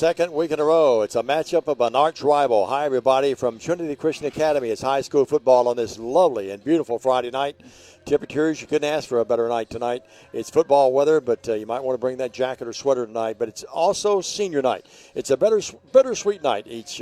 second week in a row. It's a matchup of an arch rival. Hi, everybody, from Trinity Christian Academy. It's high school football on this lovely and beautiful Friday night. Temperatures, you couldn't ask for a better night tonight. It's football weather, but you might want to bring that jacket or sweater tonight. But it's also senior night. It's a bittersweet night each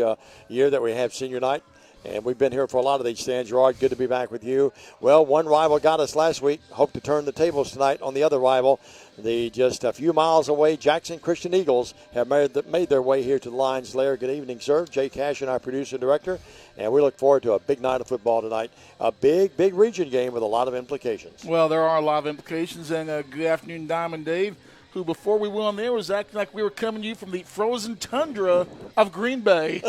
year that we have senior night. And we've been here for a lot of these stands. Gerard, good to be back with you. Well, one rival got us last week. Hope to turn the tables tonight on the other rival. The just a few miles away Jackson Christian Eagles have made their way here to the Lions Lair. Good evening, sir. Jay Cash and our producer director. And we look forward to a big night of football tonight. A big region game with a lot of implications. Well, there are a lot of implications. And good afternoon, Diamond Dave, who before we went on there was acting like we were coming to you from the frozen tundra of Green Bay.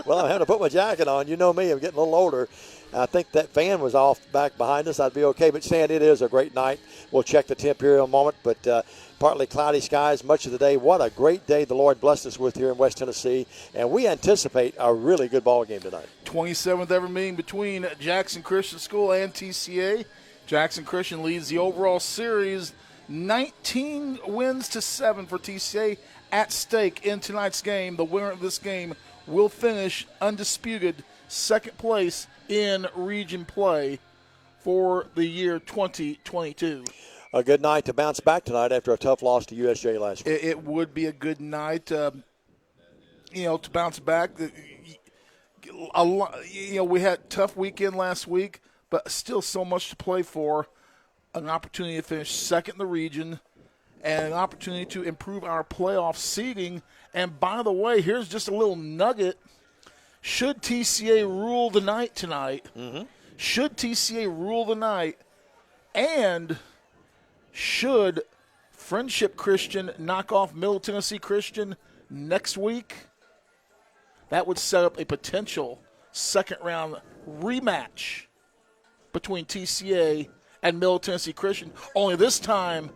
Well, I'm having to put my jacket on. You know me, I'm getting a little older. I think that fan was off back behind us. I'd be okay. But, Stan, it is a great night. We'll check the temp here in a moment. But partly cloudy skies much of the day. What a great day the Lord blessed us with here in West Tennessee. And we anticipate a really good ball game tonight. 27th ever meeting between Jackson Christian School and TCA. Jackson Christian leads the overall series 19 wins to 7 for TCA. At stake in tonight's game, the winner of this game will finish undisputed second place in region play for the year 2022. A good night to bounce back tonight after a tough loss to USJ last week. It would be a good night, to bounce back. We had a tough weekend last week, but still so much to play for. An opportunity to finish second in the region and an opportunity to improve our playoff seeding. And by the way, here's just a little nugget. Should TCA rule the night tonight, should TCA rule the night, and should Friendship Christian knock off Middle Tennessee Christian next week, that would set up a potential second-round rematch between TCA and Middle Tennessee Christian. Only this time,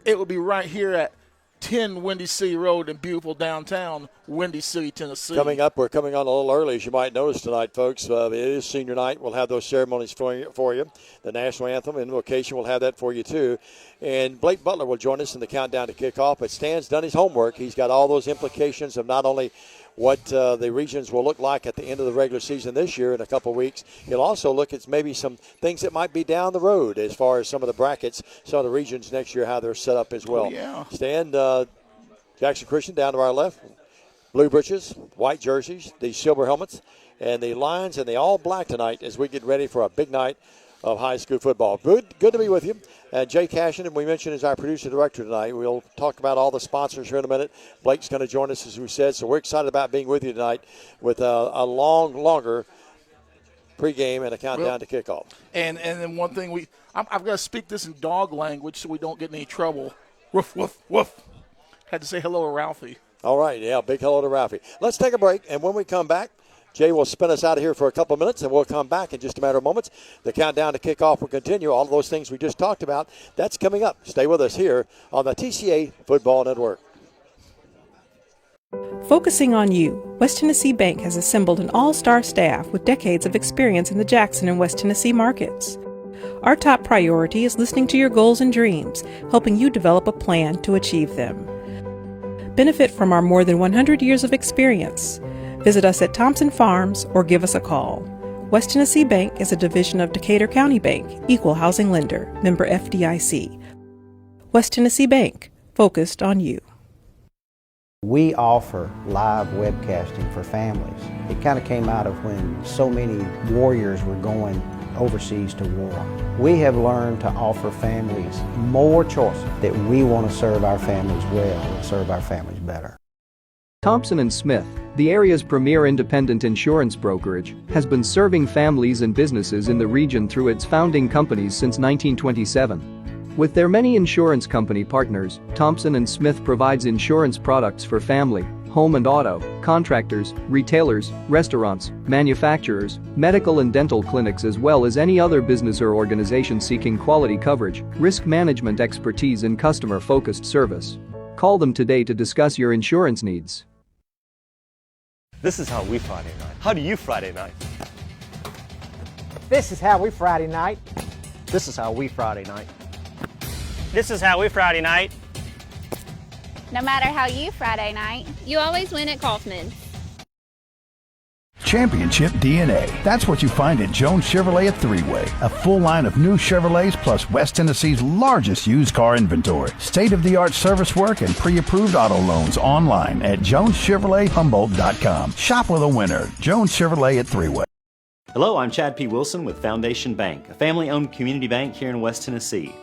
it would be right here at 10 Windy City Road in beautiful downtown Windy City, Tennessee. Coming up, we're coming on a little early, as you might notice tonight, folks. It is senior night. We'll have those ceremonies for you. The national anthem and invocation, we'll have that for you, too. And Blake Butler will join us in the countdown to kickoff. But Stan's done his homework. He's got all those implications of not only what the regions will look like at the end of the regular season this year in a couple of weeks. He'll also look at maybe some things that might be down the road as far as some of the brackets, some of the regions next year, how they're set up as well. Oh, yeah. Stan, Jackson Christian down to our left, blue breeches, white jerseys, the silver helmets, and the Lions and the all black tonight as we get ready for a big night of high school football. Good to be with you. Jay Cashin, and we mentioned, is our producer director tonight. We'll talk about all the sponsors here in a minute. Blake's going to join us, as we said, so we're excited about being with you tonight with a longer pregame and a countdown to kickoff. And then one thing, I've got to speak this in dog language so we don't get in any trouble. Woof, woof, woof. Had to say hello to Ralphie. All right, yeah, big hello to Ralphie. Let's take a break, and when we come back, Jay will spin us out of here for a couple of minutes, and we'll come back in just a matter of moments. The countdown to kickoff will continue. All of those things we just talked about, that's coming up. Stay with us here on the TCA Football Network. Focusing on you, West Tennessee Bank has assembled an all-star staff with decades of experience in the Jackson and West Tennessee markets. Our top priority is listening to your goals and dreams, helping you develop a plan to achieve them. Benefit from our more than 100 years of experience. Visit us at Thompson Farms or give us a call. West Tennessee Bank is a division of Decatur County Bank, equal housing lender, member FDIC. West Tennessee Bank, focused on you. We offer live webcasting for families. It kind of came out of when so many warriors were going overseas to war. We have learned to offer families more choices, that we want to serve our families well and serve our families better. Thompson & Smith, the area's premier independent insurance brokerage, has been serving families and businesses in the region through its founding companies since 1927. With their many insurance company partners, Thompson & Smith provides insurance products for family, home and auto, contractors, retailers, restaurants, manufacturers, medical and dental clinics, as well as any other business or organization seeking quality coverage, risk management expertise and customer-focused service. Call them today to discuss your insurance needs. This is how we Friday night. How do you Friday night? This is how we Friday night. This is how we Friday night. This is how we Friday night. No matter how you Friday night, you always win at Kaufman's. Championship DNA. That's what you find at Jones Chevrolet at Three-Way. A full line of new Chevrolets plus West Tennessee's largest used car inventory. State-of-the-art service work and pre-approved auto loans online at JonesChevroletHumboldt.com. Shop with a winner. Jones Chevrolet at Three-Way. Hello, I'm Chad P. Wilson with Foundation Bank, a family-owned community bank here in West Tennessee.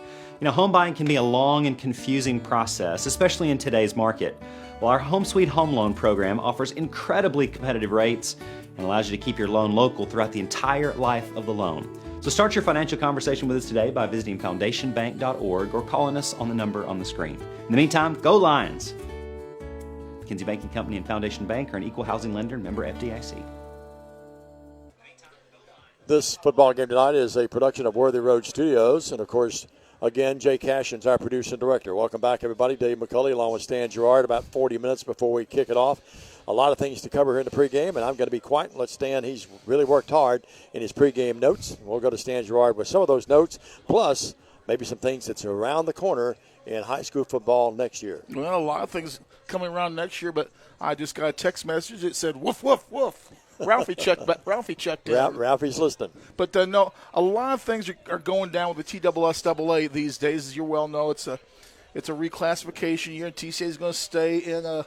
You know, home buying can be a long and confusing process, especially in today's market. Well, our Home Sweet Home Loan program offers incredibly competitive rates and allows you to keep your loan local throughout the entire life of the loan. So start your financial conversation with us today by visiting foundationbank.org or calling us on the number on the screen. In the meantime, go Lions! Kinsey Banking Company and Foundation Bank are an equal housing lender and member FDIC. This football game tonight is a production of Worthy Road Studios, and of course, again, Jay Cashin's our producer and director. Welcome back, everybody. Dave McCulley along with Stan Gerard about 40 minutes before we kick it off. A lot of things to cover here in the pregame, and I'm going to be quiet and let Stan. He's really worked hard in his pregame notes. We'll go to Stan Gerard with some of those notes, plus maybe some things that's around the corner in high school football next year. Well, a lot of things coming around next year, but I just got a text message that said, woof, woof, woof. Ralphie checked in. Ralphie's listening. But no, a lot of things are going down with the TSSAA these days. As you well know, it's a reclassification year, and TCA is going to stay in a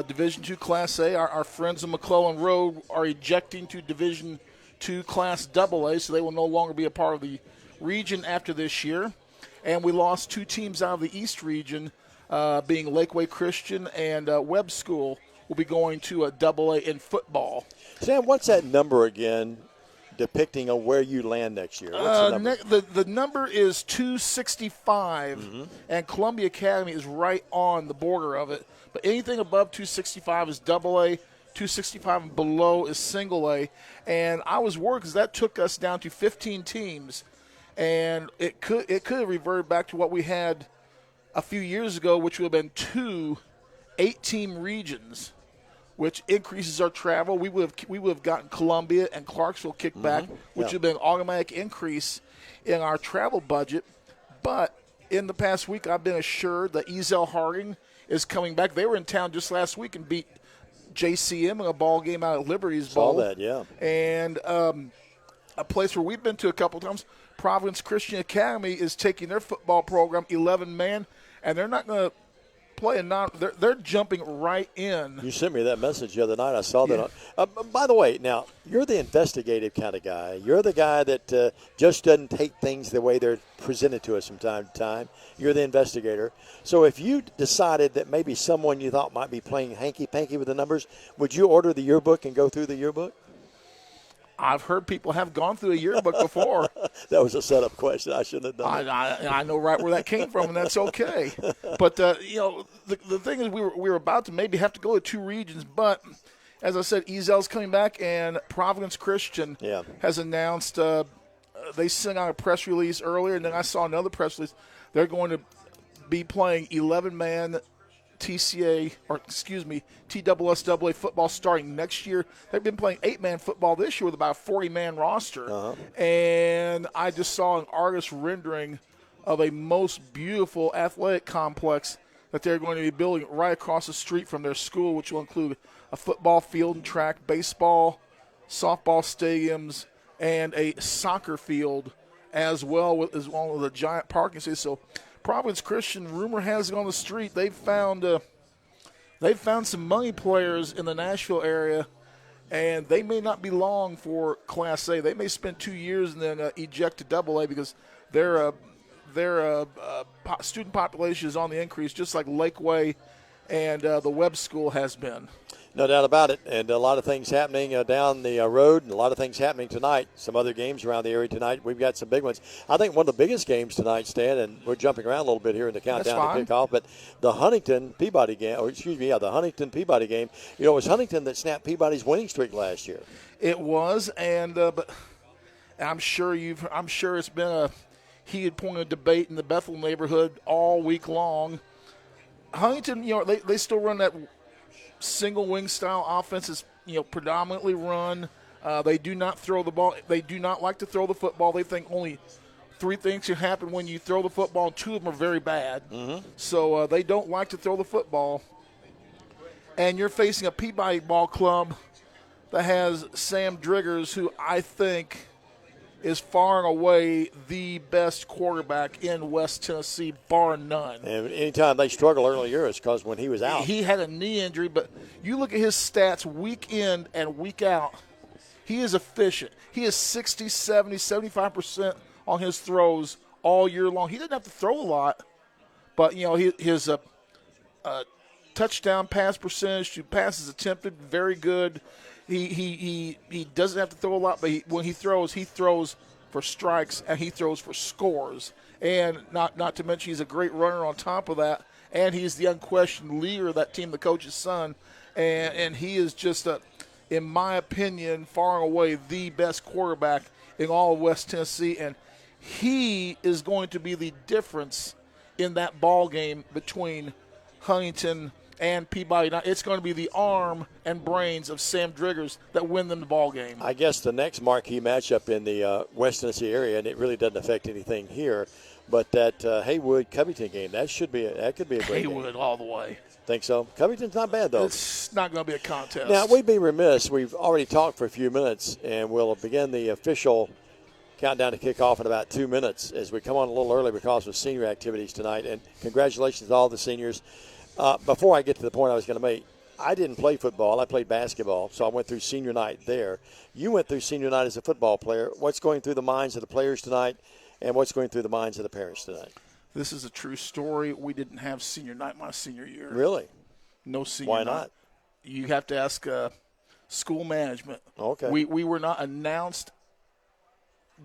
Division II Class A. Our friends in McClellan Road are ejecting to Division II Class AA, so they will no longer be a part of the region after this year. And we lost two teams out of the East region, being Lakeway Christian and Webb School will be going to a AA in football. Sam, what's that number again depicting on where you land next year? What's the number? The number is 265, and Columbia Academy is right on the border of it. But anything above 265 is AA, 265 and below is single A. And I was worried because that took us down to 15 teams, and it could have reverted back to what we had a few years ago, which would have been two 8-team regions, which increases our travel. We would have gotten Columbia and Clarksville kicked back, which would have been an automatic increase in our travel budget. But in the past week, I've been assured that Ezel Harding is coming back. They were in town just last week and beat JCM in a ball game out at Liberty's Bowl. Saw that, yeah. And a place where we've been to a couple of times, Providence Christian Academy is taking their football program 11-man, and they're not going to play they're jumping right in. You sent me that message the other night. I saw that. By the way, now, you're the investigative kind of guy. You're the guy that just doesn't take things the way they're presented to us from time to time. You're the investigator. So if you decided that maybe someone you thought might be playing hanky-panky with the numbers, would you order the yearbook and go through the yearbook? I've heard people have gone through a yearbook before. That was a setup question. I shouldn't have done it. I know right where that came from, and that's okay. But, the thing is we were about to maybe have to go to two regions, but as I said, Ezel's coming back, and Providence Christian has announced they sent out a press release earlier, and then I saw another press release. They're going to be playing 11-man TCA, or excuse me, TSSAA football starting next year. They've been playing 8-man football this year with about a 40-man roster. And I just saw an artist rendering of a most beautiful athletic complex that they're going to be building right across the street from their school, which will include a football field and track, baseball, softball stadiums, and a soccer field as well as one of the giant parking spaces. So Providence Christian, rumor has it on the street, they've found some money players in the Nashville area, and they may not be long for Class A. They may spend 2 years and then eject to AA because their student population is on the increase, just like Lakeway and the Webb School has been. No doubt about it, and a lot of things happening down the road, and a lot of things happening tonight. Some other games around the area tonight. We've got some big ones. I think one of the biggest games tonight, Stan, and we're jumping around a little bit here in the countdown to kick off, but the Huntington-Peabody game, the Huntington-Peabody game, it was Huntington that snapped Peabody's winning streak last year. It was, and but I'm sure it's been a heated point of debate in the Bethel neighborhood all week long. Huntington, they still run that single wing style offense is predominantly run. They do not throw the ball. They do not like to throw the football. They think only 3 things can happen when you throw the football, and 2 of them are very bad. So they don't like to throw the football. And you're facing a Peabody ball club that has Sam Driggers, who I think is far and away the best quarterback in West Tennessee, bar none. And anytime they struggle earlier, it's because when he was out. He had a knee injury, but you look at his stats week in and week out, he is efficient. He is 60, 70, 75% on his throws all year long. He didn't have to throw a lot, but, his touchdown pass percentage to passes attempted, very good. He doesn't have to throw a lot, but when he throws for strikes and he throws for scores. And not to mention he's a great runner on top of that, and he's the unquestioned leader of that team, the coach's son. And he is just, in my opinion, far and away the best quarterback in all of West Tennessee. And he is going to be the difference in that ball game between Huntington and Peabody. Now, it's going to be the arm and brains of Sam Driggers that win them the ball game. I guess the next marquee matchup in the West Tennessee area, and it really doesn't affect anything here, but that Haywood-Covington game, that could be a great Haywood game. all the way. Think so? Covington's not bad, though. It's not going to be a contest. Now, we'd be remiss. We've already talked for a few minutes, and we'll begin the official countdown to kick off in about 2 minutes as we come on a little early because of senior activities tonight. And congratulations to all the seniors. Before I get to the point I was going to make, I didn't play football. I played basketball, so I went through senior night there. You went through senior night as a football player. What's going through the minds of the players tonight, and what's going through the minds of the parents tonight? This is a true story. We didn't have senior night my senior year. Really? No senior night. Why not? You have to ask school management. Okay. We were not announced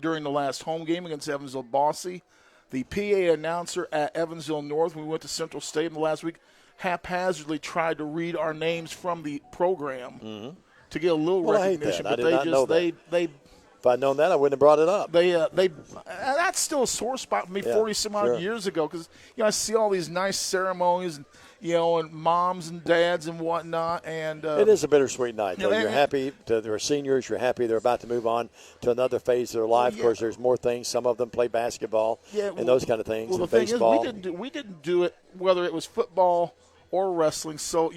during the last home game against Evansville Bossy. The PA announcer at Evansville North, when we went to Central Stadium last week, haphazardly tried to read our names from the program to get a little recognition. I did not know that. If I'd known that, I wouldn't have brought it up. That's still a sore spot for me 40-some-odd years ago because I see all these nice ceremonies and and moms and dads and whatnot. And it is a bittersweet night, though. You're happy they're seniors. You're happy they're about to move on to another phase of their life. Of course, there's more things. Some of them play basketball and those kind of things. Well, and the baseball. thing is, we didn't do it whether it was football or wrestling. So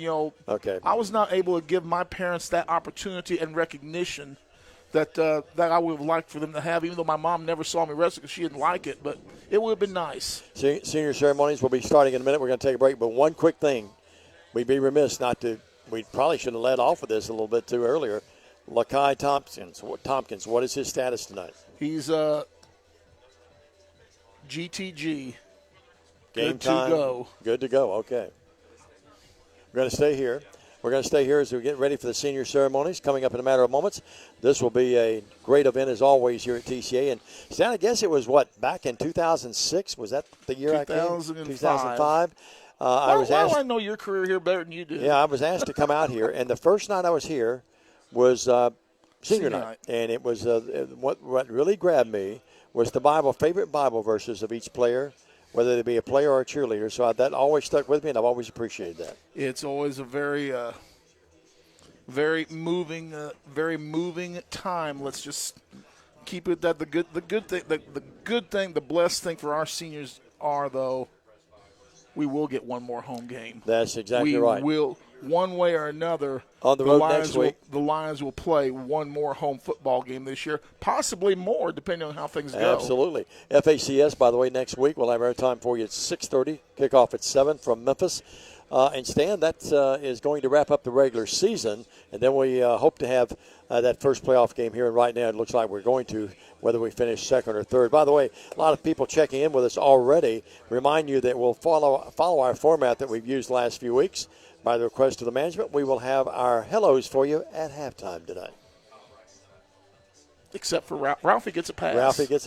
I was not able to give my parents that opportunity and recognition that I would have liked for them to have, even though my mom never saw me wrestle because she didn't like it. But it would have been nice. Senior ceremonies will be starting in a minute. We're going to take a break. But one quick thing. We'd be remiss not to – we probably should have led off with this a little bit too earlier. Lakai Tompkins, what is his status tonight? He's GTG. Game time. Good to go. Okay. We're going to stay here. We're going to stay here as we get ready for the senior ceremonies coming up in a matter of moments. This will be a great event, as always, here at TCA. And, Stan, I guess it was, back in 2006? Was that the year I came? 2005. I know your career here better than you do. Yeah, I was asked to come out here. And the first night I was here was senior night. And it was what really grabbed me was the favorite Bible verses of each player, whether they be a player or a cheerleader. So that always stuck with me, and I've always appreciated that. It's always a very moving time. Let's just keep it that the good thing, the blessed thing for our seniors are, though, we will get one more home game. That's exactly right. We will, one way or another, on the road next week. The Lions will play one more home football game this year, possibly more, depending on how things go. Absolutely. FACS, by the way, next week. We'll have our time for you at 6:30. Kickoff at 7 from Memphis. And Stan, that is going to wrap up the regular season, and then we hope to have that first playoff game here. And right now, it looks like we're going to, whether we finish second or third. By the way, a lot of people checking in with us already. Remind you that we'll follow our format that we've used the last few weeks. By the request of the management, we will have our hellos for you at halftime tonight. Except for Ralphie gets a pass. Ralphie gets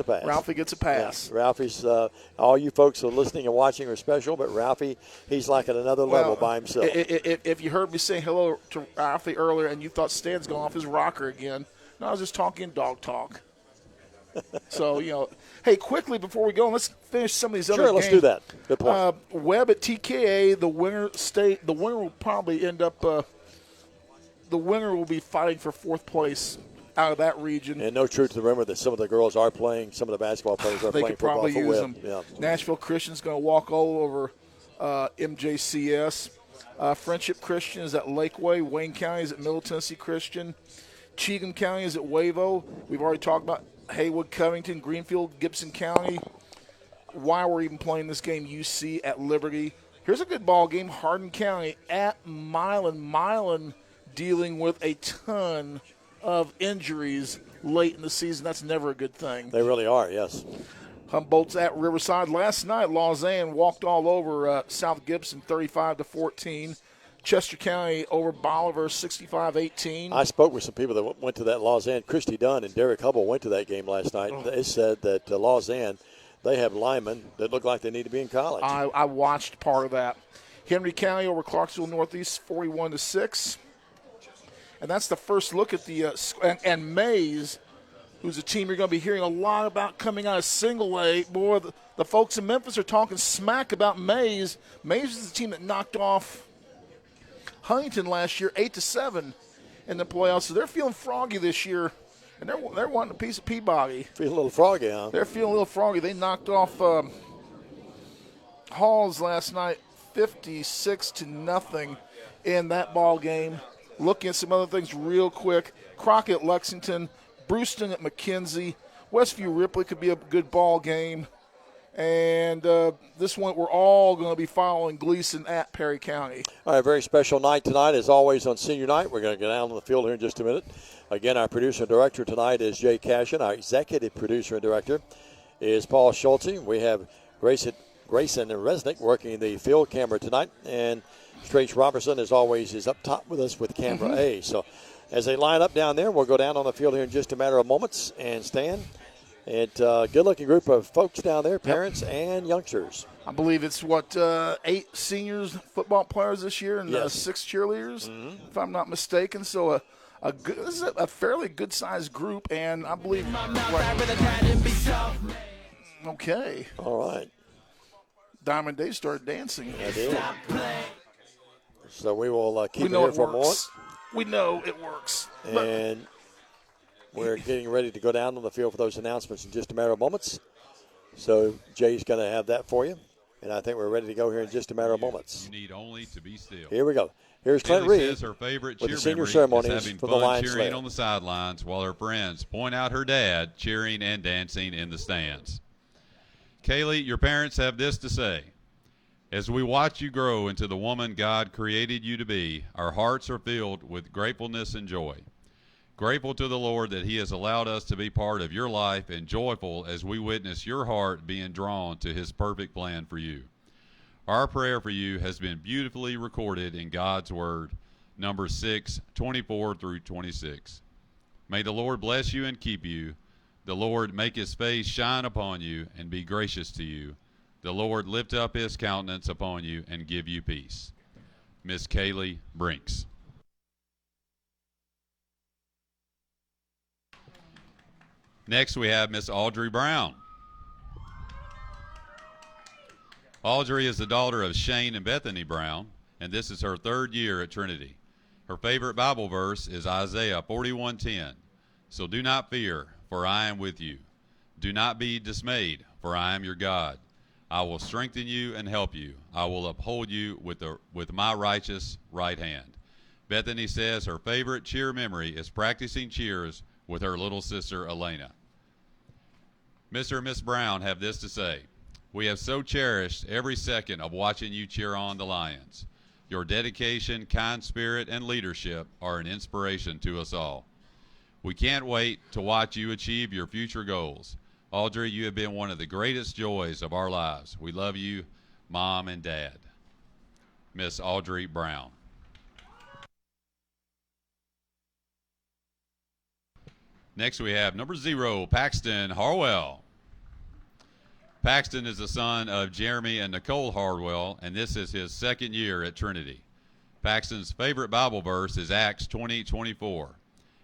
a pass. Yeah, Ralphie's, all you folks who are listening and watching are special, but Ralphie, he's like at another level by himself. If you heard me saying hello to Ralphie earlier and you thought Stan's going off his rocker again, no, I was just talking dog talk. So, hey, quickly before we go, let's finish some of these other games. Sure, let's do that. Good point. Webb at TKA, the winner will probably end up the winner will be fighting for fourth place out of that region. And no truth to rumor that some of the girls are playing, some of the basketball players are they playing could probably football use for them. Yeah. Nashville Christian's going to walk all over MJCS. Friendship Christian is at Lakeway. Wayne County is at Middle Tennessee Christian. Cheatham County is at Wavo. We've already talked about Haywood, Covington, Greenfield, Gibson County. Why we're even playing this game, UC at Liberty. Here's a good ball game, Hardin County at Milan. Milan dealing with a ton of injuries late in the season. That's never a good thing. They really are, yes. Humboldt's at Riverside. Last night, Lausanne walked all over South Gibson 35-14. Chester County over Bolivar 65-18. I spoke with some people that went to that Lausanne. Christy Dunn and Derek Hubble went to that game last night. They said that Lausanne, they have linemen that look like they need to be in college. I watched part of that. Henry County over Clarksville Northeast 41-6. And that's the first look at the and Mays, who's a team you're going to be hearing a lot about coming out of single A. Boy, the folks in Memphis are talking smack about Mays. Mays is the team that knocked off Huntington last year 8-7 in the playoffs. So they're feeling froggy this year, and they're wanting a piece of Peabody. Feel a little froggy, huh? They're feeling a little froggy. They knocked off Halls last night 56-0 in that ball game. Looking at some other things real quick. Crockett at Lexington, Brewston at McKenzie, Westview Ripley could be a good ball game. And this one we're all going to be following Gleason at Perry County. All right, very special night tonight, as always, on senior night. We're going to get down on the field here in just a minute. Again, our producer and director tonight is Jay Cashin. Our executive producer and director is Paul Schulte. We have Grayson and Resnick working the field camera tonight. And Straits Robertson, as always, is up top with us with camera A. So as they line up down there, we'll go down on the field here in just a matter of moments and stand. It's a good-looking group of folks down there, parents and youngsters. I believe it's, 8 seniors football players this year and 6 cheerleaders, if I'm not mistaken. So this is a fairly good-sized group, and I believe okay. All right. Diamond Day started dancing. I did. So we will keep it here for a moment. We know it works. And we're getting ready to go down on the field for those announcements in just a matter of moments. So Jay's going to have that for you. And I think we're ready to go here in just a matter of moments. You need only to be still. Here we go. Here's Clint Reed says her favorite with cheer the senior memory ceremonies is having for the fun Lions cheering Sled. on the sidelines while her friends point out her dad cheering and dancing in the stands. Kaylee, your parents have this to say. As we watch you grow into the woman God created you to be, our hearts are filled with gratefulness and joy. Grateful to the Lord that he has allowed us to be part of your life and joyful as we witness your heart being drawn to his perfect plan for you. Our prayer for you has been beautifully recorded in God's Word, Numbers 6:24-26. May the Lord bless you and keep you. The Lord make his face shine upon you and be gracious to you. The Lord lift up his countenance upon you and give you peace. Miss Kaylee Brinks. Next we have Miss Audrey Brown. Audrey is the daughter of Shane and Bethany Brown, and this is her 3rd year at Trinity. Her favorite Bible verse is Isaiah 41:10. So do not fear, for I am with you. Do not be dismayed, for I am your God. I will strengthen you and help you. I will uphold you with my righteous right hand. Bethany says her favorite cheer memory is practicing cheers with her little sister Elena. Mr. and Miss Brown have this to say. We have so cherished every second of watching you cheer on the Lions. Your dedication, kind spirit, and leadership are an inspiration to us all. We can't wait to watch you achieve your future goals. Audrey, you have been one of the greatest joys of our lives. We love you, Mom and Dad. Miss Audrey Brown. Next we have number 0, Paxton Harwell. Paxton is the son of Jeremy and Nicole Harwell, and this is his 2nd year at Trinity. Paxton's favorite Bible verse is Acts 20:24.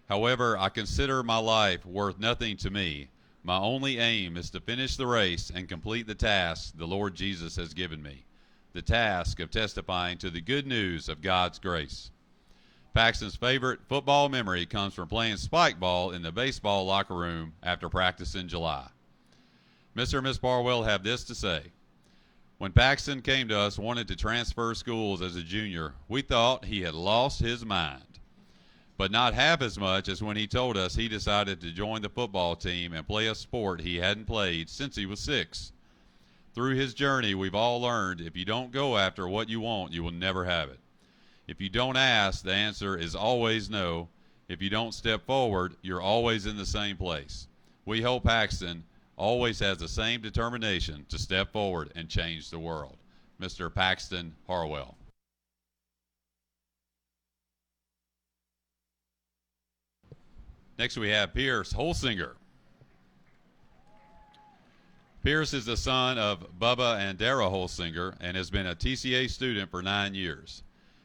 However, I consider my life worth nothing to me. My only aim is to finish the race and complete the task the Lord Jesus has given me, the task of testifying to the good news of God's grace. Paxton's favorite football memory comes from playing spike ball in the baseball locker room after practice in July. Mr. and Miss Barwell have this to say. When Paxton came to us wanting to transfer schools as a junior, we thought he had lost his mind. But not half as much as when he told us he decided to join the football team and play a sport he hadn't played since he was 6. Through his journey, we've all learned if you don't go after what you want, you will never have it. If you don't ask, the answer is always no. If you don't step forward, you're always in the same place. We hope Paxton always has the same determination to step forward and change the world. Mr. Paxton Harwell. Next we have Pierce Holsinger. Pierce is the son of Bubba and Dara Holsinger and has been a TCA student for 9 years.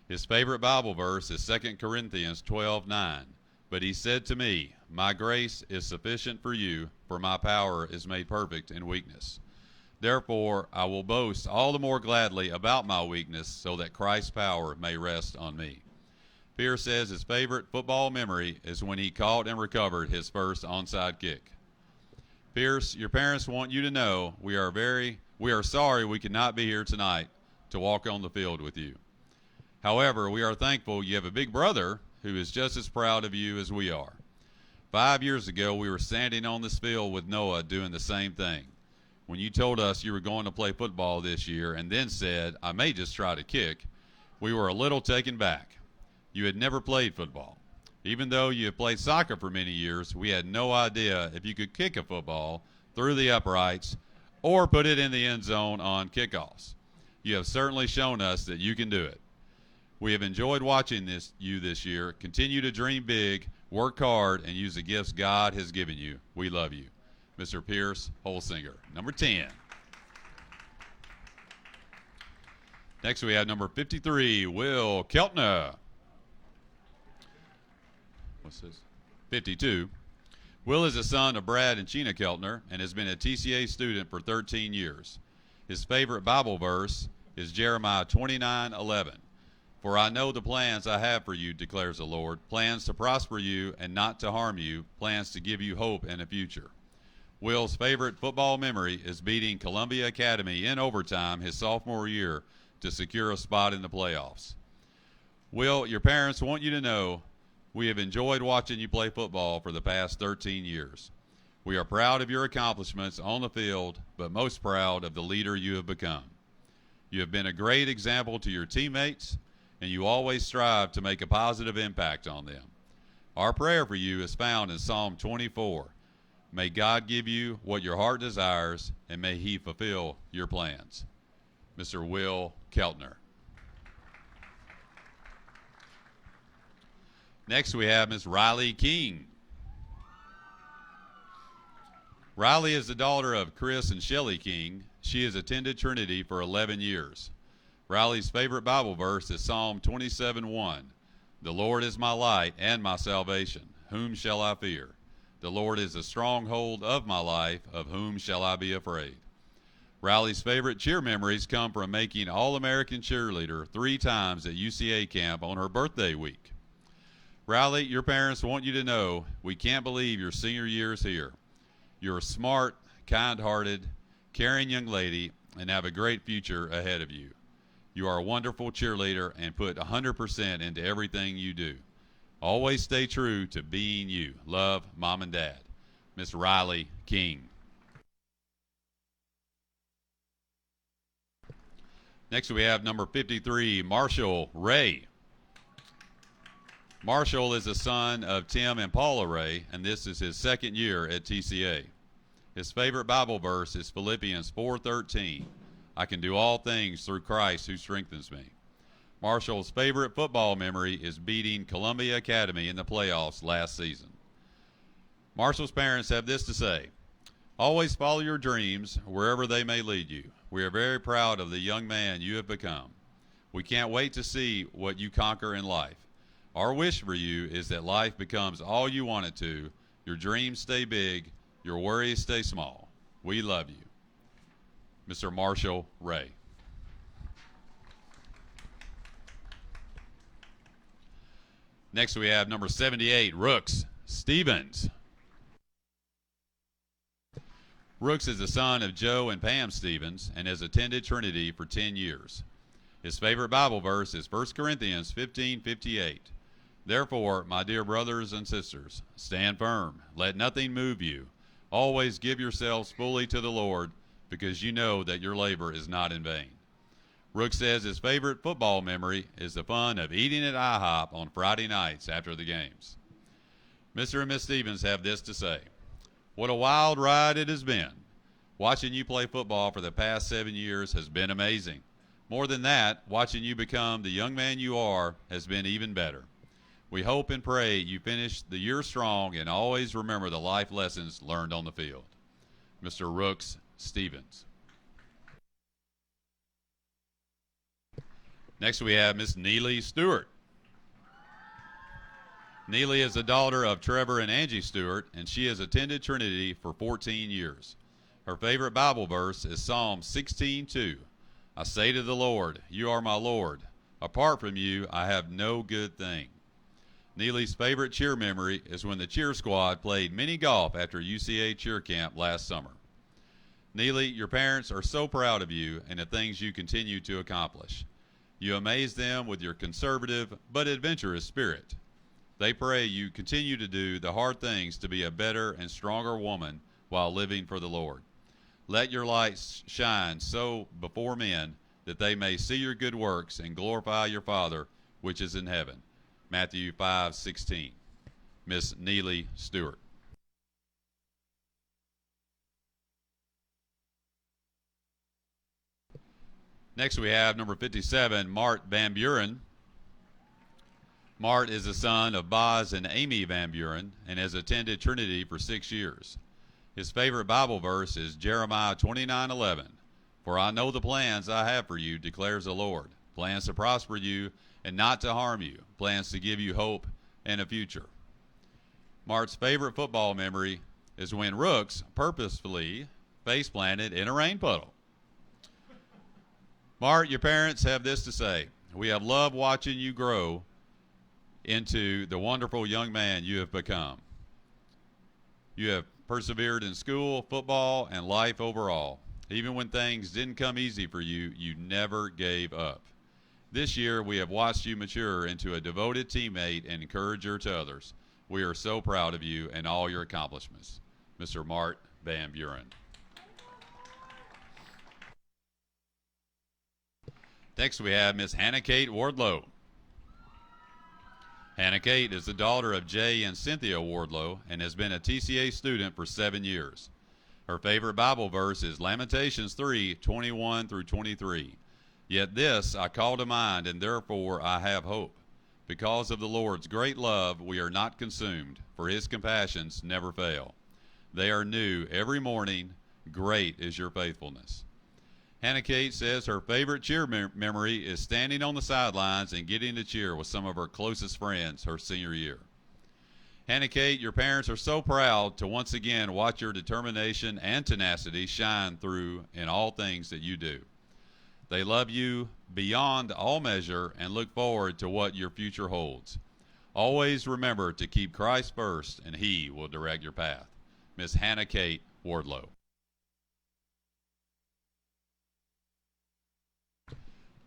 His favorite Bible verse is 2 Corinthians 12:9. But he said to me, my grace is sufficient for you, for my power is made perfect in weakness. Therefore, I will boast all the more gladly about my weakness, so that Christ's power may rest on me. Pierce says his favorite football memory is when he caught and recovered his first onside kick. Pierce, your parents want you to know we are sorry we could not be here tonight to walk on the field with you. However, we are thankful you have a big brother who is just as proud of you as we are. 5 years ago, we were standing on this field with Noah doing the same thing. When you told us you were going to play football this year and then said, I may just try to kick, we were a little taken back. You had never played football. Even though you had played soccer for many years, we had no idea if you could kick a football through the uprights or put it in the end zone on kickoffs. You have certainly shown us that you can do it. We have enjoyed watching you this year. Continue to dream big, work hard, and use the gifts God has given you. We love you. Mr. Pierce Holsinger, number 10. Next we have number 53, Will Keltner. What's this? 52. Will is the son of Brad and Sheena Keltner and has been a TCA student for 13 years. His favorite Bible verse is Jeremiah 29:11. For I know the plans I have for you, declares the Lord, plans to prosper you and not to harm you, plans to give you hope and a future. Will's favorite football memory is beating Columbia Academy in overtime his sophomore year to secure a spot in the playoffs. Will, your parents want you to know we have enjoyed watching you play football for the past 13 years. We are proud of your accomplishments on the field, but most proud of the leader you have become. You have been a great example to your teammates, and you always strive to make a positive impact on them. Our prayer for you is found in Psalm 24. May God give you what your heart desires, and may he fulfill your plans. Mr. Will Keltner. Next we have Ms. Riley King. Riley is the daughter of Chris and Shelley King. She has attended Trinity for 11 years. Riley's favorite Bible verse is Psalm 27:1. The Lord is my light and my salvation. Whom shall I fear? The Lord is the stronghold of my life. Of whom shall I be afraid? Riley's favorite cheer memories come from making All-American cheerleader 3 times at UCA camp on her birthday week. Riley, your parents want you to know we can't believe your senior year is here. You're a smart, kind-hearted, caring young lady and have a great future ahead of you. You are a wonderful cheerleader and put 100% into everything you do. Always stay true to being you. Love, Mom and Dad. Miss Riley King. Next we have number 53, Marshall Ray. Marshall is the son of Tim and Paula Ray, and this is his 2nd year at TCA. His favorite Bible verse is Philippians 4:13. I can do all things through Christ who strengthens me. Marshall's favorite football memory is beating Columbia Academy in the playoffs last season. Marshall's parents have this to say. Always follow your dreams wherever they may lead you. We are very proud of the young man you have become. We can't wait to see what you conquer in life. Our wish for you is that life becomes all you want it to. Your dreams stay big. Your worries stay small. We love you. Mr. Marshall Ray. Next we have number 78, Rooks Stevens. Rooks is the son of Joe and Pam Stevens and has attended Trinity for 10 years. His favorite Bible verse is 1 Corinthians 15:58. Therefore, my dear brothers and sisters, stand firm. Let nothing move you. Always give yourselves fully to the Lord, because you know that your labor is not in vain. Rooks says his favorite football memory is the fun of eating at IHOP on Friday nights after the games. Mr. and Miss Stevens have this to say. What a wild ride it has been. Watching you play football for the past 7 years has been amazing. More than that, watching you become the young man you are has been even better. We hope and pray you finish the year strong and always remember the life lessons learned on the field. Mr. Rooks Stevens. Next we have Miss Neely Stewart. Neely is the daughter of Trevor and Angie Stewart, and she has attended Trinity for 14 years. Her favorite Bible verse is Psalm 16:2. I say to the Lord, you are my Lord. Apart from you, I have no good thing. Neely's favorite cheer memory is when the cheer squad played mini golf after UCA cheer camp last summer. Neely, your parents are so proud of you and the things you continue to accomplish. You amaze them with your conservative but adventurous spirit. They pray you continue to do the hard things to be a better and stronger woman while living for the Lord. Let your light shine so before men that they may see your good works and glorify your Father which is in heaven. Matthew 5:16. Miss Neely Stewart. Next we have number 57, Mart Van Buren. Mart is the son of Boz and Amy Van Buren and has attended Trinity for 6 years. His favorite Bible verse is Jeremiah 29:11. For I know the plans I have for you, declares the Lord. Plans to prosper you and not to harm you. Plans to give you hope and a future. Mart's favorite football memory is when Rooks purposefully face planted in a rain puddle. Mart, your parents have this to say. We have loved watching you grow into the wonderful young man you have become. You have persevered in school, football, and life overall. Even when things didn't come easy for you, you never gave up. This year, we have watched you mature into a devoted teammate and encourager to others. We are so proud of you and all your accomplishments. Mr. Mart Van Buren. Next, we have Miss Hannah Kate Wardlow. Hannah Kate is the daughter of Jay and Cynthia Wardlow and has been a TCA student for 7 years. Her favorite Bible verse is Lamentations 3:21-23. Yet this I call to mind, and therefore I have hope. Because of the Lord's great love, we are not consumed, for his compassions never fail. They are new every morning. Great is your faithfulness. Hannah Kate says her favorite cheer memory is standing on the sidelines and getting to cheer with some of her closest friends her senior year. Hannah Kate, your parents are so proud to once again watch your determination and tenacity shine through in all things that you do. They love you beyond all measure and look forward to what your future holds. Always remember to keep Christ first, and he will direct your path. Miss Hannah Kate Wardlow.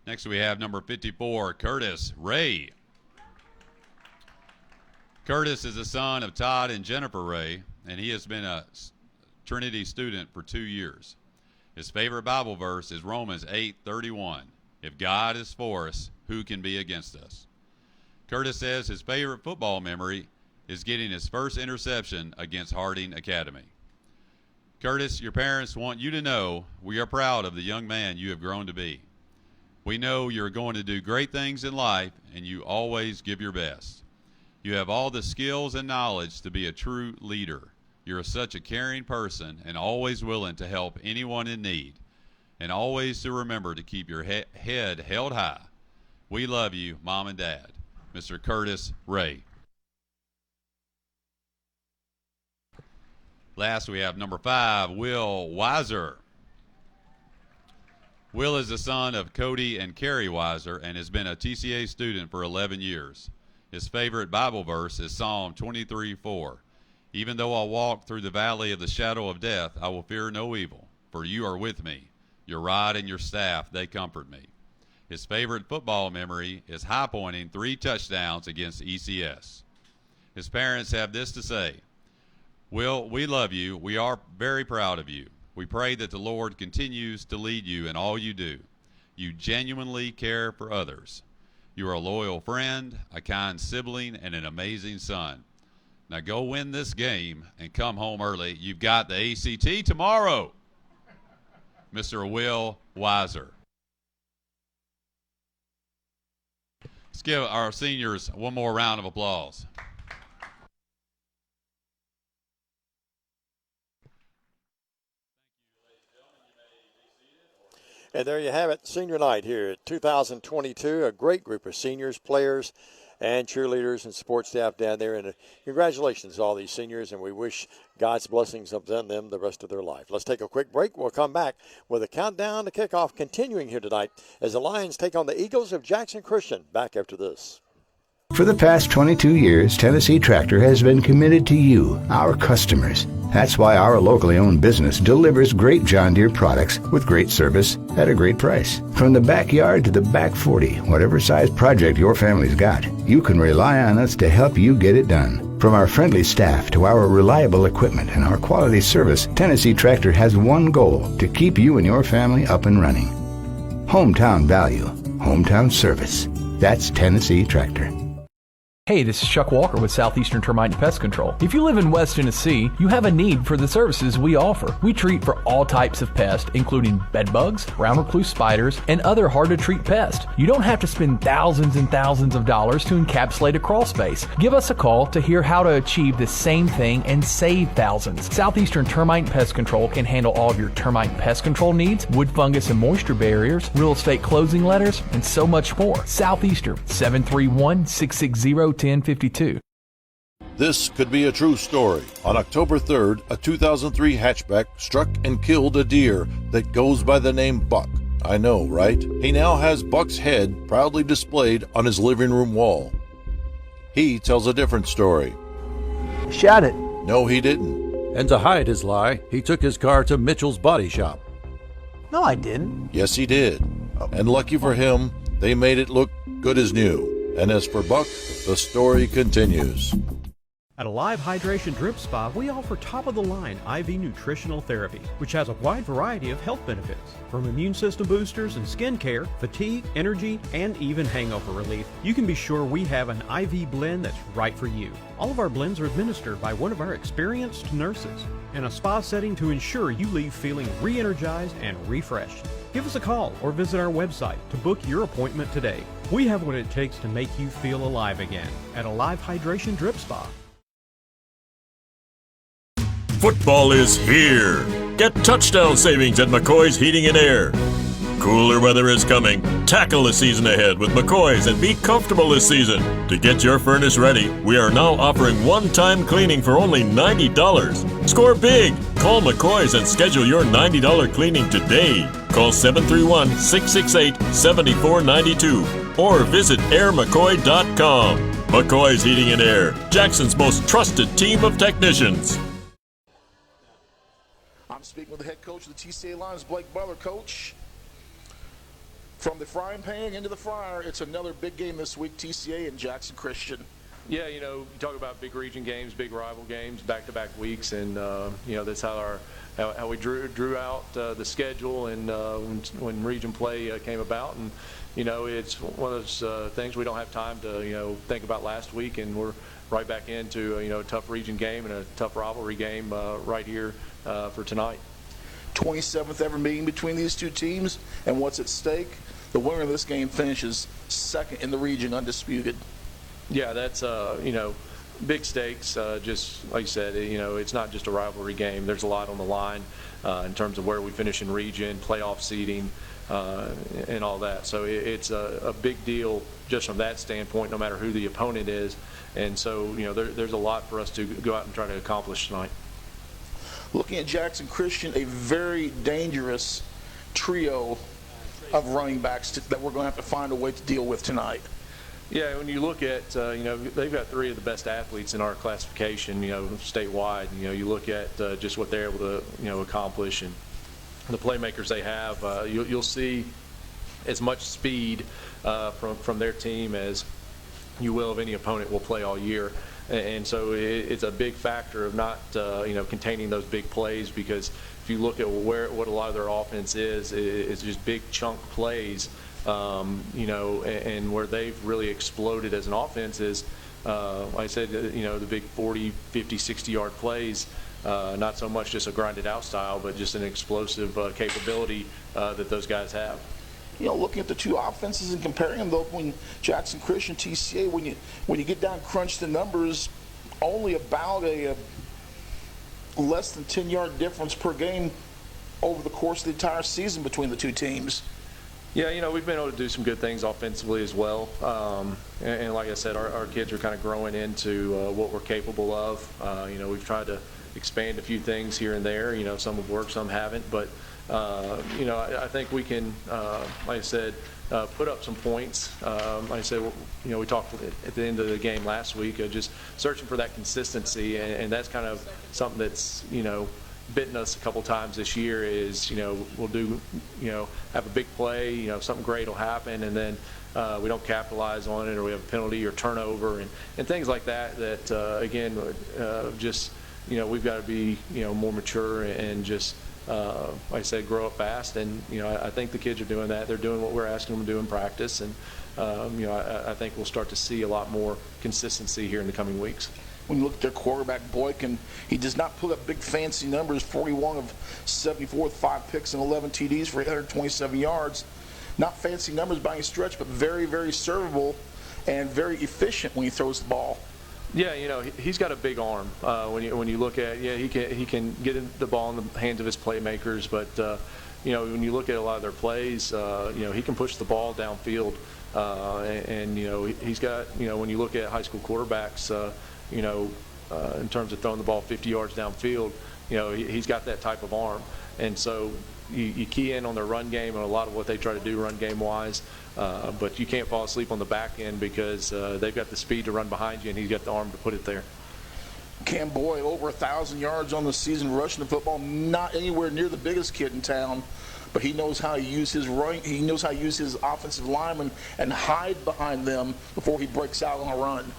Next we have number 54, Curtis Ray. Curtis is the son of Todd and Jennifer Ray, and he has been a Trinity student for 2 years. His favorite Bible verse is Romans 8:31. If God is for us, who can be against us? Curtis says his favorite football memory is getting his first interception against Harding Academy. Curtis, your parents want you to know we are proud of the young man you have grown to be. We know you're going to do great things in life, and you always give your best. You have all the skills and knowledge to be a true leader. You're such a caring person and always willing to help anyone in need, and always to remember to keep your head held high. We love you, Mom and Dad. Mr. Curtis Ray. Last, we have number 5, Will Weiser. Will is the son of Cody and Carrie Weiser and has been a TCA student for 11 years. His favorite Bible verse is Psalm 23:4. Even though I walk through the valley of the shadow of death, I will fear no evil, for you are with me. Your rod and your staff, they comfort me. His favorite football memory is high-pointing 3 touchdowns against ECS. His parents have this to say: Will, we love you. We are very proud of you. We pray that the Lord continues to lead you in all you do. You genuinely care for others. You are a loyal friend, a kind sibling, and an amazing son. Now go win this game and come home early. You've got the ACT tomorrow. Mr. Will Weiser. Let's give our seniors one more round of applause. And there you have it, senior night here at 2022. A great group of seniors, players, and cheerleaders and support staff down there. And congratulations to all these seniors, and we wish God's blessings upon them the rest of their life. Let's take a quick break. We'll come back with a countdown to kickoff continuing here tonight as the Lions take on the Eagles of Jackson Christian. Back after this. For the past 22 years, Tennessee Tractor has been committed to you, our customers. That's why our locally owned business delivers great John Deere products with great service at a great price. From the backyard to the back 40, whatever size project your family's got, you can rely on us to help you get it done. From our friendly staff to our reliable equipment and our quality service, Tennessee Tractor has one goal: to keep you and your family up and running. Hometown value, hometown service. That's Tennessee Tractor. Hey, this is Chuck Walker with Southeastern Termite and Pest Control. If you live in West Tennessee, you have a need for the services we offer. We treat for all types of pests, including bed bugs, brown recluse spiders, and other hard-to-treat pests. You don't have to spend thousands and thousands of dollars to encapsulate a crawl space. Give us a call to hear how to achieve the same thing and save thousands. Southeastern Termite and Pest Control can handle all of your termite and pest control needs, wood, fungus, and moisture barriers, real estate closing letters, and so much more. Southeastern, 731-660-1052. This could be a true story. On October 3rd, a 2003 hatchback struck and killed a deer that goes by the name Buck. I know, right? He now has Buck's head proudly displayed on his living room wall. He tells a different story. Shot it. No, he didn't. And to hide his lie, he took his car to Mitchell's Body Shop. No, I didn't. Yes, he did. And lucky for him, they made it look good as new. And as for Buck, the story continues. At Alive Hydration Drip Spa, we offer top-of-the-line IV nutritional therapy, which has a wide variety of health benefits, from immune system boosters and skin care, fatigue, energy, and even hangover relief. You can be sure we have an IV blend that's right for you. All of our blends are administered by one of our experienced nurses in a spa setting to ensure you leave feeling re-energized and refreshed. Give us a call or visit our website to book your appointment today. We have what it takes to make you feel alive again at Alive Hydration Drip Spa. Football is here. Get touchdown savings at McCoy's Heating and Air. Cooler weather is coming. Tackle the season ahead with McCoy's and be comfortable this season. To get your furnace ready, we are now offering one-time cleaning for only $90. Score big. Call McCoy's and schedule your $90 cleaning today. Call 731-668-7492 or visit airmccoy.com. McCoy's Heating and Air, Jackson's most trusted team of technicians. I'm speaking with the head coach of the TCA Lions, Blake Butler. Coach, from the frying pan into the fryer, it's another big game this week, TCA and Jackson Christian. Yeah, you know, you talk about big region games, big rival games, back-to-back weeks, and you know, that's how we drew out the schedule and when region play came about. And you know, it's one of those things we don't have time to think about last week, and we're right back into a tough region game and a tough rivalry game right here for tonight. 27th ever meeting between these two teams, and what's at stake? The winner of this game finishes second in the region, undisputed. Yeah, that's big stakes. Just like you said, it's not just a rivalry game. There's a lot on the line in terms of where we finish in region, playoff seeding, and all that. So it's a big deal just from that standpoint, no matter who the opponent is. And so there's a lot for us to go out and try to accomplish tonight. Looking at Jackson Christian, a very dangerous trio of running backs that we're going to have to find a way to deal with tonight. Yeah, when you look at, they've got 3 of the best athletes in our classification, statewide. You look at just what they're able to, accomplish and the playmakers they have. You'll see as much speed from their team as you will of any opponent will play all year. And so it's a big factor of not, containing those big plays, because if you look at what a lot of their offense is, it's just big chunk plays. And where they've really exploded as an offense is, like I said, the big 40, 50, 60-yard plays, not so much just a grinded out style, but just an explosive capability that those guys have. Looking at the 2 offenses and comparing them, though, when Jackson Christian, TCA, when you get down, crunch the numbers, only about a less than 10-yard difference per game over the course of the entire season between the 2 teams. Yeah, we've been able to do some good things offensively as well. And like I said, our kids are kind of growing into what we're capable of. We've tried to expand a few things here and there. Some have worked, some haven't. But, I think we can, like I said, put up some points. Like I said, we talked at the end of the game last week, just searching for that consistency. And that's kind of something that's, bitten us a couple times this year is, we'll do, have a big play, something great will happen, and then we don't capitalize on it, or we have a penalty or turnover and things like that, again, just, we've got to be, more mature and just, like I said, grow up fast. And, I think the kids are doing that. They're doing what we're asking them to do in practice. And, I think we'll start to see a lot more consistency here in the coming weeks. When you look at their quarterback, Boykin, he does not put up big fancy numbers, 41 of 74 with 5 picks and 11 TDs for 827 yards. Not fancy numbers by any stretch, but very, very servable and very efficient when he throws the ball. Yeah, he's got a big arm. When you look at, he can get the ball in the hands of his playmakers, but when you look at a lot of their plays, he can push the ball downfield, and he's got, when you look at high school quarterbacks, in terms of throwing the ball 50 yards downfield, he's got that type of arm. And so you key in on their run game and a lot of what they try to do run game wise, but you can't fall asleep on the back end because they've got the speed to run behind you, and he's got the arm to put it there. Cam Boyd, over 1,000 yards on the season rushing the football, not anywhere near the biggest kid in town, but he knows how to use his run. He knows how to use his offensive linemen and hide behind them before he breaks out on a run.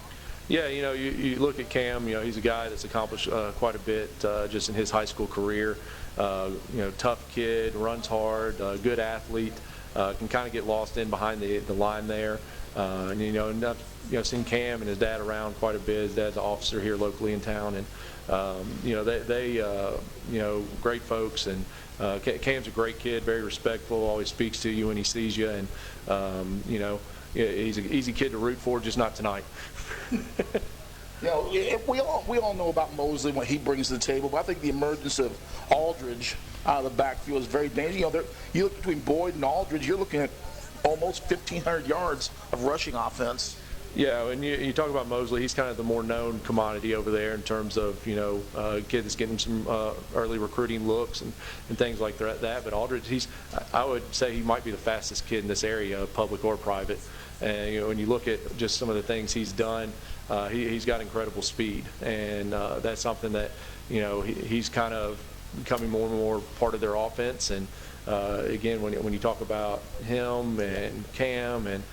Yeah, you look at Cam, he's a guy that's accomplished quite a bit just in his high school career. Tough kid, runs hard, good athlete, can kind of get lost in behind the line there. And seen Cam and his dad around quite a bit. His dad's an officer here locally in town, and they great folks. And Cam's a great kid, very respectful, always speaks to you when he sees you, and he's an easy kid to root for, just not tonight. We all know about Mosley, what he brings to the table, but I think the emergence of Aldridge out of the backfield is very dangerous. You look between Boyd and Aldridge, you're looking at almost 1,500 yards of rushing offense. Yeah, and you talk about Mosley, he's kind of the more known commodity over there in terms of, a kid that's getting some early recruiting looks and things like that. But Aldridge, I would say he might be the fastest kid in this area, public or private. And when you look at just some of the things he's done, he's got incredible speed, and that's something that he's kind of becoming more and more part of their offense. And again, when you talk about him and Cam and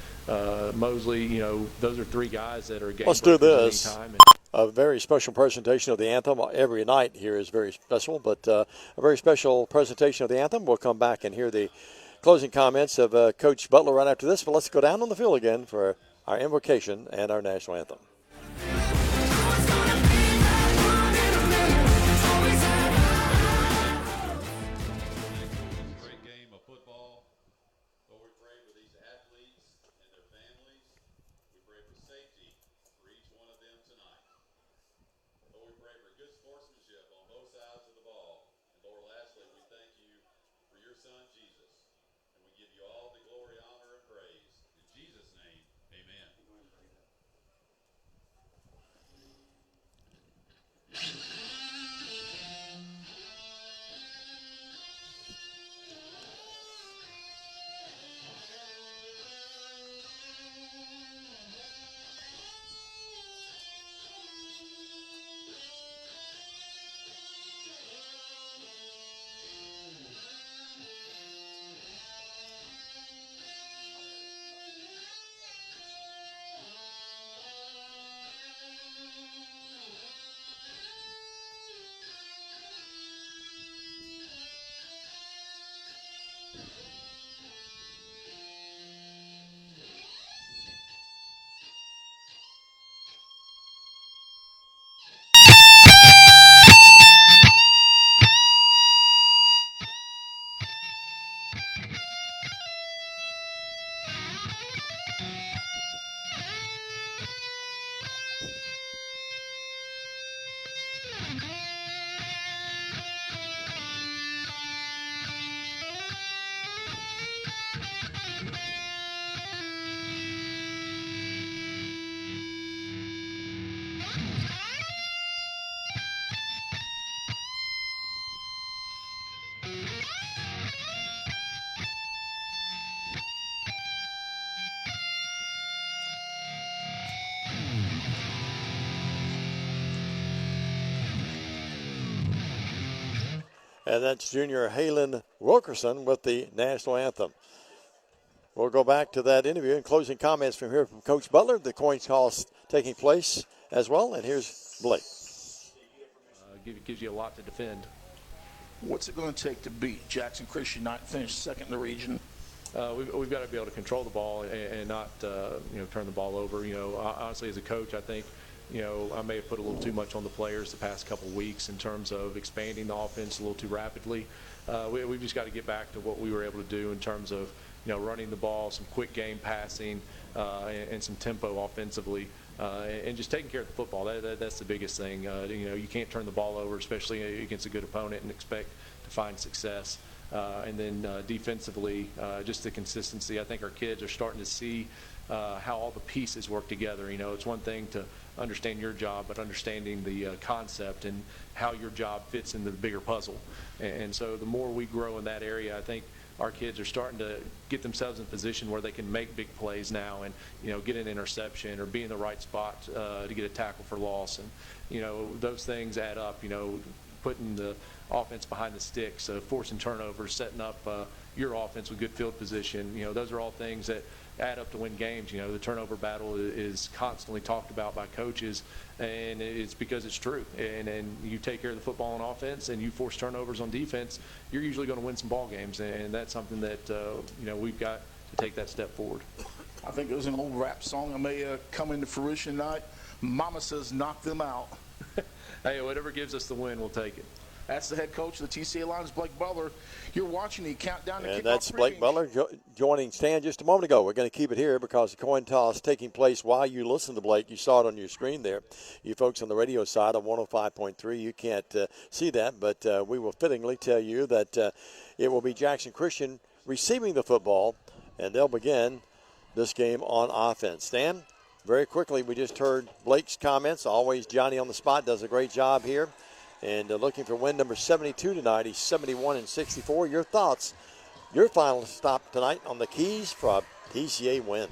Mosley, those are 3 guys that are game Let's do this. Anytime. A very special presentation of the anthem. Every night here is very special, but a very special presentation of the anthem. We'll come back and hear the closing comments of Coach Butler right after this, but let's go down on the field again for our invocation and our national anthem. Great game of football. Lord, we pray for these athletes and their families. We pray for safety for each one of them tonight. Lord, we pray for good sportsmanship on both sides of the ball. And Lord, lastly, we thank you for your son, Jesus. And we give you all the glory, honor, and praise. In Jesus' name, amen. And that's junior Halen Wilkerson with the national anthem. We'll go back to that interview and closing comments from here from Coach Butler. The coin toss taking place as well. And here's Blake. Gives you a lot to defend. What's it going to take to beat Jackson Christian, not finish second in the region? We've got to be able to control the ball and not turn the ball over. Honestly, as a coach, I think I may have put a little too much on the players the past couple of weeks in terms of expanding the offense a little too rapidly. We've just got to get back to what we were able to do in terms of running the ball, some quick game passing, and some tempo offensively, and just taking care of the football. That's the biggest thing. You can't turn the ball over, especially against a good opponent, and expect to find success. And then defensively, just the consistency. I think our kids are starting to see how all the pieces work together. It's one thing to understand your job, but understanding the concept and how your job fits in the bigger puzzle. And so the more we grow in that area, I think our kids are starting to get themselves in position where they can make big plays now and, get an interception or be in the right spot to get a tackle for loss. And, those things add up, putting the offense behind the sticks, forcing turnovers, setting up your offense with good field position. Those are all things that add up to win games. The turnover battle is constantly talked about by coaches, and it's because it's true. And you take care of the football on offense and you force turnovers on defense, you're usually going to win some ball games. And that's something that, we've got to take that step forward. I think it was an old rap song that may come into fruition tonight. Mama says knock them out. Hey, whatever gives us the win, we'll take it. That's the head coach of the TCA Lions, Blake Butler. You're watching the countdown to kickoff. And that's Blake Butler joining Stan just a moment ago. We're going to keep it here because the coin toss taking place while you listen to Blake. You saw it on your screen there. You folks on the radio side on 105.3, you can't see that, but we will fittingly tell you that it will be Jackson Christian receiving the football, and they'll begin this game on offense. Stan, very quickly, we just heard Blake's comments. Always Johnny on the spot, does a great job here. And looking for win number 72 tonight. He's 71-64. Your thoughts, your final stop tonight on the keys for a TCA win.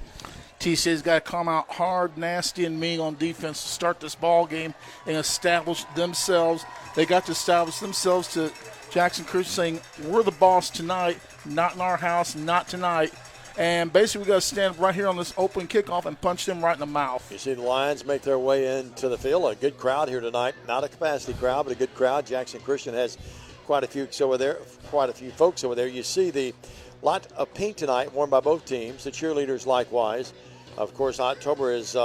TCA's got to come out hard, nasty, and mean on defense to start this ball game and establish themselves. They got to establish themselves to Jackson Christian saying, we're the boss tonight, not in our house, not tonight. And basically, we got to stand right here on this open kickoff and punch them right in the mouth. You see the Lions make their way into the field. A good crowd here tonight. Not a capacity crowd, but a good crowd. Jackson Christian has quite a few folks over there. You see the lot of pink tonight worn by both teams. The cheerleaders likewise. Of course, October is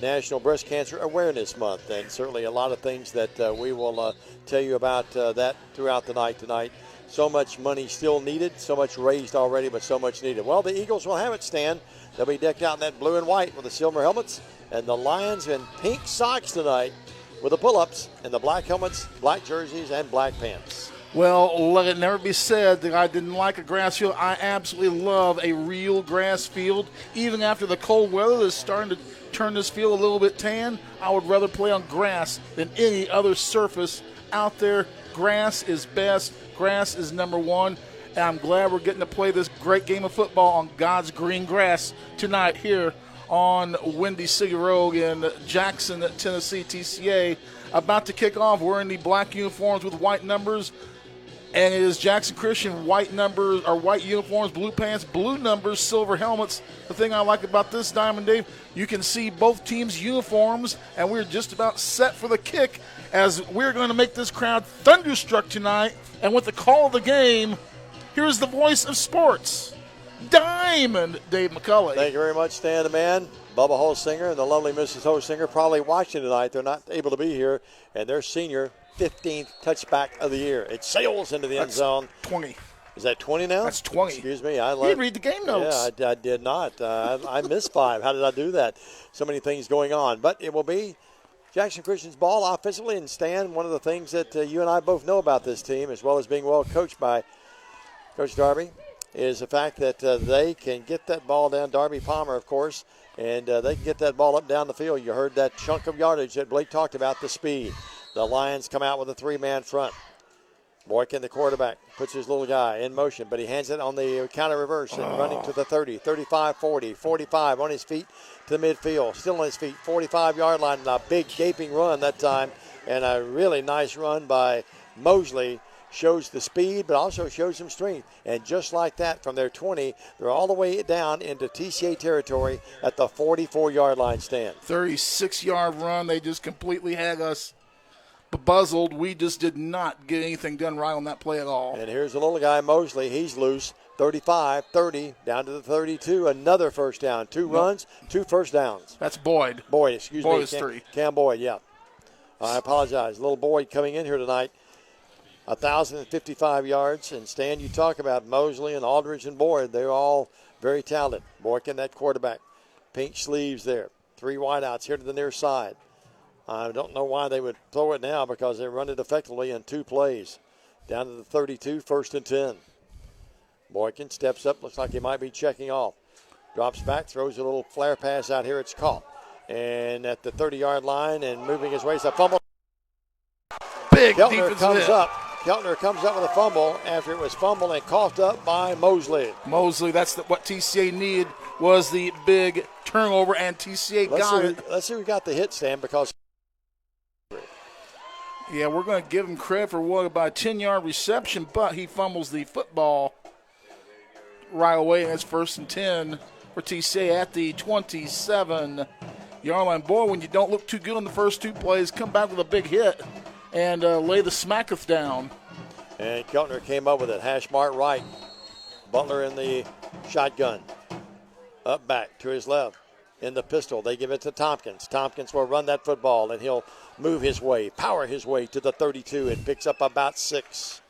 National Breast Cancer Awareness Month, and certainly a lot of things that we will tell you about that throughout the night tonight. So much money still needed, so much raised already, but so much needed. Well, the Eagles will have it, Stan. They'll be decked out in that blue and white with the silver helmets, and the Lions in pink socks tonight with the pull-ups and the black helmets, black jerseys, and black pants. Well, let it never be said that I didn't like a grass field. I absolutely love a real grass field. Even after the cold weather is starting to turn this field a little bit tan, I would rather play on grass than any other surface out there. Grass is best. Grass is number one. And I'm glad we're getting to play this great game of football on God's green grass tonight here on Windy City Road in Jackson, Tennessee. TCA about to kick off wearing the black uniforms with white numbers. And it is Jackson Christian, white numbers, or white uniforms, blue pants, blue numbers, silver helmets. The thing I like about this, Diamond Dave, you can see both teams' uniforms, and we're just about set for the kick as we're going to make this crowd thunderstruck tonight. And with the call of the game, here's the voice of sports, Diamond Dave McCulley. Thank you very much, Stan the Man. Bubba Holsinger and the lovely Mrs. Holsinger probably watching tonight. They're not able to be here, and their senior 15th touchback of the year. It sails into the end zone. 20. Is that 20 now? That's 20. Excuse me. You didn't read the game notes. Yeah, I did not. I missed 5. How did I do that? So many things going on. But it will be Jackson Christian's ball offensively. And Stan, one of the things that you and I both know about this team, as well as being well coached by Coach Darby, is the fact that they can get that ball down, Darby Palmer, of course, and they can get that ball up down the field. You heard that chunk of yardage that Blake talked about, the speed. The Lions come out with a 3-man front. Boykin, the quarterback, puts his little guy in motion, but he hands it on the counter reverse and running to the 30, 35, 40, 45 on his feet to the midfield. Still on his feet, 45-yard line, and a big gaping run that time, and a really nice run by Mosley shows the speed, but also shows some strength. And just like that, from their 20, they're all the way down into TCA territory at the 44-yard line, Stan. 36-yard run. They just completely had us bebuzzled. We just did not get anything done right on that play at all. And here's the little guy, Mosley. He's loose. 35, 30, down to the 32. Another first down. Two runs, 2 first downs. That's Boyd. Boyd, excuse me. Boyd is 3. Cam Boyd, yeah. I apologize. Little Boyd coming in here tonight. 1,055 yards. And Stan, you talk about Mosley and Aldridge and Boyd. They're all very talented. Boykin, that quarterback. Pink sleeves there. 3 wideouts here to the near side. I don't know why they would throw it now because they run it effectively in 2 plays. Down to the 32, 1st and 10. Boykin steps up, looks like he might be checking off. Drops back, throws a little flare pass out here. It's caught. And at the 30-yard line and moving his way, it's a fumble. Big Keltner comes up. Keltner comes up with a fumble after it was fumbled and coughed up by Mosley. Mosley, that's what TCA needed, was the big turnover, and TCA got it. Let's see who got the hit, Stan, because yeah, we're going to give him credit for what about a 10-yard reception, but he fumbles the football right away, and it's 1st and 10 for TCA at the 27-yard line. Boy, when you don't look too good on the first 2 plays, come back with a big hit and lay the smacketh down. And Keltner came up with it. Hash mark right. Butler in the shotgun. Up back to his left. In the pistol, they give it to Tompkins. Tompkins will run that football, and he'll move his way, power his way to the 32, and picks up about 6.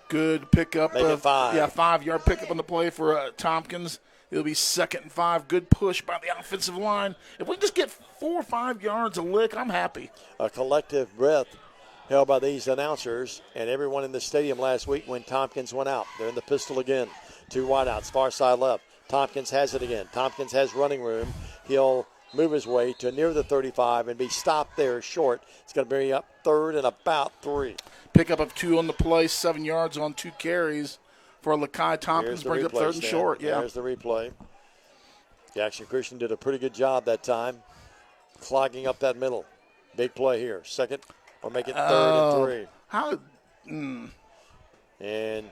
Good pickup. Make it 5. Yeah, 5-yard pickup on the play for Tompkins. It'll be 2nd and 5. Good push by the offensive line. If we just get 4 or 5 yards a lick, I'm happy. A collective breath held by these announcers and everyone in the stadium last week when Tompkins went out. They're in the pistol again. 2 wideouts, far side left. Tompkins has it again. Tompkins has running room. He'll move his way to near the 35 and be stopped there short. It's going to bring up 3rd and about 3. Pickup of 2 on the play, 7 yards on 2 carries for Lakai. Tompkins brings up 3rd and short. Yeah. There's the replay. Jackson Christian did a pretty good job that time clogging up that middle. Big play here. 2nd, or make it 3rd and 3. How? And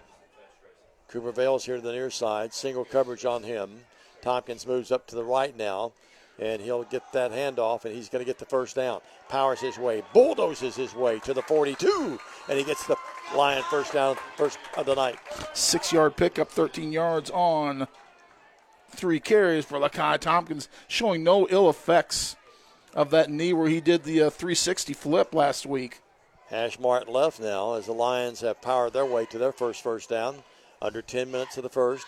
Cooper Vale's here to the near side. Single coverage on him. Tompkins moves up to the right now, and he'll get that handoff, and he's going to get the first down. Powers his way, bulldozes his way to the 42, and he gets the Lion first down, first of the night. 6-yard pickup, 13 yards on 3 carries for Lakai Tompkins, showing no ill effects of that knee where he did the 360 flip last week. Hashmart left now as the Lions have powered their way to their first down. Under 10 minutes of the first.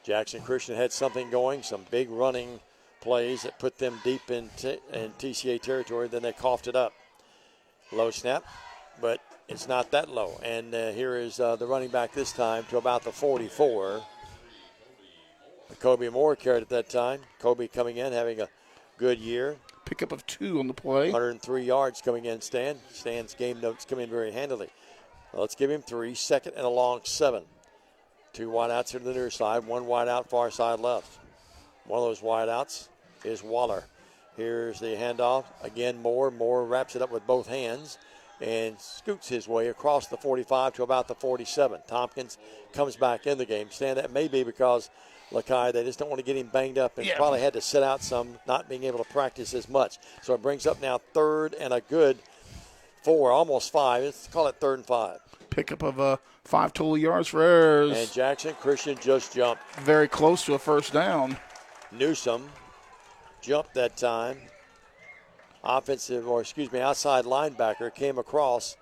Jackson Christian had something going, some big running plays that put them deep in TCA territory. Then they coughed it up. Low snap, but it's not that low. And here is the running back this time to about the 44. Kobe Moore carried at that time. Kobe coming in, having a good year. Pickup of 2 on the play. 103 yards coming in, Stan. Stan's game notes come in very handily. Let's give him 3, 2nd and a long 7. 2 wideouts here to the near side, 1 wideout far side left. One of those wideouts is Waller. Here's the handoff. Again, Moore. Moore wraps it up with both hands and scoots his way across the 45 to about the 47. Tompkins comes back in the game. Stan, that may be because Lakai, they just don't want to get him banged up and probably had to sit out some, not being able to practice as much. So it brings up now 3rd and a good 4, almost 5. Let's call it 3rd and 5. Pickup of 5 total yards for errors. And Jackson Christian just jumped. Very close to a first down. Newsom jumped that time. Outside linebacker came across,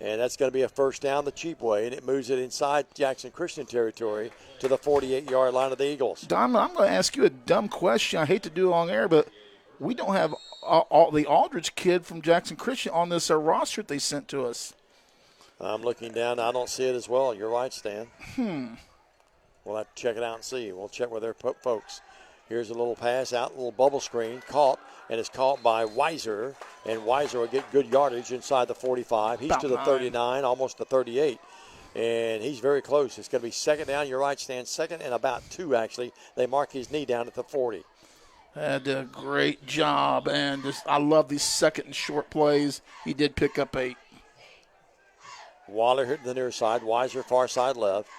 and that's going to be a first down the cheap way, and it moves it inside Jackson Christian territory to the 48-yard line of the Eagles. Don, I'm going to ask you a dumb question. I hate to do it on air, but we don't have the Aldridge kid from Jackson Christian on this roster that they sent to us. I'm looking down. I don't see it as well. You're right, Stan. We'll have to check it out and see. We'll check with their folks. Here's a little pass out, a little bubble screen, caught, and it's caught by Weiser. And Weiser will get good yardage inside the 45. He's to the 39, almost the 38. And he's very close. It's going to be 2nd down. You're right, Stan. 2nd and about 2, actually. They mark his knee down at the 40. Did a great job. And I love these 2nd and short plays. He did pick up 8. Waller here to the near side. Weiser far side left.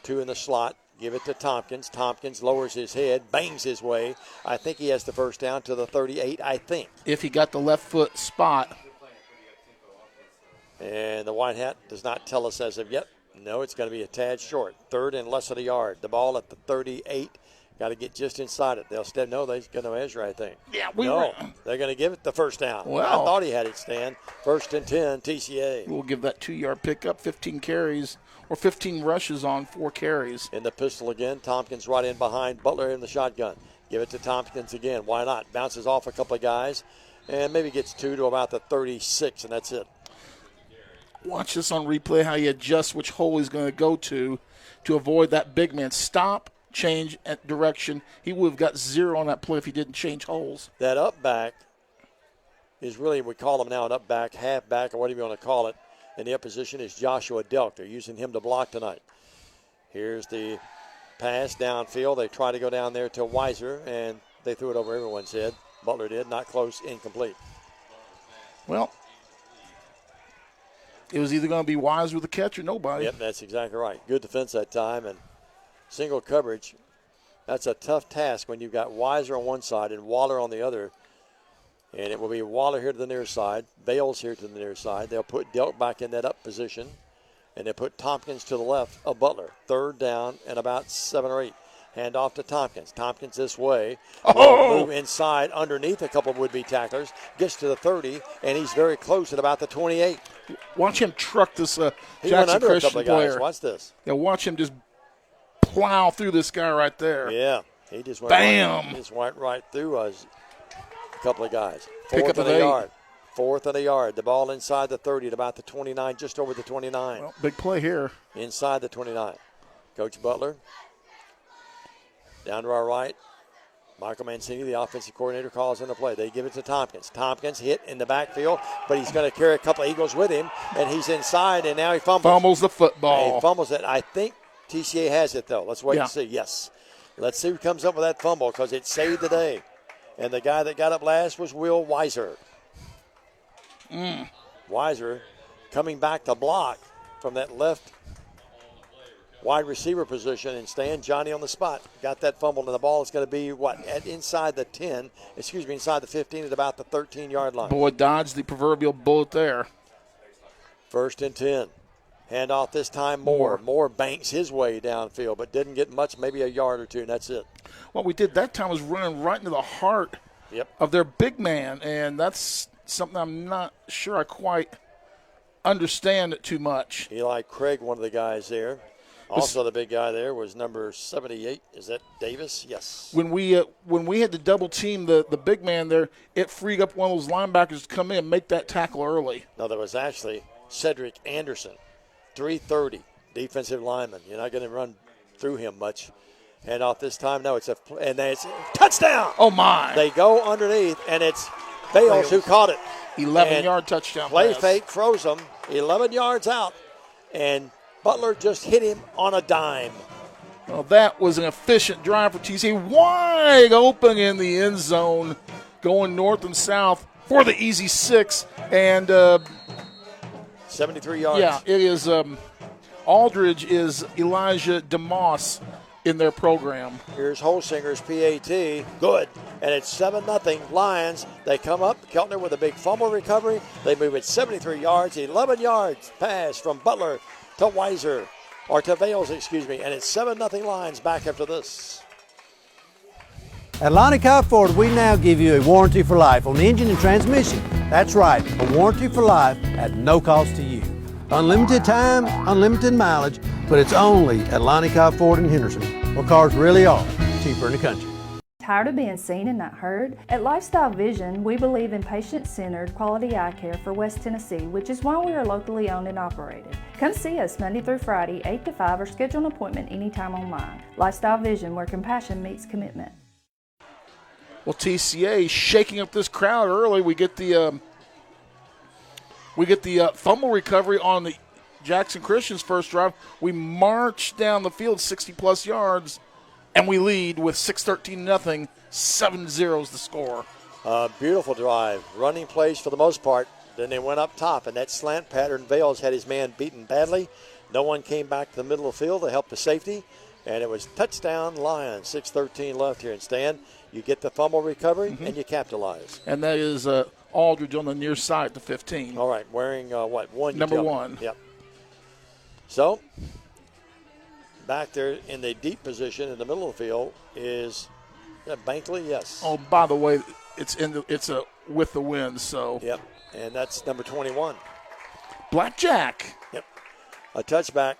2 in the slot. Give it to Tompkins. Tompkins lowers his head, bangs his way. I think he has the first down to the 38, I think. If he got the left foot spot. And the white hat does not tell us as of yet. No, it's going to be a tad short. 3rd and less than a yard. The ball at the 38. Got to get just inside it. They'll step. No, they're going to measure, I think. Yeah, they're going to give it the first down. Well, I thought he had it, Stan. 1st and 10, TCA. We'll give that 2-yard pickup, 15 carries, or 15 rushes on 4 carries. In the pistol again. Tompkins right in behind. Butler in the shotgun. Give it to Tompkins again. Why not? Bounces off a couple of guys and maybe gets 2 to about the 36, and that's it. Watch this on replay, how he adjusts which hole he's going to go to avoid that big man. Stop, change direction. He would have got 0 on that play if he didn't change holes. That up back is really, we call him now an up back, half back, or whatever you want to call it. And the up position is Joshua Delk. They're using him to block tonight. Here's the pass downfield. They try to go down there to Weiser, and they threw it over everyone's head. Butler did. Not close, incomplete. Well, it was either going to be Weiser with the catch or nobody. Yep, that's exactly right. Good defense that time, and single coverage. That's a tough task when you've got Weiser on one side and Waller on the other. And it will be Waller here to the near side, Bales here to the near side. They'll put Delk back in that up position, and they put Tompkins to the left of Butler. 3rd down and about 7 or 8. Hand off to Tompkins. Tompkins this way. Move inside underneath a couple of would-be tacklers. Gets to the 30, and he's very close at about the 28. Watch him truck this he went Jackson under Christian a couple of guys. player. Watch this. Yeah, watch him just plow through this guy right there. Yeah, he just went Bam! He just went right through a couple of guys. Pick 4th up and an a 8. yard. 4th and a yard. The ball inside the 30 at about the 29, just over the 29. Well, big play here. Inside the 29. Coach Butler. Down to our right. Michael Mancini, the offensive coordinator, calls in the play. They give it to Tompkins. Tompkins hit in the backfield, but he's going to carry a couple of Eagles with him, and he's inside, and now he fumbles. Fumbles the football. He fumbles it. I think TCA has it, though. Let's wait and see. Yes. Let's see who comes up with that fumble because it saved the day. And the guy that got up last was Will Weiser. Weiser coming back to block from that left wide receiver position, and Stan Johnny on the spot. Got that fumble, and the ball is going to be, inside the 15 at about the 13-yard line. Boy, dodged the proverbial bullet there. 1st and 10. Handoff this time, Moore. Moore banks his way downfield, but didn't get much, maybe a yard or two, and that's it. What we did that time was running right into the heart of their big man, and that's something I'm not sure I quite understand it too much. Eli Craig, one of the guys there. Also, the big guy there was number 78. Is that Davis? Yes. When we had to double team the big man there, it freed up one of those linebackers to come in and make that tackle early. No, that was actually Cedric Anderson, 330, defensive lineman. You're not going to run through him much. Hand off this time. No, it's touchdown. Oh, my. They go underneath, and it's Bales who caught it. 11-yard touchdown Play pass. fake, froze him, 11 yards out, and Butler just hit him on a dime. Well, that was an efficient drive for TCA. Wide open in the end zone, going north and south for the easy 6. And 73 yards. Yeah, it is. Aldridge is Elijah DeMoss in their program. Here's Holsinger's PAT. Good. And it's 7-0 Lions. They come up. Keltner with a big fumble recovery. They move it 73 yards, 11 yards pass from Butler to Weiser, or to Vales, excuse me. And it's 7-0 Lions back after this. At Lonnie Cobb Ford, we now give you a warranty for life on the engine and transmission. That's right, a warranty for life at no cost to you. Unlimited time, unlimited mileage, but it's only at Lonnie Cobb Ford in Henderson, where cars really are cheaper in the country. Tired of being seen and not heard? At Lifestyle Vision, we believe in patient-centered quality eye care for West Tennessee, which is why we are locally owned and operated. Come see us Monday through Friday, 8 to 5, or schedule an appointment anytime online. Lifestyle Vision, where compassion meets commitment. Well, TCA shaking up this crowd early. We get the fumble recovery on the Jackson Christian's first drive. We march down the field 60-plus yards, and we lead with 6-13-0, 7-0 is the score. Beautiful drive. Running plays for the most part. Then they went up top, and that slant pattern, Vales had his man beaten badly. No one came back to the middle of the field to help the safety, and it was touchdown Lions. 6:13 left here. And Stan, you get the fumble recovery, and you capitalize. And that is Aldridge on the near side to 15. All right, wearing what? Number 1. Yep. So, back there in the deep position in the middle of the field is Bankley, yes. Oh, by the way, it's with the wind, so. Yep, and that's number 21. Blackjack. Yep. A touchback.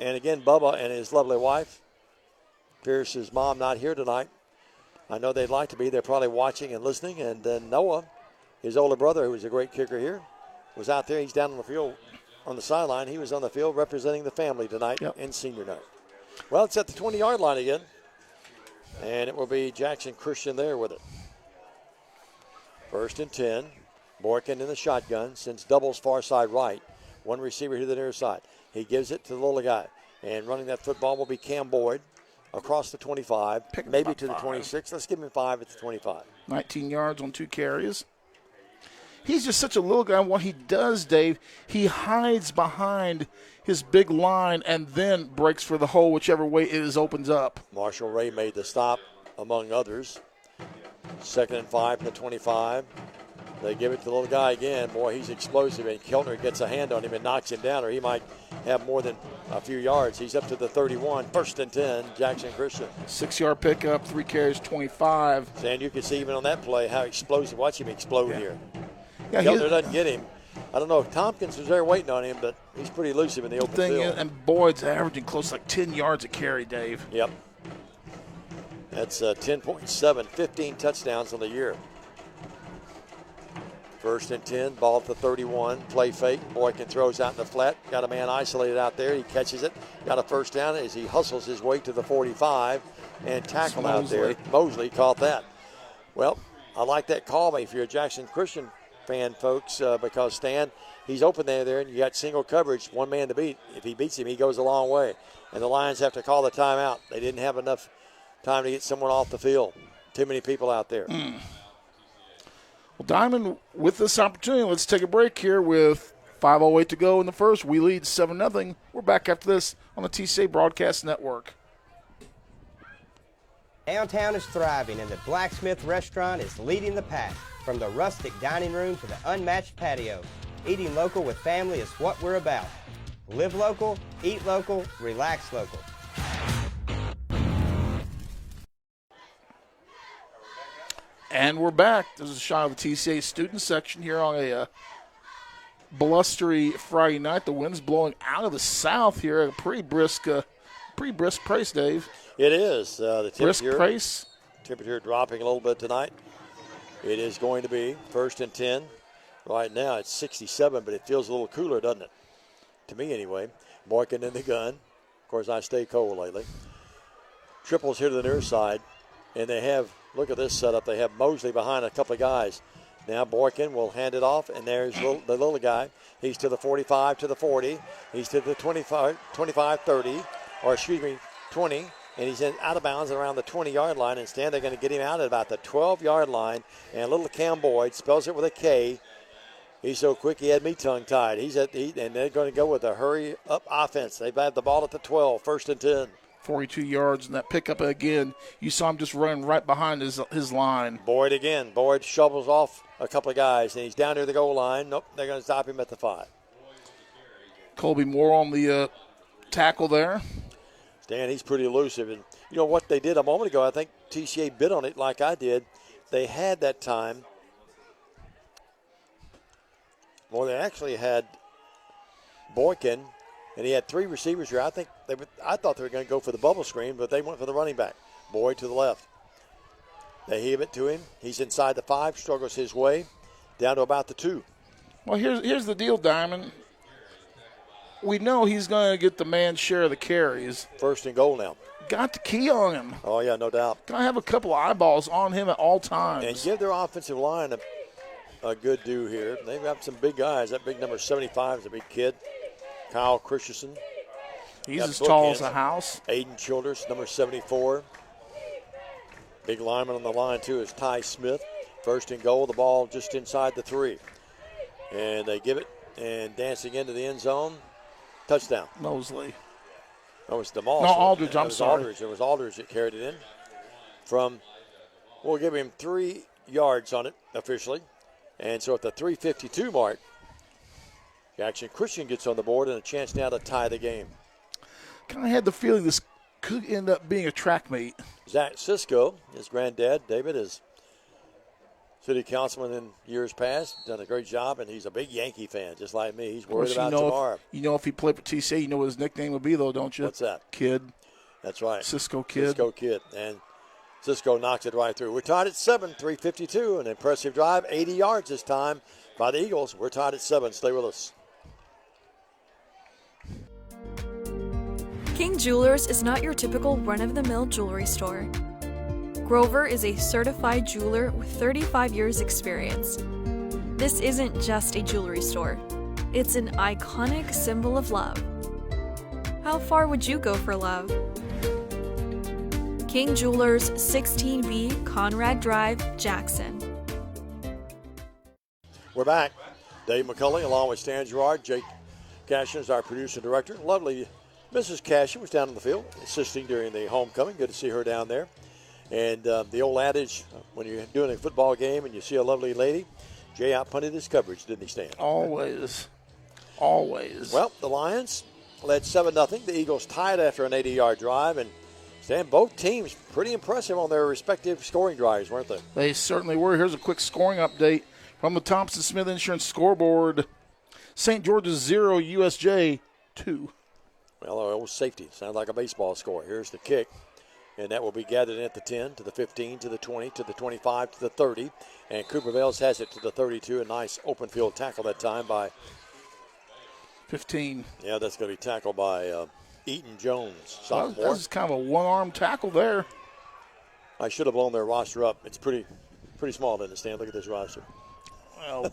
And again, Bubba and his lovely wife. Pierce's mom not here tonight. I know they'd like to be. They're probably watching and listening. And then Noah, his older brother, who was a great kicker here, was out there. He's down on the field on the sideline. He was on the field representing the family tonight in senior night. Well, it's at the 20-yard line again. And it will be Jackson Christian there with it. 1st and 10. Boykin in the shotgun, sends doubles far side right. One receiver to the near side. He gives it to the little guy. And running that football will be Cam Boyd across the 25, maybe to the 26. Let's give him 5 at the 25. 19 yards on 2 carries. He's just such a little guy. What he does, Dave, he hides behind his big line and then breaks for the hole whichever way it opens up. Marshall Ray made the stop, among others. 2nd and 5 from the 25. They give it to the little guy again. Boy, he's explosive, and Keltner gets a hand on him and knocks him down, or he might have more than a few yards. He's up to the 31, 1st and 10, Jackson Christian. 6-yard pickup, 3 carries, 25. And you can see even on that play how explosive. Watch him explode here. Yeah, Keltner doesn't get him. I don't know if Tompkins was there waiting on him, but he's pretty elusive in the open field. And Boyd's averaging close to like 10 yards a carry, Dave. Yep. That's 10.7, 15 touchdowns on the year. 1st and 10, ball at the 31, play fake. Boykin throws out in the flat. Got a man isolated out there. He catches it. Got a first down as he hustles his way to the 45 and tackle out there. Mosley caught that. Well, I like that call if you're a Jackson Christian fan, folks, because Stan, he's open there, and you got single coverage, one man to beat. If he beats him, he goes a long way. And the Lions have to call the timeout. They didn't have enough time to get someone off the field. Too many people out there. Well, Diamond, with this opportunity, let's take a break here with 5:08 to go in the first. We lead 7-0. We're back after this on the TCA Broadcast Network. Downtown is thriving, and the Blacksmith Restaurant is leading the pack. From the rustic dining room to the unmatched patio, eating local with family is what we're about. Live local, eat local, relax local. And we're back. This is a shot of the TCA student section here on a blustery Friday night. The wind's blowing out of the south here at a pretty brisk pace, Dave. It is. The temperature dropping a little bit tonight. It is going to be 1st and 10. Right now it's 67, but it feels a little cooler, doesn't it? To me anyway. Boykin in the gun. Of course, I stay cold lately. Triples here to the near side. And they have, look at this setup. They have Mosley behind a couple of guys. Now Boykin will hand it off, and there's the little guy. He's to the 45, to the 40. He's to the 25, 30, or excuse me, 20. And he's out of bounds around the 20-yard line. Instead, they're going to get him out at about the 12-yard line. And little Cam Boyd spells it with a K. He's so quick he had me tongue-tied. And they're going to go with a hurry-up offense. They've had the ball at the 12, 1st and 10. 42 yards, and that pickup again, you saw him just running right behind his line. Boyd again. Boyd shovels off a couple of guys, and he's down near the goal line. Nope, they're going to stop him at the 5. Colby Moore on the tackle there. Stan, he's pretty elusive. And you know what they did a moment ago? I think TCA bid on it like I did. They had that time. Well, they actually had Boykin, and he had 3 receivers here. I thought they were going to go for the bubble screen, but they went for the running back. Boyd to the left. They heave it to him. He's inside the 5, struggles his way down to about the 2. Well, here's the deal, Diamond. We know he's going to get the man's share of the carries. 1st and goal now. Got the key on him. Oh, yeah, no doubt. Got to have a couple of eyeballs on him at all times. And give their offensive line a good do here. They've got some big guys. That big number 75 is a big kid. Kyle Christensen. He's as tall as a house. Aiden Childers, number 74. Big lineman on the line, too, is Ty Smith. 1st and goal, the ball just inside the 3. And they give it, and dancing into the end zone. Touchdown. Mosley. That was DeMoss. No, Aldridge, I'm it was sorry. Aldridge. It was Aldridge that carried it in. We'll give him 3 yards on it officially. And so at the 3:52 mark, Jackson Christian gets on the board and a chance now to tie the game. Kind of had the feeling this could end up being a track meet. Zach Cisco, his granddad, David, is city councilman in years past, done a great job, and he's a big Yankee fan, just like me. He's worried about tomorrow. If he played for TCA, you know what his nickname would be, though, don't you? What's that? Kid. That's right. Cisco Kid. Cisco Kid. And Cisco knocks it right through. We're tied at 7, 3:52. An impressive drive, 80 yards this time by the Eagles. We're tied at 7. Stay with us. King Jewelers is not your typical run-of-the-mill jewelry store. Grover is a certified jeweler with 35 years experience. This isn't just a jewelry store. It's an iconic symbol of love. How far would you go for love? King Jewelers, 16B Conrad Drive, Jackson. We're back. Dave McCulley along with Stan Gerard. Jake Cashin is our producer and director. Lovely Mrs. Cashin was down in the field assisting during the homecoming. Good to see her down there. And the old adage, when you're doing a football game and you see a lovely lady, Jay outpunted his coverage, didn't he, Stan? Always. Always. Well, the Lions led 7-0. The Eagles tied after an 80-yard drive. And, Stan, both teams pretty impressive on their respective scoring drives, weren't they? They certainly were. Here's a quick scoring update from the Thompson-Smith Insurance scoreboard. St. George's 0, USJ 2. Well, our old safety. Sounds like a baseball score. Here's the kick. And that will be gathered in at the 10, to the 15, to the 20, to the 25, to the 30. And Cooper Vales has it to the 32. A nice open field tackle that time by 15. Yeah, that's going to be tackled by Eaton Jones, sophomore. That was kind of a one-arm tackle there. I should have blown their roster up. It's pretty small, didn't it, Stan? Look at this roster. Well,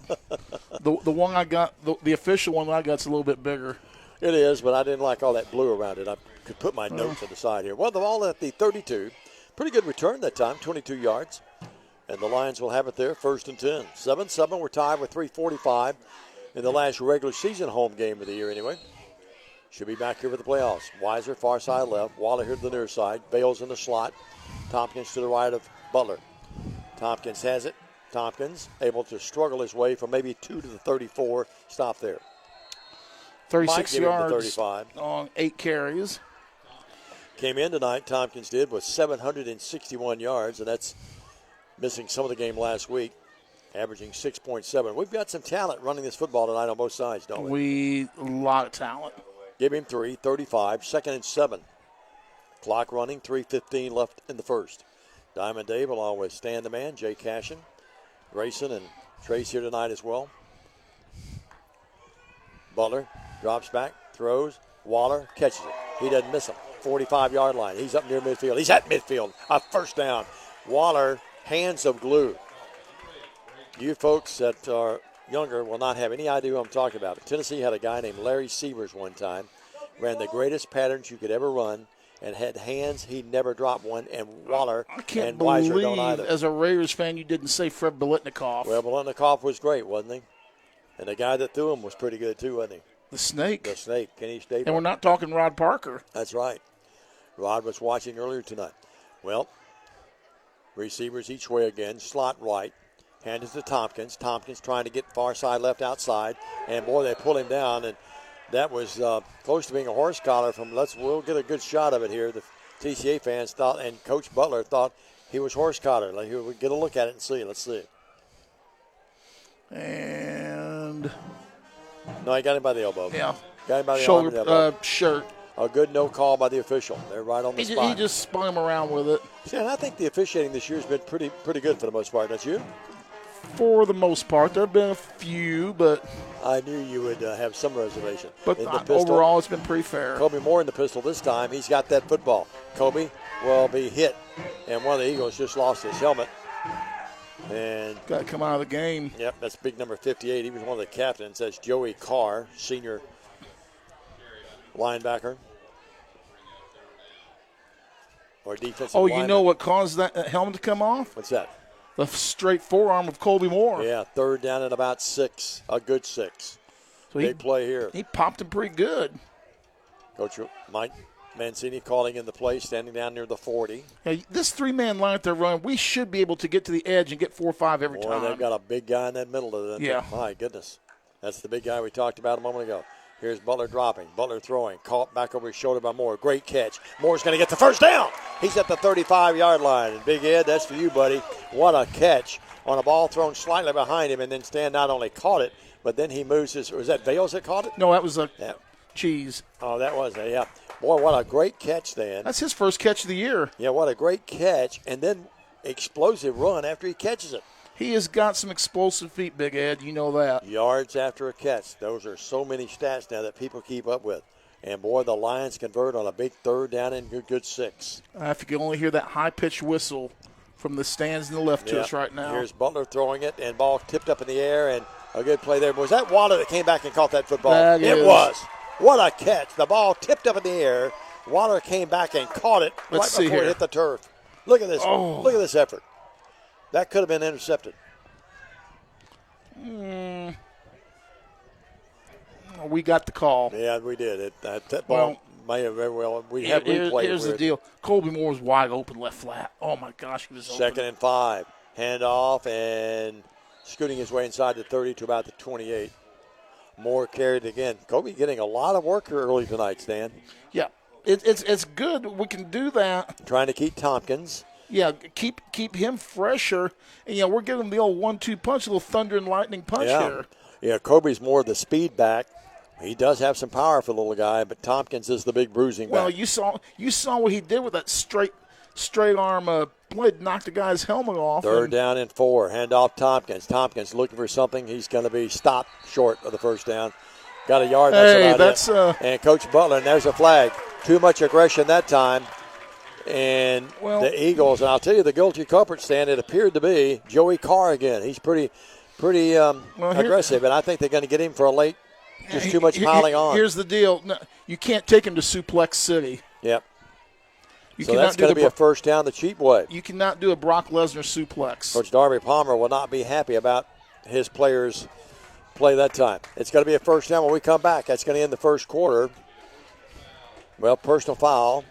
the one I got, the official one I got's a little bit bigger. It is, but I didn't like all that blue around it. I could put my notes on the side here. Well, the ball at the 32. Pretty good return that time, 22 yards. And the Lions will have it there, 1st and 10. 7-7, we're tied with 3:45 in the last regular season home game of the year anyway. Should be back here for the playoffs. Weiser, far side left. Waller here to the near side. Bales in the slot. Tompkins to the right of Butler. Tompkins has it. Tompkins able to struggle his way from maybe 2 to the 34. Stop there. 36 yards 35. on 8 carries. Came in tonight, Tompkins did, with 761 yards, and that's missing some of the game last week, averaging 6.7. We've got some talent running this football tonight on both sides, don't we? A lot of talent. Give him 3, 35, 2nd and 7. Clock running, 3:15 left in the first. Diamond Dave along with Stan the Man, Jay Cashin, Grayson, and Trace here tonight as well. Butler drops back, throws. Waller catches it. He doesn't miss him. 45-yard line. He's up near midfield. He's at midfield. A first down. Waller, hands of glue. You folks that are younger will not have any idea who I'm talking about. Tennessee had a guy named Larry Sievers one time. Ran the greatest patterns you could ever run and had hands. He never dropped one. And Waller and Weiser don't either. As a Raiders fan, you didn't say Fred Biletnikoff. Well, Biletnikoff was great, wasn't he? And the guy that threw him was pretty good, too, wasn't he? The Snake. The Snake, Kenny Staples. And we're not talking Rod Parker. That's right. Rod was watching earlier tonight. Well, receivers each way again. Slot right. Hand it to Tompkins. Tompkins trying to get far side left outside. And, boy, they pull him down. And that was close to being a horse collar from we'll get a good shot of it here. The TCA fans thought, and Coach Butler thought he was horse collar. We'll get a look at it and see. Let's see. And no, he got him by the elbow. Yeah. Got him by the shoulder, elbow. Shirt. A good no call by the official. They're right on the spot. He just spun him around with it. Yeah, and I think the officiating this year has been pretty good for the most part, don't you? For the most part. There have been a few, but I knew you would have some reservation. But in the pistol, overall, it's been pretty fair. Kobe Moore in the pistol this time. He's got that football. Kobe will be hit, and one of the Eagles just lost his helmet. And got to come out of the game. Yep, that's big number 58. He was one of the captains. That's Joey Carr, senior linebacker. Or defensive lineman. You know what caused that helmet to come off? What's that? the straight forearm of Colby Moore. Yeah, third down and about 6, a good 6. So Big play here. He popped him pretty good. Coach Mike Mancini calling in the play, standing down near the 40. Yeah, this three-man line that they're running, we should be able to get to the edge and get 4 or 5 every time. They've got a big guy in that middle of them. Yeah. My goodness. That's the big guy we talked about a moment ago. Here's Butler dropping. Butler throwing. Caught back over his shoulder by Moore. Great catch. Moore's going to get the first down. He's at the 35-yard line. And Big Ed, that's for you, buddy. What a catch on a ball thrown slightly behind him. And then Stan not only caught it, but then he moves his – was that Vales that caught it? No, that was Cheese. Oh, that was it, yeah. Boy, what a great catch, Stan. That's his first catch of the year. Yeah, what a great catch. And then explosive run after he catches it. He has got some explosive feet, Big Ed. You know that. Yards after a catch. Those are so many stats now that people keep up with. And, boy, the Lions convert on a big third down and good 6. If you can only hear that high-pitched whistle from the stands in the left to us right now. Here's Butler throwing it, and ball tipped up in the air, and a good play there. Was that Waller that came back and caught that football? It was. What a catch. The ball tipped up in the air. Waller came back and caught it right before it hit the turf. Look at this. Oh. Look at this effort. That could have been intercepted. We got the call. Yeah, we did. That ball may have very well. We have replayed. Here's the deal. Colby Moore was wide open, left flat. Oh, my gosh, he was open. 2nd and 5. Handoff and scooting his way inside the 30 to about the 28. Moore carried again. Colby getting a lot of work early tonight, Stan. Yeah, it's good. We can do that. Trying to keep Tompkins. Yeah, keep him fresher. And, we're giving him the old 1-2 punch, a little thunder and lightning punch here. Yeah, Colby's more the speed back. He does have some power for the little guy, but Tompkins is the big bruising back. Well, you saw what he did with that straight arm blade, knocked the guy's helmet off. 3rd down and 4. Hand off Tompkins. Tompkins looking for something. He's going to be stopped short of the first down. Got a yard. That's about it. And Coach Butler, and there's a flag. Too much aggression that time. And the Eagles, and I'll tell you the guilty culprit, Stan, it appeared to be Joey Carr again. He's pretty aggressive, and I think they're going to get him for a late, just too much piling on. Here's the deal. No, you can't take him to Suplex City. Yep. So that's going to be a first down the cheap way. You cannot do a Brock Lesnar suplex. Coach Darby Palmer will not be happy about his players' play that time. It's going to be a first down when we come back. That's going to end the first quarter. Well, personal foul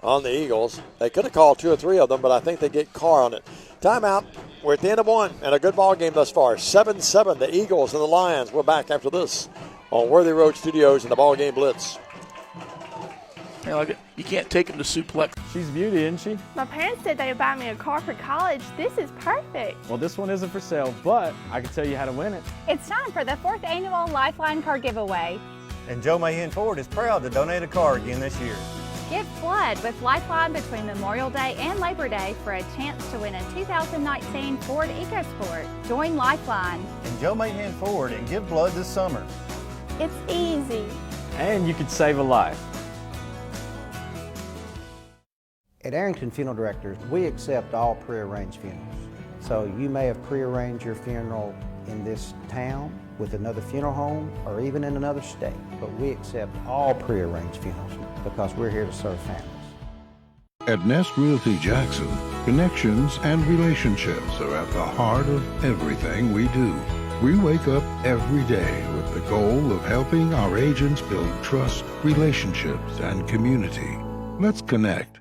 on the Eagles. They could have called 2 or 3 of them, but I think they get Carr on it. Timeout. We're at the end of 1, and a good ball game thus far. 7-7, the Eagles and the Lions. We're back after this on Worthy Road Studios and the BallGame Blitz. You can't take him to Suplex. She's a beauty, isn't she? My parents said they'd buy me a car for college. This is perfect. Well, this one isn't for sale, but I can tell you how to win it. It's time for the 4th annual Lifeline car giveaway. And Joe Mahan Ford is proud to donate a car again this year. Get flood with Lifeline between Memorial Day and Labor Day for a chance to win a 2019 Ford EcoSport. Join Lifeline. And Joe Mahan Ford and give blood this summer. It's easy. And you could save a life. At Arrington Funeral Directors, we accept all prearranged funerals. So you may have prearranged your funeral in this town with another funeral home or even in another state, but we accept all prearranged funerals because we're here to serve families. At Nest Realty Jackson, connections and relationships are at the heart of everything we do. We wake up every day with the goal of helping our agents build trust, relationships, and community. Let's connect.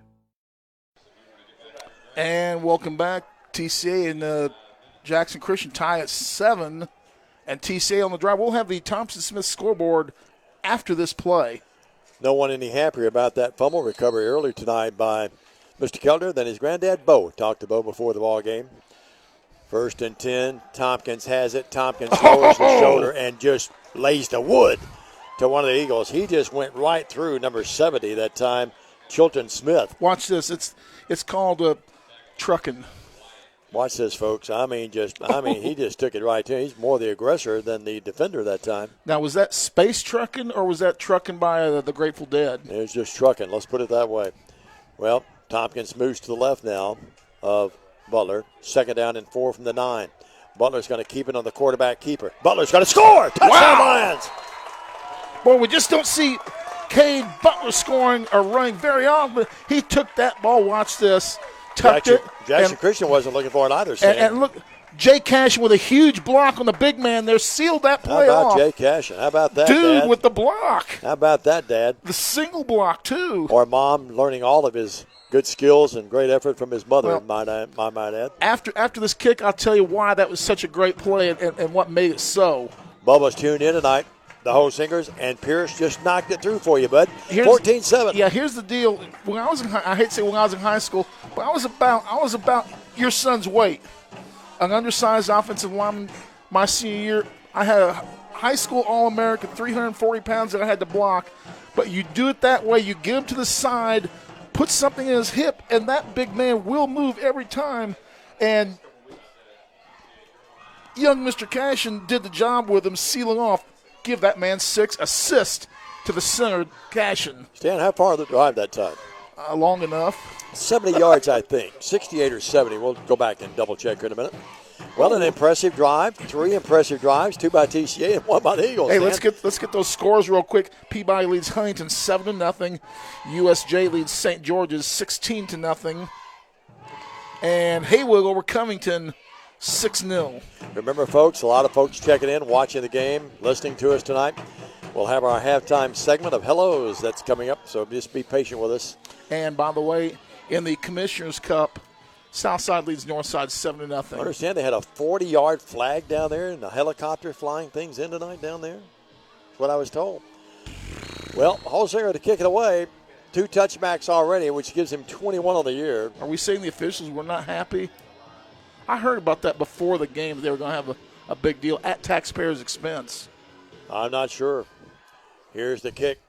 And welcome back. TCA and Jackson Christian tie at 7. And TCA on the drive. We'll have the Thompson-Smith scoreboard after this play. No one any happier about that fumble recovery earlier tonight by Mr. Kelder than his granddad, Bo. Talked to Bo before the ball game. 1st and 10. Tompkins has it. Tompkins lowers the shoulder and just lays the wood to one of the Eagles. He just went right through number 70 that time, Chilton Smith. Watch this. It's called trucking. Watch this, folks. He just took it right to him. He's more the aggressor than the defender that time. Now, was that space trucking or was that trucking by the Grateful Dead? It was just trucking. Let's put it that way. Well, Tompkins moves to the left now of Butler. 2nd down and 4 from the 9. Butler's going to keep it on the quarterback keeper. Butler's going to score! Touchdown, Lions! Boy, we just don't see Cade Butler scoring or running very often. He took that ball. Watch this. tucked Jackson Christian wasn't looking for it either, Stan. And look, Jay Cashin with a huge block on the big man there sealed that play off. How about off. Jay Cashin? How about that, Dude Dad? with the block. How about that, Dad? The single block, too. Or Mom learning all of his good skills and great effort from his mother, might add. After this kick, I'll tell you why that was such a great play and what made it so. Bubba's tuned in tonight. The whole singers, and Pierce just knocked it through for you, bud. 14-7. Yeah, here's the deal. When I was I hate to say when I was in high school, but I was about your son's weight. An undersized offensive lineman my senior year. I had a high school All-American, 340 pounds that I had to block. But you do it that way. You get him to the side, put something in his hip, and that big man will move every time. And young Mr. Cashin did the job with him, sealing off. Give that man 6 assists to the center, Cashin. Stan, how far did the drive that time? Long enough. 70 yards, I think. 68 or 70. We'll go back and double-check here in a minute. Well, an impressive drive. 3 impressive drives, 2 by TCA and 1 by the Eagles. Hey, Stan. let's get those scores real quick. Peabody leads Huntington 7-0. USJ leads St. George's 16-0. And Haywood over Covington 6-0. Remember, folks, a lot of folks checking in, watching the game, listening to us tonight. We'll have our halftime segment of hellos that's coming up, so just be patient with us. And, by the way, in the Commissioner's Cup, Southside leads Northside 7-0. I understand they had a 40-yard flag down there and a helicopter flying things in tonight down there. That's what I was told. Well, Holsinger to kick it away. 2 touchbacks already, which gives him 21 on the year. Are we saying the officials were not happy? I heard about that before the game. They were going to have a big deal at taxpayers' expense. I'm not sure. Here's the kick.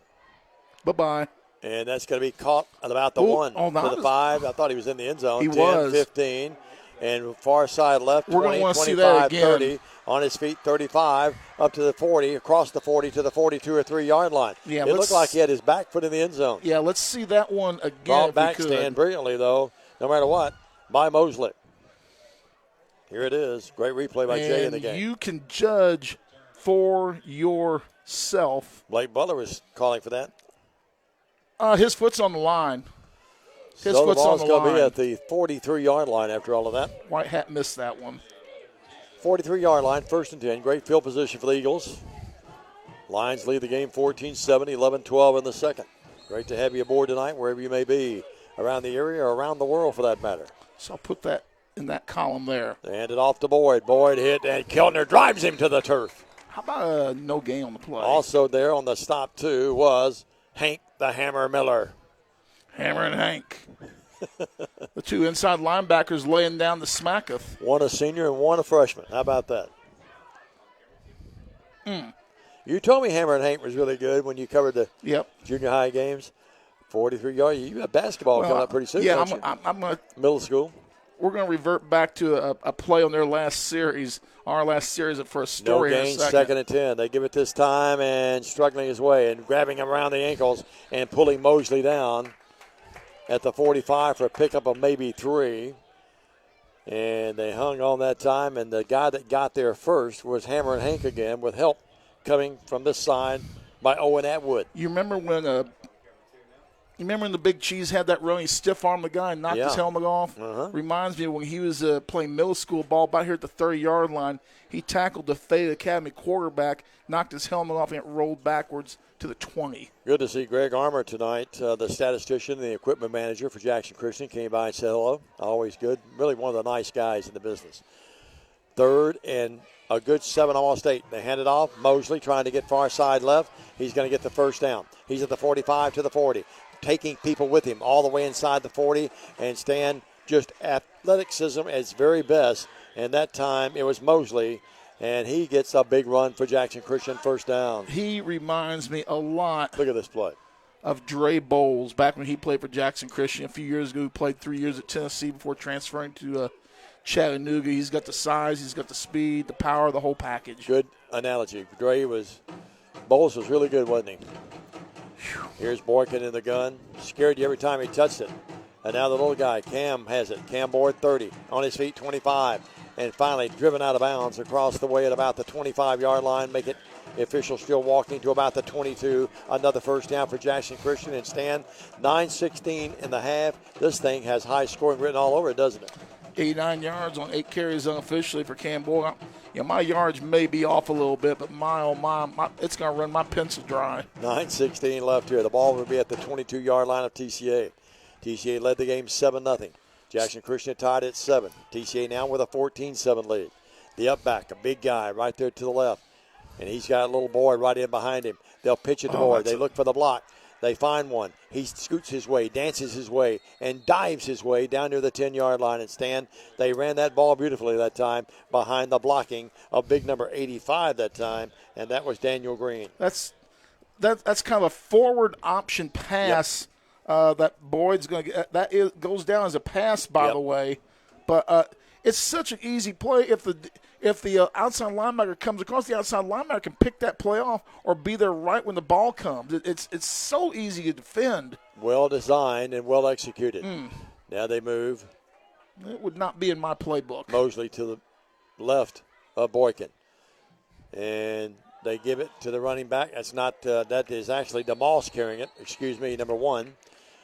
Bye-bye. And that's going to be caught at about the 1 to the 5. I thought he was in the end zone. He 10, was. 15. And far side left, We're 20, gonna see 25, that again. 30. On his feet, 35. Up to the 40. Across the 40 to the 42 or 3-yard line. Yeah, it looked like he had his back foot in the end zone. Yeah, let's see that one again. Brought back stand brilliantly, though, no matter what, by Mosley. Here it is. Great replay by Jay in the game. You can judge for yourself. Blake Butler was calling for that. His foot's on the line. His so foot's the on ball's the going to line. be at the 43-yard line after all of that. White Hat missed that one. 43-yard line, 1st and 10. Great field position for the Eagles. Lions lead the game 14-7, 11-12 in the second. Great to have you aboard tonight, wherever you may be, around the area or around the world for that matter. So I'll put that in that column there. They hand it off to Boyd. Boyd hit, and Keltner drives him to the turf. How about a no gain on the play? Also there on the stop, too, was Hank the Hammer Miller. Hammer and Hank. The 2 inside linebackers laying down the smacketh. One a senior and one a freshman. How about that? You told me Hammer and Hank was really good when you covered the junior high games. 43 yards. You got basketball coming up pretty soon, don't you? I'm going to. Middle school. We're going to revert back to a play on their last series, our last series for a story. No gain, 2nd and 10. They give it this time and struggling his way and grabbing him around the ankles and pulling Mosley down at the 45 for a pickup of maybe 3. And they hung on that time, and the guy that got there first was Hammer and Hank again with help coming from this side by Owen Atwood. You remember when the Big Cheese had that run? He stiff-armed the guy and knocked his helmet off. Reminds me of when he was playing middle school ball about here at the 30-yard line. He tackled the Fayette Academy quarterback, knocked his helmet off, and it rolled backwards to the 20. Good to see Greg Armour tonight. The statistician, the equipment manager for Jackson Christian, came by and said hello. Always good. Really one of the nice guys in the business. 3rd and a good 7, almost 8. They hand it off. Mosley trying to get far side left. He's going to get the first down. He's at the 45 to the 40. Taking people with him all the way inside the 40 and stand just athleticism at its very best. And that time it was Mosley, and he gets a big run for Jackson Christian, first down. He reminds me a lot. Look at this play. Of Dre Bowles back when he played for Jackson Christian a few years ago. He played 3 years at Tennessee before transferring to Chattanooga. He's got the size, he's got the speed, the power, the whole package. Good analogy. Bowles was really good, wasn't he? Here's Boykin in the gun. Scared you every time he touched it. And now the little guy, Cam, has it. Cam Boyd, 30. On his feet, 25. And finally driven out of bounds across the way at about the 25-yard line. Make it The official still walking to about the 22. Another first down for Jackson Christian and Stan. 9:16 in the half. This thing has high scoring written all over it, doesn't it? 89 yards on 8 carries unofficially for Cam Boyle. My yards may be off a little bit, but my it's going to run my pencil dry. 9:16 left here. The ball will be at the 22-yard line of TCA. TCA led the game 7-0. Jackson Christian tied at 7. TCA now with a 14-7 lead. The up back, a big guy right there to the left. And he's got a little boy right in behind him. They'll pitch it to boy. They look for the block. They find one. He scoots his way, dances his way, and dives his way down near the 10-yard line. And Stan, they ran that ball beautifully that time behind the blocking of big number 85 that time, and that was Daniel Green. That's kind of a forward option pass that Boyd's going to get. That goes down as a pass, by the way. But it's such an easy play if the outside linebacker comes across, the outside linebacker can pick that play off or be there right when the ball comes. It's so easy to defend. Well designed and well executed. Now they move. It would not be in my playbook. Mosley to the left of Boykin. And they give it to the running back. That's not that is actually DeMoss carrying it. Excuse me, number 1.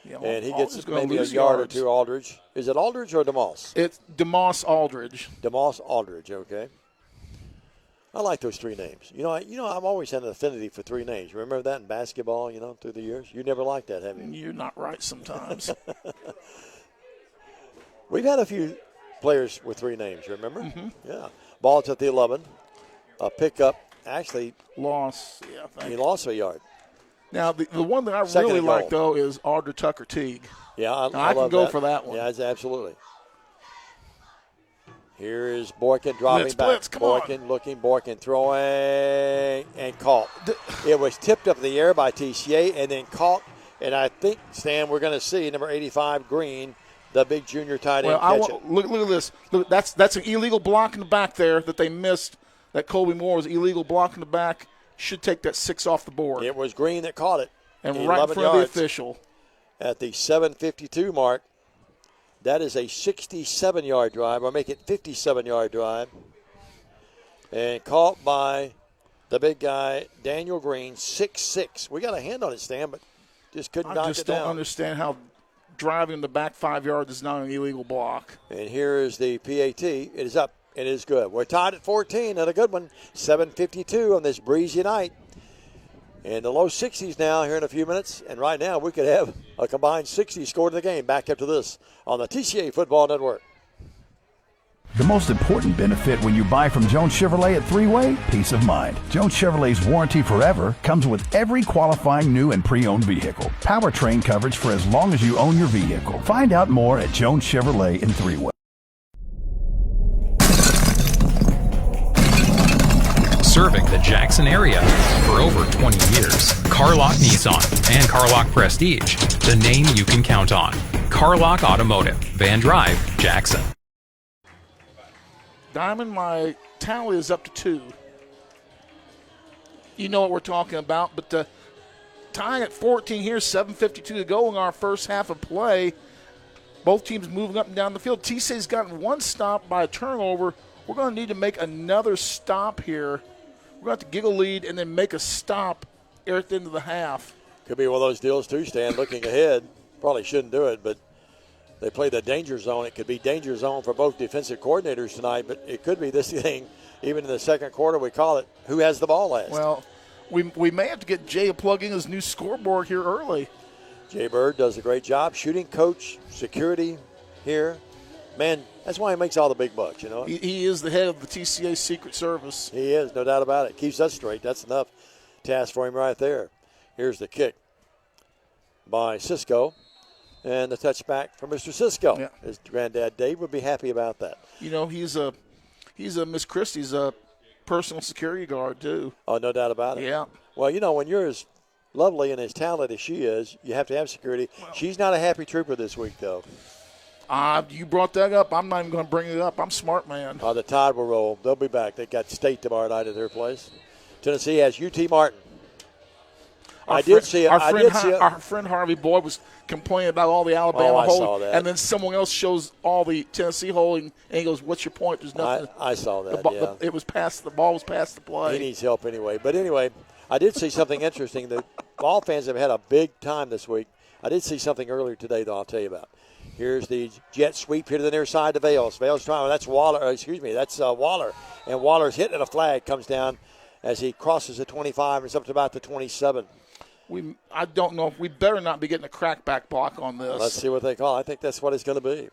Yeah, and he gets maybe a yard or two. Aldridge. Is it Aldridge or DeMoss? It's DeMoss Aldridge. DeMoss Aldridge, okay. I like those 3 names. I've always had an affinity for 3 names. Remember that in basketball, through the years? You never liked that, have you? You're not right sometimes. We've had a few players with 3 names, remember? Mm-hmm. Yeah. Ball's at the 11. A pickup. Actually. Loss. Yeah, he lost a yard. Now, the one that I really like, though, is Audrey Tucker Teague. Yeah, I can go for that one. Yeah, absolutely. Here is Boykin dropping back. Boykin looking, Boykin throwing, and caught. It was tipped up in the air by TCA and then caught. And I think, Stan, we're going to see number 85, Green, the big junior tight end, catch it. Look at this. Look, that's an illegal block in the back there that they missed. That Colby Moore was illegal block in the back. Should take that 6 off the board. It was Green that caught it. And right in front of the official. At the 7:52 mark, that is a 67-yard drive, or make it 57-yard drive. And caught by the big guy, Daniel Green, 6'6". We got a hand on it, Stan, but just couldn't knock it down. I just don't understand how driving the back 5 yards is not an illegal block. And here is the PAT. It is up. It is good. We're tied at 14 and a good one. 7:52 on this breezy night. In the low 60s now here in a few minutes. And right now we could have a combined 60 scored in the game. Back up to this on the TCA Football Network. The most important benefit when you buy from Jones Chevrolet at Three-Way, peace of mind. Jones Chevrolet's warranty forever comes with every qualifying new and pre-owned vehicle. Powertrain coverage for as long as you own your vehicle. Find out more at Jones Chevrolet in Three-Way. Serving the Jackson area for over 20 years. Carlock Nissan and Carlock Prestige, the name you can count on. Carlock Automotive, Van Drive, Jackson. Diamond, my tally is up to 2. You know what we're talking about, but tying at 14 here, 7:52 to go in our first half of play. Both teams moving up and down the field. TCA's gotten 1 stop by a turnover. We're going to need to make another stop here. We're going to have to get a lead and then make a stop at the end of the half. Could be one of those deals, too, Stan, looking ahead. Probably shouldn't do it, but they play the danger zone. It could be danger zone for both defensive coordinators tonight, but it could be this thing. Even in the second quarter, we call it who has the ball last. Well, we may have to get Jay to plug in his new scoreboard here early. Jay Bird does a great job. Shooting coach, security here. Man, that's why he makes all the big bucks, you know. He is the head of the TCA Secret Service. He is, no doubt about it. Keeps us straight. That's enough task for him right there. Here's the kick by Cisco. And the touchback for Mr. Cisco. Yeah. His granddad Dave would be happy about that. You know, he's a Miss Christie's personal security guard too. Oh, no doubt about it. Yeah. Well, you know, when you're as lovely and as talented as she is, you have to have security. Well, she's not a happy trooper this week, though. You brought that up. I'm not even going to bring it up. I'm a smart man. The Tide will roll. They'll be back. They got State tomorrow night at their place. Tennessee has UT Martin. Our friend Harvey Boyd was complaining about all the Alabama holding. Saw that. And then someone else shows all the Tennessee holding, and he goes, "What's your point? There's nothing." I saw that. It was past. The ball was past the play. He needs help anyway. But anyway, I did see something interesting. The ball fans have had a big time this week. I did see something earlier today, though, I'll tell you about. Here's the jet sweep here to the near side to Vales. Vales trying. That's Waller. That's Waller. And Waller's hitting a flag. Comes down as he crosses the 25 and it's up to about the 27. I don't know if we better not be getting a crackback block on this. Let's see what they call. I think that's what it's going to be.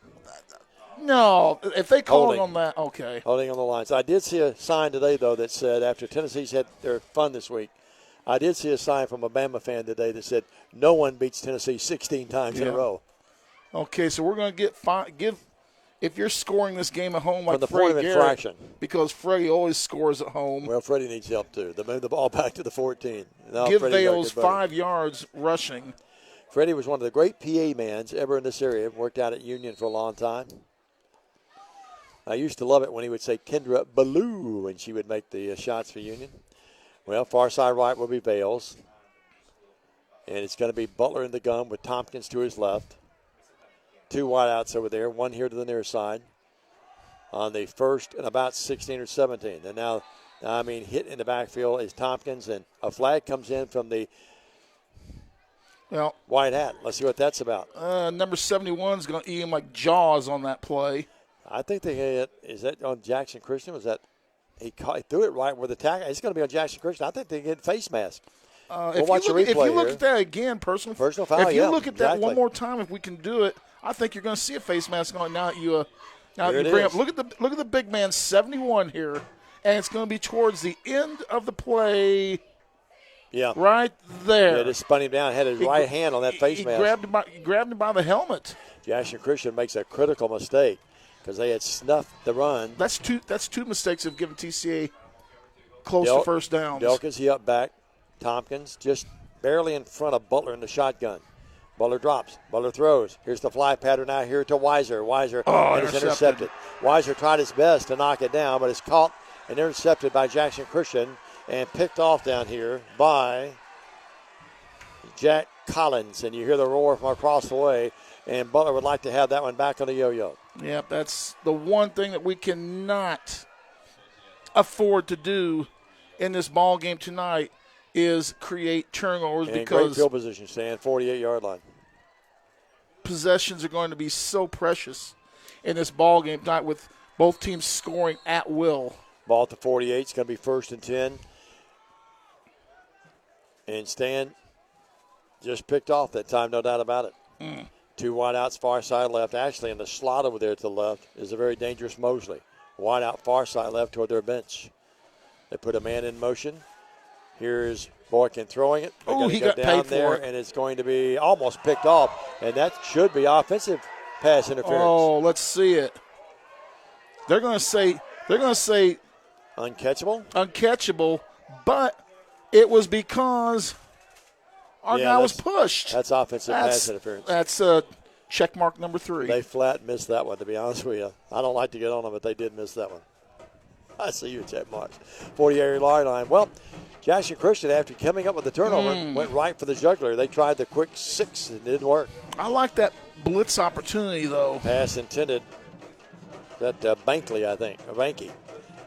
No, if they call it on that, okay. Holding on the line. So I did see a sign today, though, that said after Tennessee's had their fun this week, I did see a sign from a Bama fan today that said no one beats Tennessee 16 times in a row. Okay, so we're going to give if you're scoring this game at home like from the Freddie point of Garrett, infraction. Because Freddie always scores at home. Well, Freddie needs help, too. They moved the ball back to the 14. Give Vales 5 yards rushing. Freddie was one of the great PA mans ever in this area. Worked out at Union for a long time. I used to love it when he would say Kendra Ballou when she would make the shots for Union. Well, far side right will be Vales. And it's going to be Butler in the gun with Tompkins to his left. 2 wideouts over there, 1 here to the near side on the first and about 16 or 17. And now, hit in the backfield is Tompkins, and a flag comes in from the white hat. Let's see what that's about. Number 71 is going to eat him like Jaws on that play. I think is that on Jackson Christian? Was that he threw it right where the tackle? It's going to be on Jackson Christian. I think they get face mask. We'll watch the replay. If you look at that again, personal foul. If you look at that one more time, if we can do it, I think you're going to see a face mask on now. You bring up. Look at the big man, 71 here, and it's going to be towards the end of the play. Yeah, right there. Yeah, just spun him down. Had his right hand on that face mask. Grabbed him by the helmet. Jackson Christian makes a critical mistake because they had snuffed the run. That's two mistakes have given TCA close to first downs. Delkins, he up back. Tompkins just barely in front of Butler in the shotgun. Butler drops. Butler throws. Here's the fly pattern now here to Weiser. Weiser is intercepted. Weiser tried his best to knock it down, but it's caught and intercepted by Jackson Christian and picked off down here by Jack Collins. And you hear the roar from across the way, and Butler would like to have that one back on the yo-yo. Yep, that's the one thing that we cannot afford to do in this ball game tonight is create turnovers, and because great field position, Stan, 48-yard line. Possessions are going to be so precious in this ball game tonight with both teams scoring at will. Ball at the 48. It's going to be 1st and 10. And Stan just picked off that time, no doubt about it. 2 wideouts, far side left. Actually, in the slot over there to the left is a very dangerous Mosley. Wideout, far side left toward their bench. They put a man in motion. Here's Boykin throwing it. He got paid for it. And it's going to be almost picked off. And that should be offensive pass interference. Oh, let's see it. They're going to say uncatchable, but it was because our guy was pushed. That's offensive pass interference. That's check mark number 3. They flat missed that one, to be honest with you. I don't like to get on them, but they did miss that one. I see you, check marks. 48-yard line. Well, Jackson Christian, after coming up with the turnover, went right for the jugular. They tried the quick 6 and it didn't work. I like that blitz opportunity, though. Pass intended. That Bankley, I think. Banky.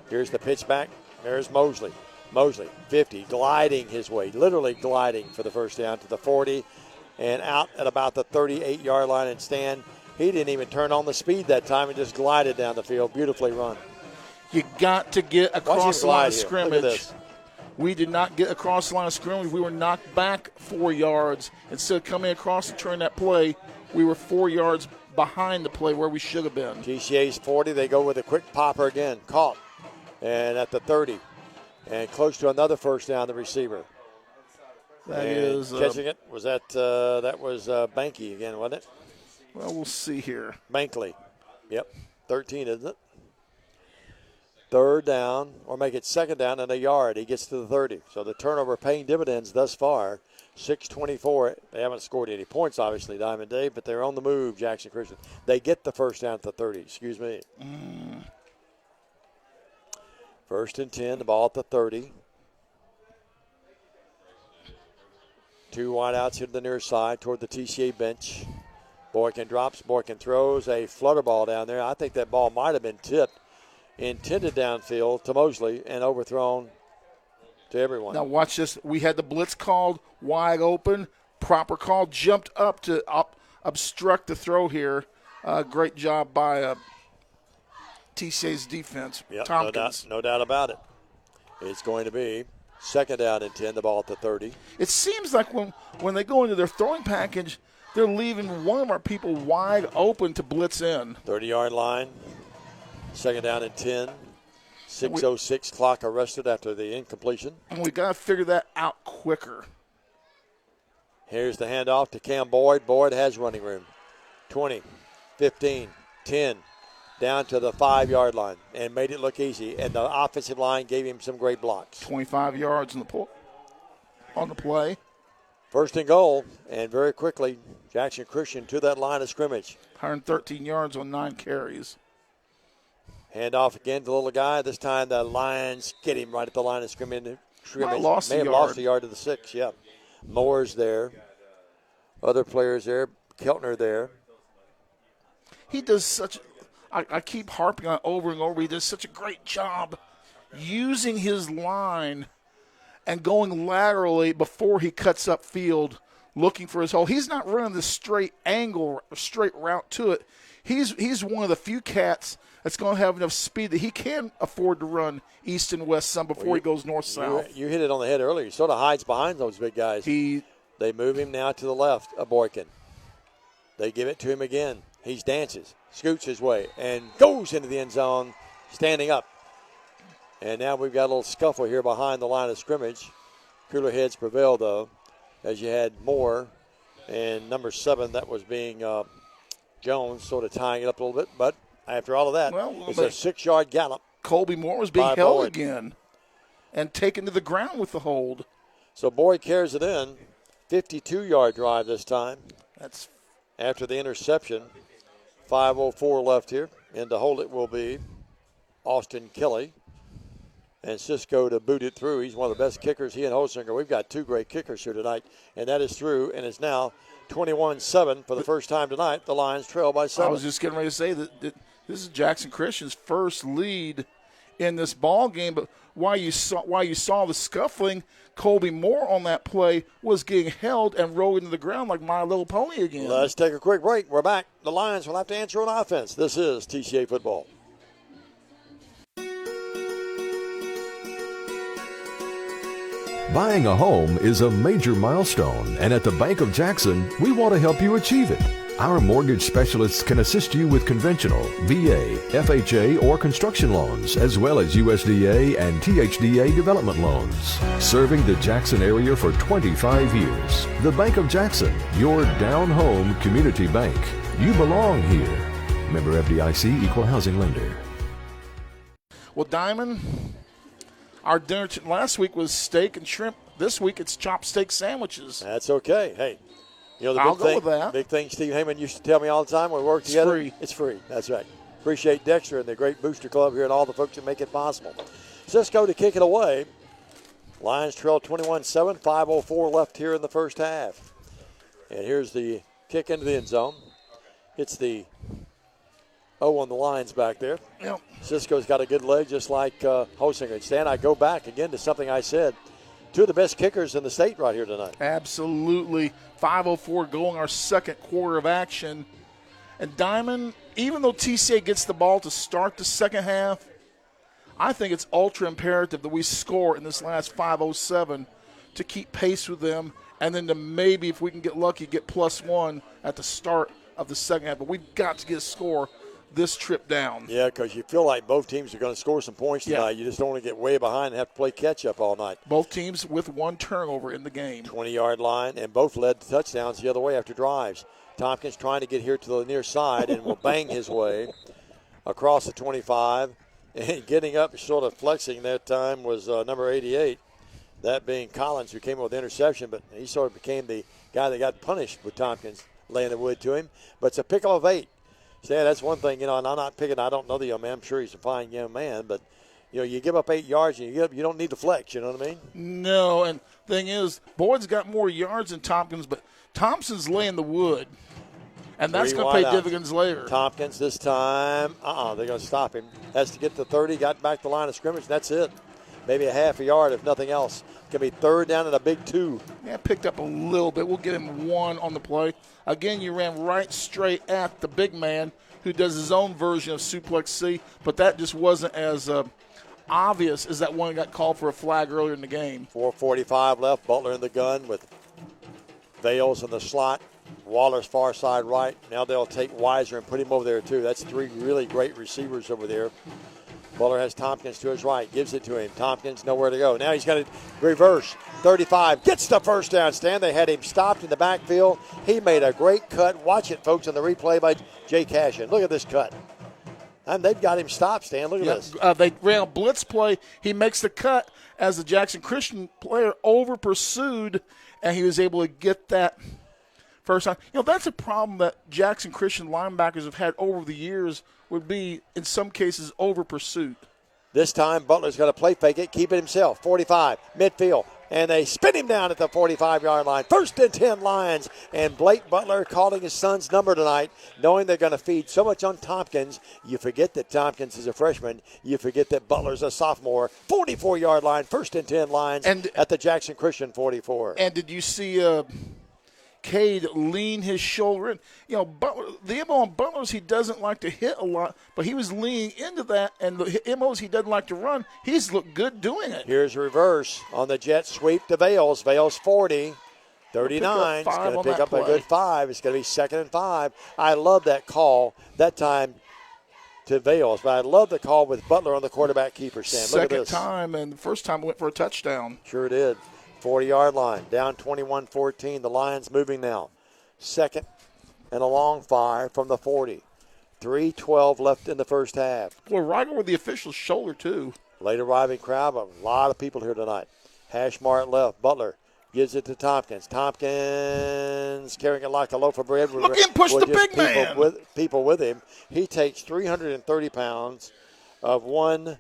Here's the pitch back. There's Mosley. Mosley, 50, gliding his way, literally gliding for the first down to the 40 and out at about the 38-yard line. And Stan, he didn't even turn on the speed that time and just glided down the field. Beautifully run. You got to get across the line of scrimmage. We did not get across the line of scrimmage. We were knocked back 4 yards. Instead of coming across to turn that play, we were 4 yards behind the play where we should have been. TCA's 40. They go with a quick popper again. Caught. And at the 30. And close to another first down, the receiver. That is catching it. Was that Banky again, wasn't it? Well, we'll see here. Bankley. Yep. 13, isn't it? 3rd down, or make it 2nd down and a yard. He gets to the 30. So the turnover paying dividends thus far. 6:24. They haven't scored any points, obviously, Diamond Dave, but they're on the move, Jackson Christian. They get the first down at the 30. Excuse me. 1st and 10, the ball at the 30. Two wideouts here to the near side toward the TCA bench. Boykin drops. Boykin throws a flutter ball down there. I think that ball might have been tipped, intended downfield to Mosley, and overthrown to everyone. Now watch this. We had the blitz called, wide open, proper call, jumped up to obstruct the throw here. Great job by TCA's defense. Yep, Tompkins. no doubt about it. It's going to be second down and 10, the ball at the 30. It seems like when they go into their throwing package, they're leaving one of our people wide open to blitz in. 30-yard line, second down and 10. 6:06 clock arrested after the incompletion. And we got to figure that out quicker. Here's the handoff to Cam Boyd. Boyd has running room. 20, 15, 10, down to the 5-yard line and made it look easy. And the offensive line gave him some great blocks. 25 yards on the play. First and goal, and very quickly, Jackson Christian to that line of scrimmage. 113 yards on 9 carries. Handoff again to the little guy. This time the Lions get him right at the line of scrimmage. May have lost a yard to the 6, yeah. Moore's there. Other players there. Keltner there. He does such – I keep harping on it over and over. He does such a great job using his line and going laterally before he cuts up field looking for his hole. He's not running the straight angle, straight route to it. He's one of the few cats that's going to have enough speed that he can afford to run east and west some before he goes north-south. You hit it on the head earlier. He sort of hides behind those big guys. They move him now to the left of Boykin. They give it to him again. He dances, scoots his way, and goes into the end zone standing up. And now we've got a little scuffle here behind the line of scrimmage. Cooler heads prevail, though, as you had Moore and number 7, that was being Jones, sort of tying it up a little bit. But after all of that, it's a 6-yard gallop. Colby Moore was being held again and taken to the ground with the hold. So Boyd carries it in. 52-yard drive this time. That's after the interception. 5:04 left here. And to hold it will be Austin Kelly. And Cisco to boot it through. He's one of the best kickers. He and Holsinger. We've got 2 great kickers here tonight. And that is through. And it's now 21-7 for the first time tonight. The Lions trail by 7. I was just getting ready to say that this is Jackson Christian's first lead in this ball game. But while you saw the scuffling, Colby Moore on that play was getting held and rolled into the ground like My Little Pony again. Let's take a quick break. We're back. The Lions will have to answer on offense. This is TCA football. Buying a home is a major milestone, and at the Bank of Jackson, we want to help you achieve it. Our mortgage specialists can assist you with conventional, VA, FHA, or construction loans, as well as USDA and THDA development loans. Serving the Jackson area for 25 years. The Bank of Jackson, your down-home community bank. You belong here. Member FDIC, Equal Housing Lender. Well, Diamond, our dinner last week was steak and shrimp. This week it's chopped steak sandwiches. That's okay. Hey, you know, I'll go with that. Big thing Steve Heyman used to tell me all the time when we work together. It's free. That's right. Appreciate Dexter and the great Booster Club here and all the folks that make it possible. Cisco to kick it away. Lions trail 21-7, 5:04 left here in the first half. And here's the kick into the end zone. It's the on the lines back there. Yep. Cisco's got a good leg just like Hosinger. And Stan, I go back again to something I said. 2 of the best kickers in the state right here tonight. Absolutely. 5:04 going our second quarter of action. And Diamond, even though TCA gets the ball to start the second half, I think it's ultra imperative that we score in this last 5:07 to keep pace with them, and then to maybe, if we can get lucky, get +1 at the start of the second half. But we've got to get a score this trip down. Yeah, because you feel like both teams are going to score some points tonight. You just don't want to get way behind and have to play catch-up all night. Both teams with 1 turnover in the game. 20-yard line, and both led to touchdowns the other way after drives. Tompkins trying to get here to the near side and will bang his way across the 25. And getting up, sort of flexing that time was number 88, that being Collins, who came up with the interception, but he sort of became the guy that got punished with Tompkins laying the wood to him. But it's a pick of 8. So, yeah, that's one thing, and I'm not picking. I don't know the young man. I'm sure he's a fine young man, but You give up 8 yards and you don't need to flex. You know what I mean? No, and thing is, Boyd's got more yards than Tompkins, but Thompson's laying the wood, and that's going to pay dividends later. Tompkins this time, they're going to stop him. Has to get to 30, got back the line of scrimmage. That's it. Maybe a half a yard if nothing else. Going to be third down and a big 2. Yeah, picked up a little bit. We'll get him 1 on the play. Again, you ran right straight at the big man who does his own version of suplex C, but that just wasn't as obvious as that one got called for a flag earlier in the game. 4:45 left. Butler in the gun with Vales in the slot. Waller's far side right. Now they'll take Weiser and put him over there too. That's 3 really great receivers over there. Butler has Tompkins to his right. Gives it to him. Tompkins nowhere to go. Now he's going to reverse. 35. Gets the first down, Stan. They had him stopped in the backfield. He made a great cut. Watch it, folks, on the replay by Jay Cashin. Look at this cut. And they've got him stopped, Stan. Look at this. They ran a blitz play. He makes the cut as the Jackson Christian player over-pursued, and he was able to get that first time. That's a problem that Jackson Christian linebackers have had over the years, would be, in some cases, over-pursuit. This time, Butler's going to play fake it, keep it himself. 45, midfield. And they spin him down at the 45-yard line. 1st and 10 Lions. And Blake Butler calling his son's number tonight, knowing they're going to feed so much on Tompkins. You forget that Tompkins is a freshman. You forget that Butler's a sophomore. 44-yard line, 1st and 10 Lions at the Jackson Christian 44. And did you see Cade lean his shoulder in? Butler, the MO on Butler is he doesn't like to hit a lot, but he was leaning into that, and the MO is he doesn't like to run. He's looked good doing it. Here's a reverse on the jet sweep to Vales. Vales 40, 39. He's going to pick up a good 5. It's going to be 2nd and 5. I love that call that time to Vales, but I love the call with Butler on the quarterback keeper stand. Look at this. Second time, and the first time went for a touchdown. Sure did. 40-yard line, down 21-14. The Lions moving now. 2nd and a long 5 from the 40. 3:12 left in the first half. Well, right over the official's shoulder, too. Late arriving crowd, a lot of people here tonight. Hashmart left. Butler gives it to Tompkins. Tompkins carrying it like a loaf of bread. Look at him push the big man. People with him. He takes 330 pounds of one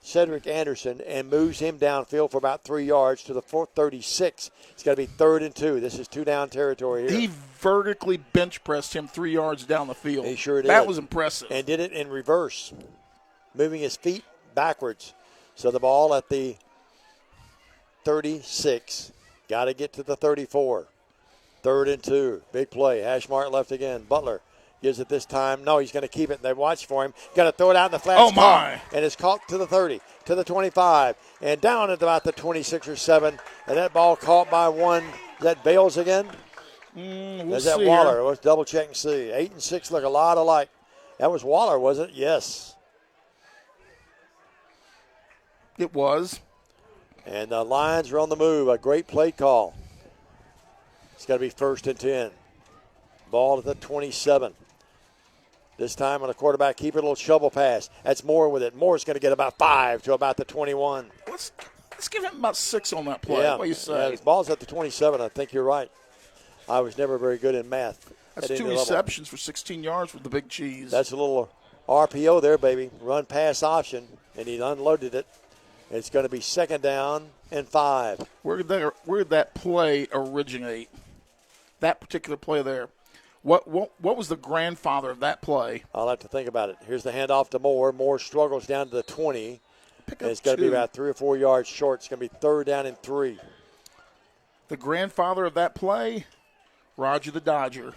Cedric Anderson and moves him downfield for about 3 yards to the 436. It's got to be 3rd and 2. This is 2-down territory here. He vertically bench pressed him 3 yards down the field. He sure did. That was impressive. And did it in reverse, moving his feet backwards. So the ball at the 36. Got to get to the 34. 3rd and 2. Big play. Hashmart left again. Butler gives it this time. No, he's going to keep it. They watch for him. Got to throw it out in the flat. Oh, my. And it's caught to the 30, to the 25, and down at about the 26 or 7. And that ball caught by one. Is that Vales again? Is that Waller? Let's double check and see. 8 and 6 look a lot alike. That was Waller, was it? Yes. It was. And the Lions are on the move. A great play call. It's got to be 1st and 10. Ball at the 27. This time on a quarterback keeper, a little shovel pass. That's Moore with it. Moore's going to get about 5 to about the 21. Let's give him about 6 on that play. Yeah, what do you say? The ball's at the 27. I think you're right. I was never very good in math. That's 2 receptions for 16 yards with the big cheese. That's a little RPO there, baby. Run pass option, and he unloaded it. It's going to be 2nd down and 5. Where did that play originate? That particular play there. What was the grandfather of that play? I'll have to think about it. Here's the handoff to Moore. Moore struggles down to the 20. And it's going to be about 3 or 4 yards short. It's going to be 3rd down and 3. The grandfather of that play, Roger the Dodger.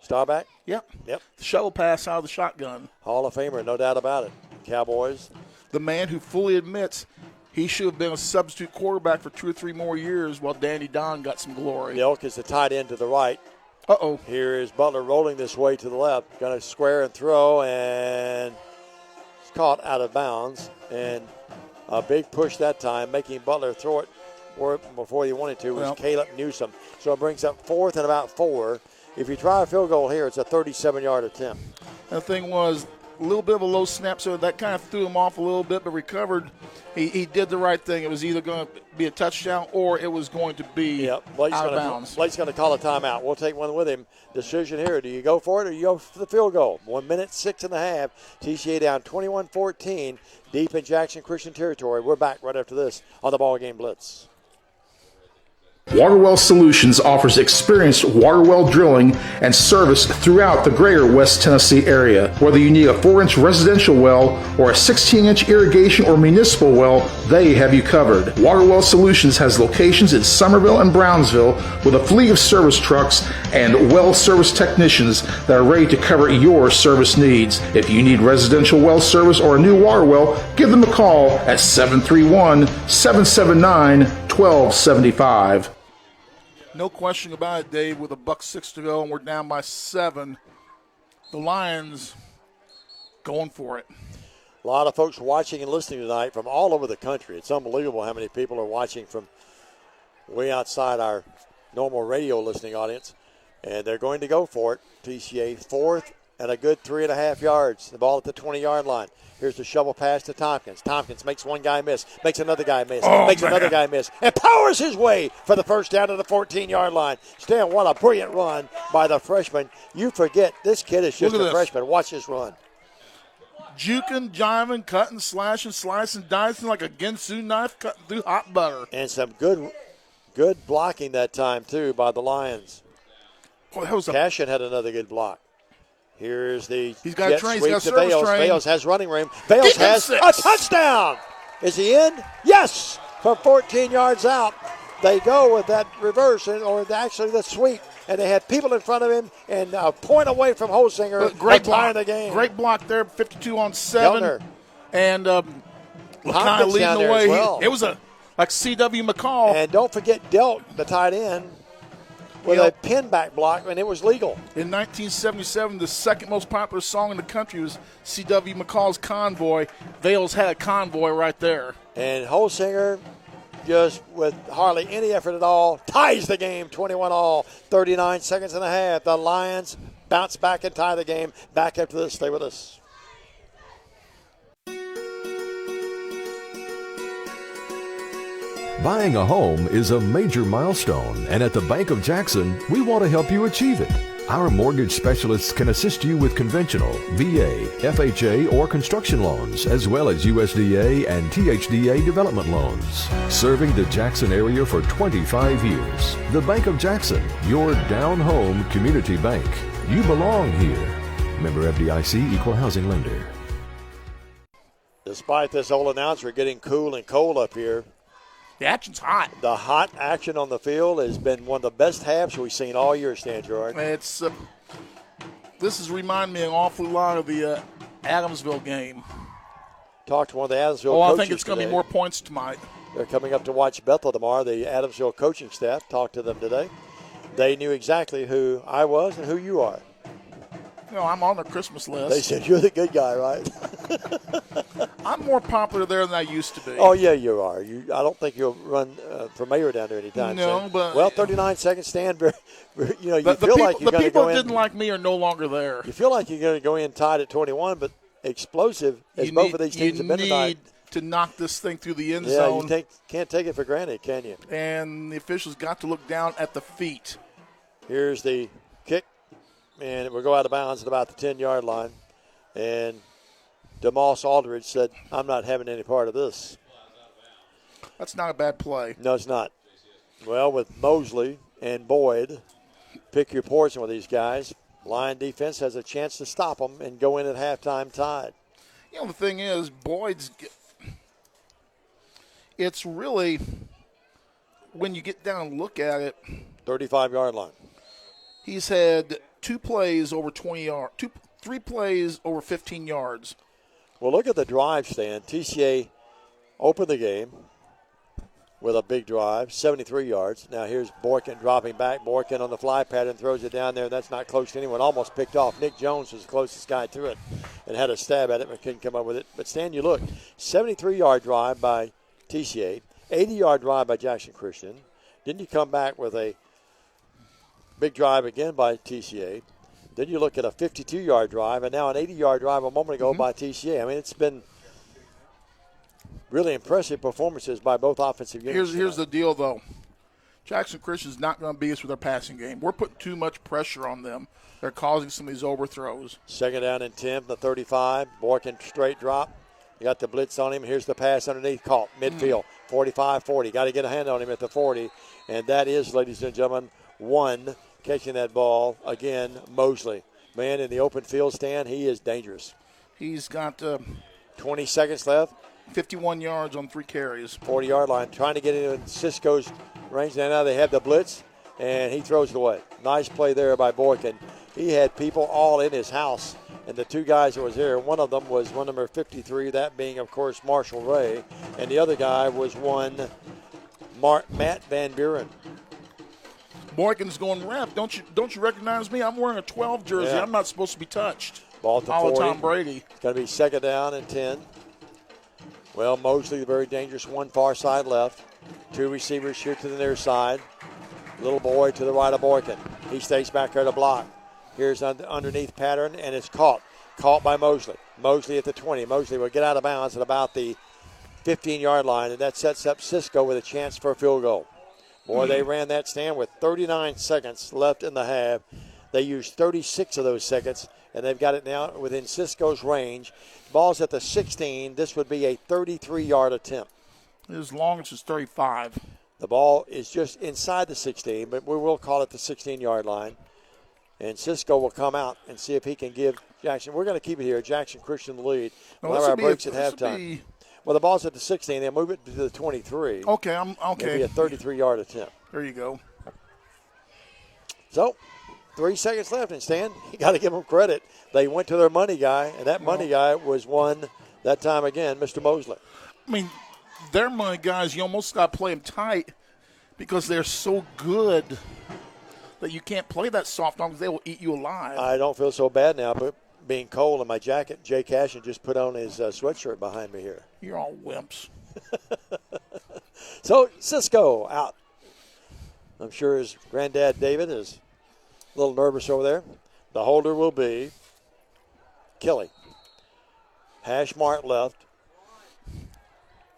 Starback? Yep. The shuttle pass out of the shotgun. Hall of Famer, no doubt about it. Cowboys. The man who fully admits he should have been a substitute quarterback for 2 or 3 more years while Danny Don got some glory. Nelk is the tight end to the right. Uh-oh. Here is Butler rolling this way to the left. Going to square and throw, and it's caught out of bounds. And a big push that time, making Butler throw it before he wanted to, was Caleb Newsom. So it brings up 4th and about 4. If you try a field goal here, it's a 37-yard attempt. And the thing was, little bit of a low snap, so that kind of threw him off a little bit, but recovered. He did the right thing. It was either going to be a touchdown or it was going to be out of bounds. Blake's going to call a timeout. We'll take one with him. Decision here. Do you go for it or you go for the field goal? 1 minute, 6.5. TCA down 21-14, deep in Jackson Christian territory. We're back right after this on the BallGame Blitz. Waterwell Solutions offers experienced water well drilling and service throughout the greater West Tennessee area. Whether you need a 4-inch residential well or a 16-inch irrigation or municipal well, they have you covered. Waterwell Solutions has locations in Somerville and Brownsville with a fleet of service trucks and well service technicians that are ready to cover your service needs. If you need residential well service or a new water well, give them a call at 731-779-1275. No question about it, Dave, with $1:06 to go and we're down by 7. The Lions going for it. A lot of folks watching and listening tonight from all over the country. It's unbelievable how many people are watching from way outside our normal radio listening audience. And they're going to go for it. TCA 4th and a good 3.5 yards. The ball at the 20-yard line. Here's the shovel pass to Tompkins. Tompkins makes one guy miss, makes another guy miss, another guy miss, and powers his way for the first down to the 14-yard line. Stan, what a brilliant run by the freshman. You forget, this kid is just a freshman. Watch this run. Juking, jiving, cutting, slashing, slicing, dicing like a Ginsu knife cutting through hot butter. And some good blocking that time, too, by the Lions. Cashin had another good block. Here's the he's got a train. He's got a service Bales. train. Bales has running room. Bales has a touchdown. Is he in? Yes, from 14 yards out. They go with that reverse, or actually the sweep, and they had people in front of him and a point away from Holsinger. Great block in the game. Great block there, 52-on-7. Gelner. And kind of leading the way. Well. It was like C.W. McCall. And don't forget Delt, the tight end, with a pin back block, and it was legal. In 1977, the second most popular song in the country was C.W. McCall's Convoy. Vales had a convoy right there. And Holsinger, just with hardly any effort at all, ties the game 21-all, 39 seconds and a half. The Lions bounce back and tie the game. Back after this. Stay with us. Buying a home is a major milestone, and at the Bank of Jackson, we want to help you achieve it. Our mortgage specialists can assist you with conventional, VA, FHA, or construction loans, as well as USDA and THDA development loans. Serving the Jackson area for 25 years. The Bank of Jackson, your down-home community bank. You belong here. Member FDIC, Equal Housing Lender. Despite this old announcer getting cool and cold up here, the action's hot. The hot action on the field has been one of the best halves we've seen all year, Stan Gerard. This has reminded me an awful lot of the Adamsville game. Talked to one of the Adamsville coaches I think it's going to be more points tonight. They're coming up to watch Bethel tomorrow. The Adamsville coaching staff talked to them today. They knew exactly who I was and who you are. No, I'm on the Christmas list. They said you're the good guy, right? I'm more popular there than I used to be. Oh, yeah, you are. I don't think you'll run for mayor down there anytime soon. No, but... Well, 39 seconds stand. You feel like you're going to go in. The people that didn't like me are no longer there. You feel like you're going to go in tied at 21, but explosive as both of these teams have been tonight. You need to knock this thing through the end zone. Yeah, you can't take it for granted, can you? And the officials got to look down at the feet. Here's the kick, and it will go out of bounds at about the 10-yard line. And DeMoss Aldridge said, I'm not having any part of this. That's not a bad play. No, it's not. Well, with Mosley and Boyd, pick your poison with these guys. Lion defense has a chance to stop them and go in at halftime tied. You know, the thing is, Boyd's – it's really, when you get down and look at it. 35-yard line. He's had 2 plays over 20 yards, 3 plays over 15 yards. Well, look at the drive stand. TCA opened the game with a big drive, 73 yards. Now here's Borkin dropping back. Borkin on the fly pattern throws it down there. That's not close to anyone. Almost picked off. Nick Jones was the closest guy to it and had a stab at it, but couldn't come up with it. But Stan, you look, 73-yard drive by TCA, 80-yard drive by Jackson Christian. Didn't you come back with a big drive again by TCA? Then you look at a 52-yard drive, and now an 80-yard drive a moment ago by TCA. I mean, it's been really impressive performances by both offensive units. Here's the deal, though. Jackson Christian's not going to beat us with their passing game. We're putting too much pressure on them. They're causing some of these overthrows. 2nd down and 10 from the 35. Boykin straight drop. You got the blitz on him. Here's the pass underneath, caught midfield. 45-40. Got to get a hand on him at the 40. And that is, ladies and gentlemen, one catching that ball. Again, Mosley. Man in the open field stand, he is dangerous. He's got 20 seconds left. 51 yards on 3 carries. 40-yard line. Trying to get into Cisco's range. Now they have the blitz, and he throws it away. Nice play there by Boykin. He had people all in his house. And the 2 guys that was there, one of them was one number 53, that being, of course, Marshall Ray. And the other guy was one Matt Van Buren. Boykin's going, ref, don't you recognize me? I'm wearing a 12 jersey. Yeah. I'm not supposed to be touched. Ball to All 40. Tom Brady. It's going to be 2nd down and 10. Well, Mosley, the very dangerous one, far side left. 2 receivers here to the near side. Little boy to the right of Boykin. He stays back there to block. Here's underneath pattern, and it's caught. Caught by Mosley. Mosley at the 20. Mosley will get out of bounds at about the 15-yard line, and that sets up Cisco with a chance for a field goal. Boy, they ran that stand with 39 seconds left in the half. They used 36 of those seconds, and they've got it now within Cisco's range. Ball's at the 16. This would be a 33-yard attempt. As long as it's 35. The ball is just inside the 16, but we will call it the 16-yard line. And Cisco will come out and see if he can give Jackson. We're going to keep it here. Jackson Christian the lead. No, We'll have our breaks at halftime. Well, the ball's at the 16. They'll move it to the 23. Okay, I'm okay. It'll be a 33-yard attempt. There you go. So, 3 seconds left, and Stan, you got to give them credit. They went to their money guy, and that money guy was one that time again, Mr. Mosley. I mean, their money guys, you almost got to play them tight because they're so good that you can't play that soft on because they will eat you alive. I don't feel so bad now, but being cold in my jacket, Jay Cashin just put on his sweatshirt behind me here. You're all wimps. So, Cisco out. I'm sure his granddad, David, is a little nervous over there. The holder will be Kelly. Hash mark left.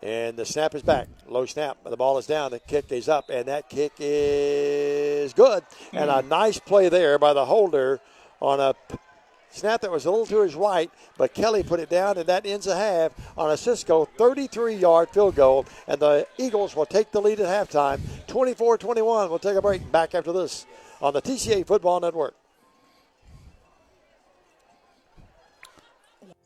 And the snap is back. Low snap. The ball is down. The kick is up, and that kick is good. And a nice play there by the holder on a snap that was a little to his right, but Kelly put it down, and that ends a half on a Cisco 33-yard field goal. And the Eagles will take the lead at halftime, 24-21. We'll take a break. Back after this on the TCA Football Network.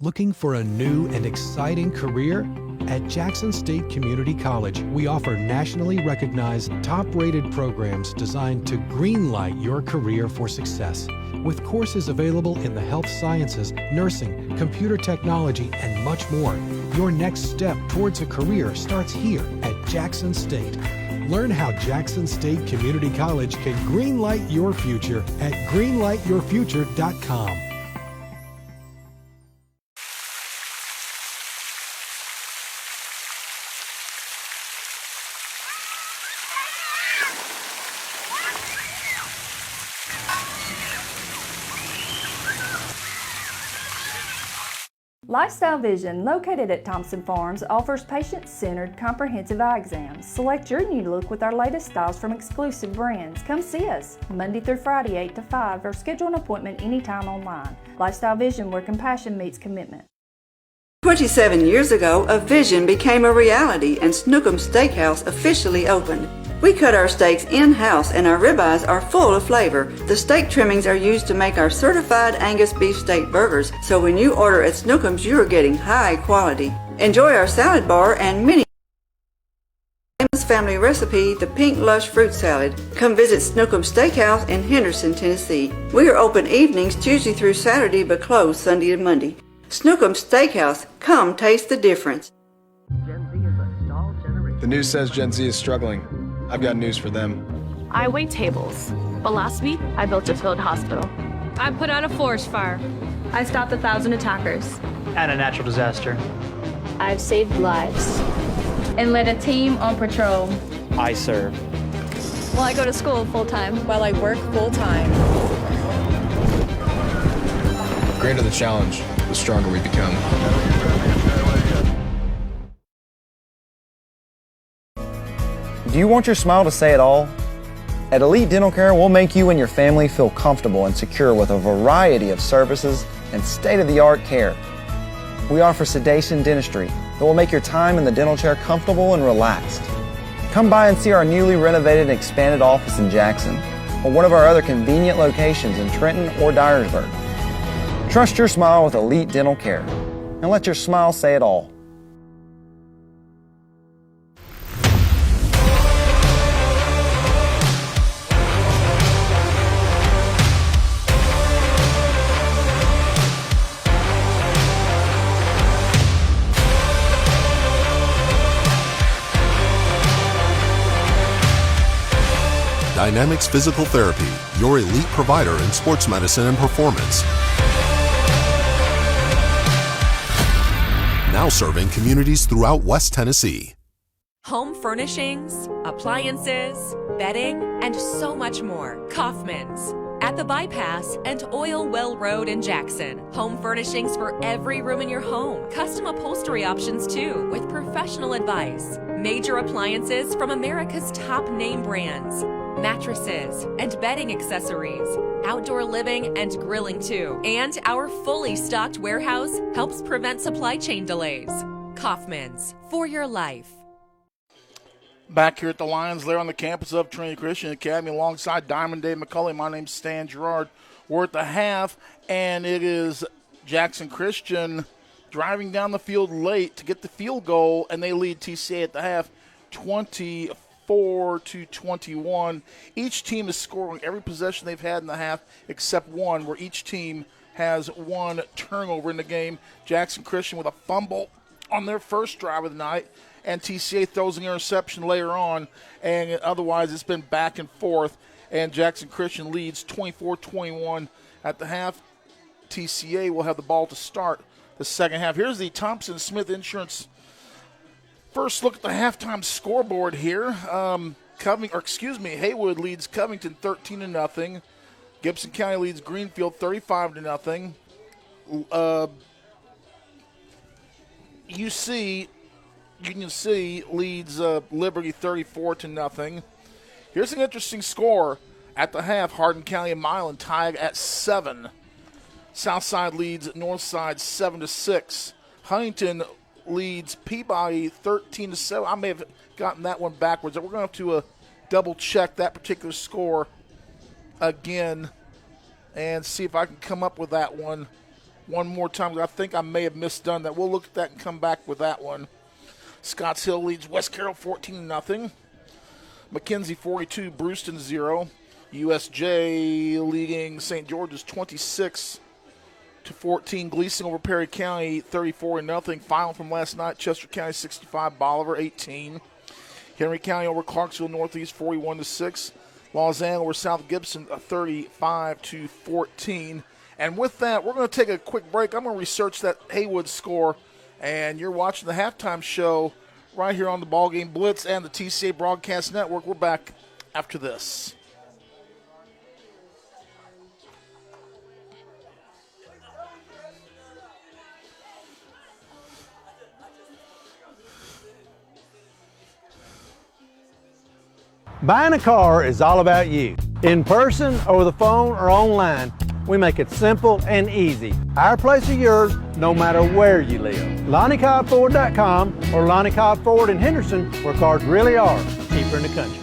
Looking for a new and exciting career? At Jackson State Community College, we offer nationally recognized, top-rated programs designed to greenlight your career for success. With courses available in the health sciences, nursing, computer technology, and much more, your next step towards a career starts here at Jackson State. Learn how Jackson State Community College can greenlight your future at greenlightyourfuture.com. Lifestyle Vision, located at Thompson Farms, offers patient-centered, comprehensive eye exams. Select your new look with our latest styles from exclusive brands. Come see us Monday through Friday, 8 to 5, or schedule an appointment anytime online. Lifestyle Vision, where compassion meets commitment. 27 years ago, a vision became a reality and Snookum Steakhouse officially opened. We cut our steaks in-house and our ribeyes are full of flavor. The steak trimmings are used to make our certified Angus beef steak burgers, so when you order at Snookum's, you are getting high quality. Enjoy our salad bar and many famous family recipe, the Pink Lush Fruit Salad. Come visit Snookum Steakhouse in Henderson, Tennessee. We are open evenings Tuesday through Saturday but closed Sunday and Monday. Snookum Steakhouse, come taste the difference. The news says Gen Z is struggling. I've got news for them. I wait tables, but last week I built a field hospital. I put out a forest fire. I stopped 1,000 attackers. And a natural disaster. I've saved lives and led a team on patrol. I serve. Well, I go to school full-time. While I work full-time. greater the challenge, the stronger we become. Do you want your smile to say it all? At Elite Dental Care, we'll make you and your family feel comfortable and secure with a variety of services and state-of-the-art care. We offer sedation dentistry that will make your time in the dental chair comfortable and relaxed. Come by and see our newly renovated and expanded office in Jackson, or one of our other convenient locations in Trenton or Dyersburg. Trust your smile with Elite Dental Care, and let your smile say it all. Dynamics Physical Therapy, your elite provider in sports medicine and performance. Now serving communities throughout West Tennessee. Home furnishings, appliances, bedding, and so much more. Kaufman's. At the Bypass and Oil Well Road in Jackson. Home furnishings for every room in your home. Custom upholstery options too, with professional advice. Major appliances from America's top name brands. Mattresses and bedding accessories. Outdoor living and grilling too. And our fully stocked warehouse helps prevent supply chain delays. Kaufman's, for your life. Back here at the Lions Lair on the campus of Trinity Christian Academy alongside Diamond Dave McCulley. My name's Stan Gerard. We're at the half, and it is Jackson Christian driving down the field late to get the field goal, and they lead TCA at the half 24-21. Each team is scoring every possession they've had in the half except one, where each team has one turnover in the game. Jackson Christian with a fumble on their first drive of the night, and TCA throws an interception later on, and otherwise it's been back and forth, and Jackson Christian leads 24-21 at the half. TCA will have the ball to start the second half. Here's the Thompson Smith Insurance first look at the halftime scoreboard here. Haywood leads Covington 13-0. Gibson County leads Greenfield 35-0. Union C leads Liberty 34-0. Here's an interesting score at the half. Hardin County and Milan tied at 7. Southside leads Northside 7-6. Huntington leads Peabody 13-7. I may have gotten that one backwards. We're going to have to double check that particular score again and see if I can come up with that one more time. I think I may have misdone that. We'll look at that and come back with that one. Scotts Hill leads West Carroll 14-0. McKenzie 42, Brewston 0. USJ leading St. George's 26-14. Gleason over Perry County 34-0. Final from last night, Chester County 65, Bolivar 18. Henry County over Clarksville Northeast 41-6. Lausanne over South Gibson 35-14. And with that, we're going to take a quick break. I'm going to research that Haywood score. And you're watching the halftime show right here on the BallGame Blitz and the TCA Broadcast Network. We're back after this. Buying a car is all about you. In person, over the phone, or online, we make it simple and easy. Our place is yours, no matter where you live. LonnieCobbFord.com or Lonnie Cobb Ford in Henderson, where cars really are cheaper in the country.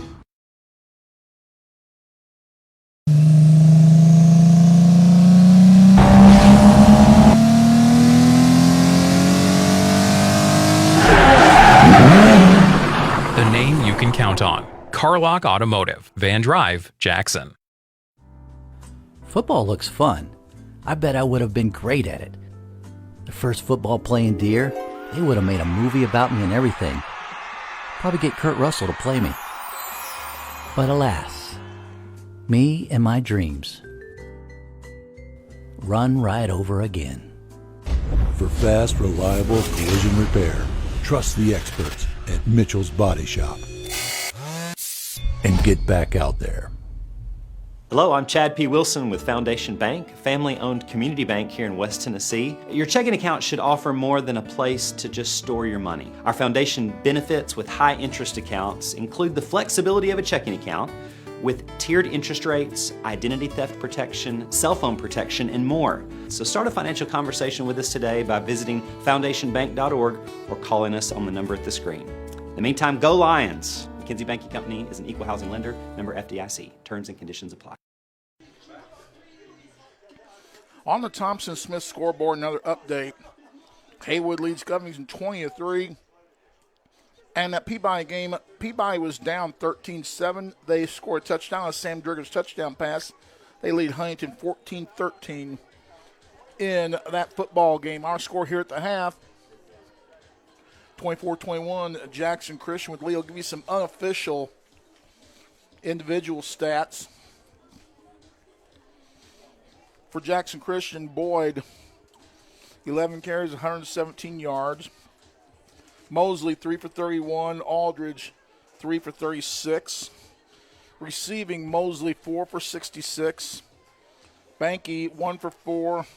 The name you can count on. Carlock Automotive, Van Drive, Jackson. Football looks fun. I bet I would have been great at it. The first football playing Deer, they would have made a movie about me and everything. Probably get Kurt Russell to play me. But alas, me and my dreams run right over again. For fast, reliable collision repair, trust the experts at Mitchell's Body Shop. And get back out there. Hello, I'm Chad P. Wilson with Foundation Bank, family-owned community bank here in West Tennessee. Your checking account should offer more than a place to just store your money. Our foundation benefits with high interest accounts include the flexibility of a checking account with tiered interest rates, identity theft protection, cell phone protection, and more. So start a financial conversation with us today by visiting foundationbank.org or calling us on the number at the screen. In the meantime, go Lions! McKinsey Banking Company is an equal housing lender, member FDIC. Terms and conditions apply. On the Thompson-Smith scoreboard, another update. Haywood leads Covington 20-3. And that Peabody game, Peabody was down 13-7. They scored a touchdown on Sam Durgan's touchdown pass. They lead Huntington 14-13 in that football game. Our score here at the half, 24-21, Jackson Christian with Lee. I'll give you some unofficial individual stats. For Jackson Christian, Boyd, 11 carries, 117 yards. Mosley, 3 for 31. Aldridge, 3 for 36. Receiving, Mosley, 4 for 66. Banky, 1 for 4.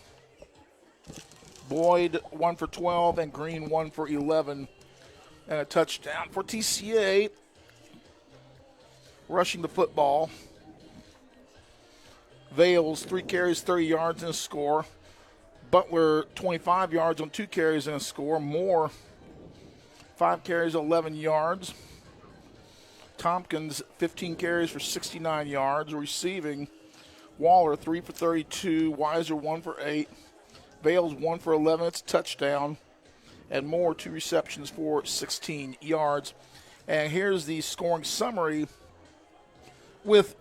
Boyd, 1 for 12, and Green, 1 for 11. And a touchdown for TCA. Rushing the football, Vales, 3 carries, 30 yards, and a score. Butler, 25 yards on 2 carries and a score. Moore, 5 carries, 11 yards. Tompkins, 15 carries for 69 yards. Receiving, Waller, 3 for 32. Weiser, 1 for 8. Vales, 1 for 11. It's a touchdown. And Moore, 2 receptions for 16 yards. And here's the scoring summary with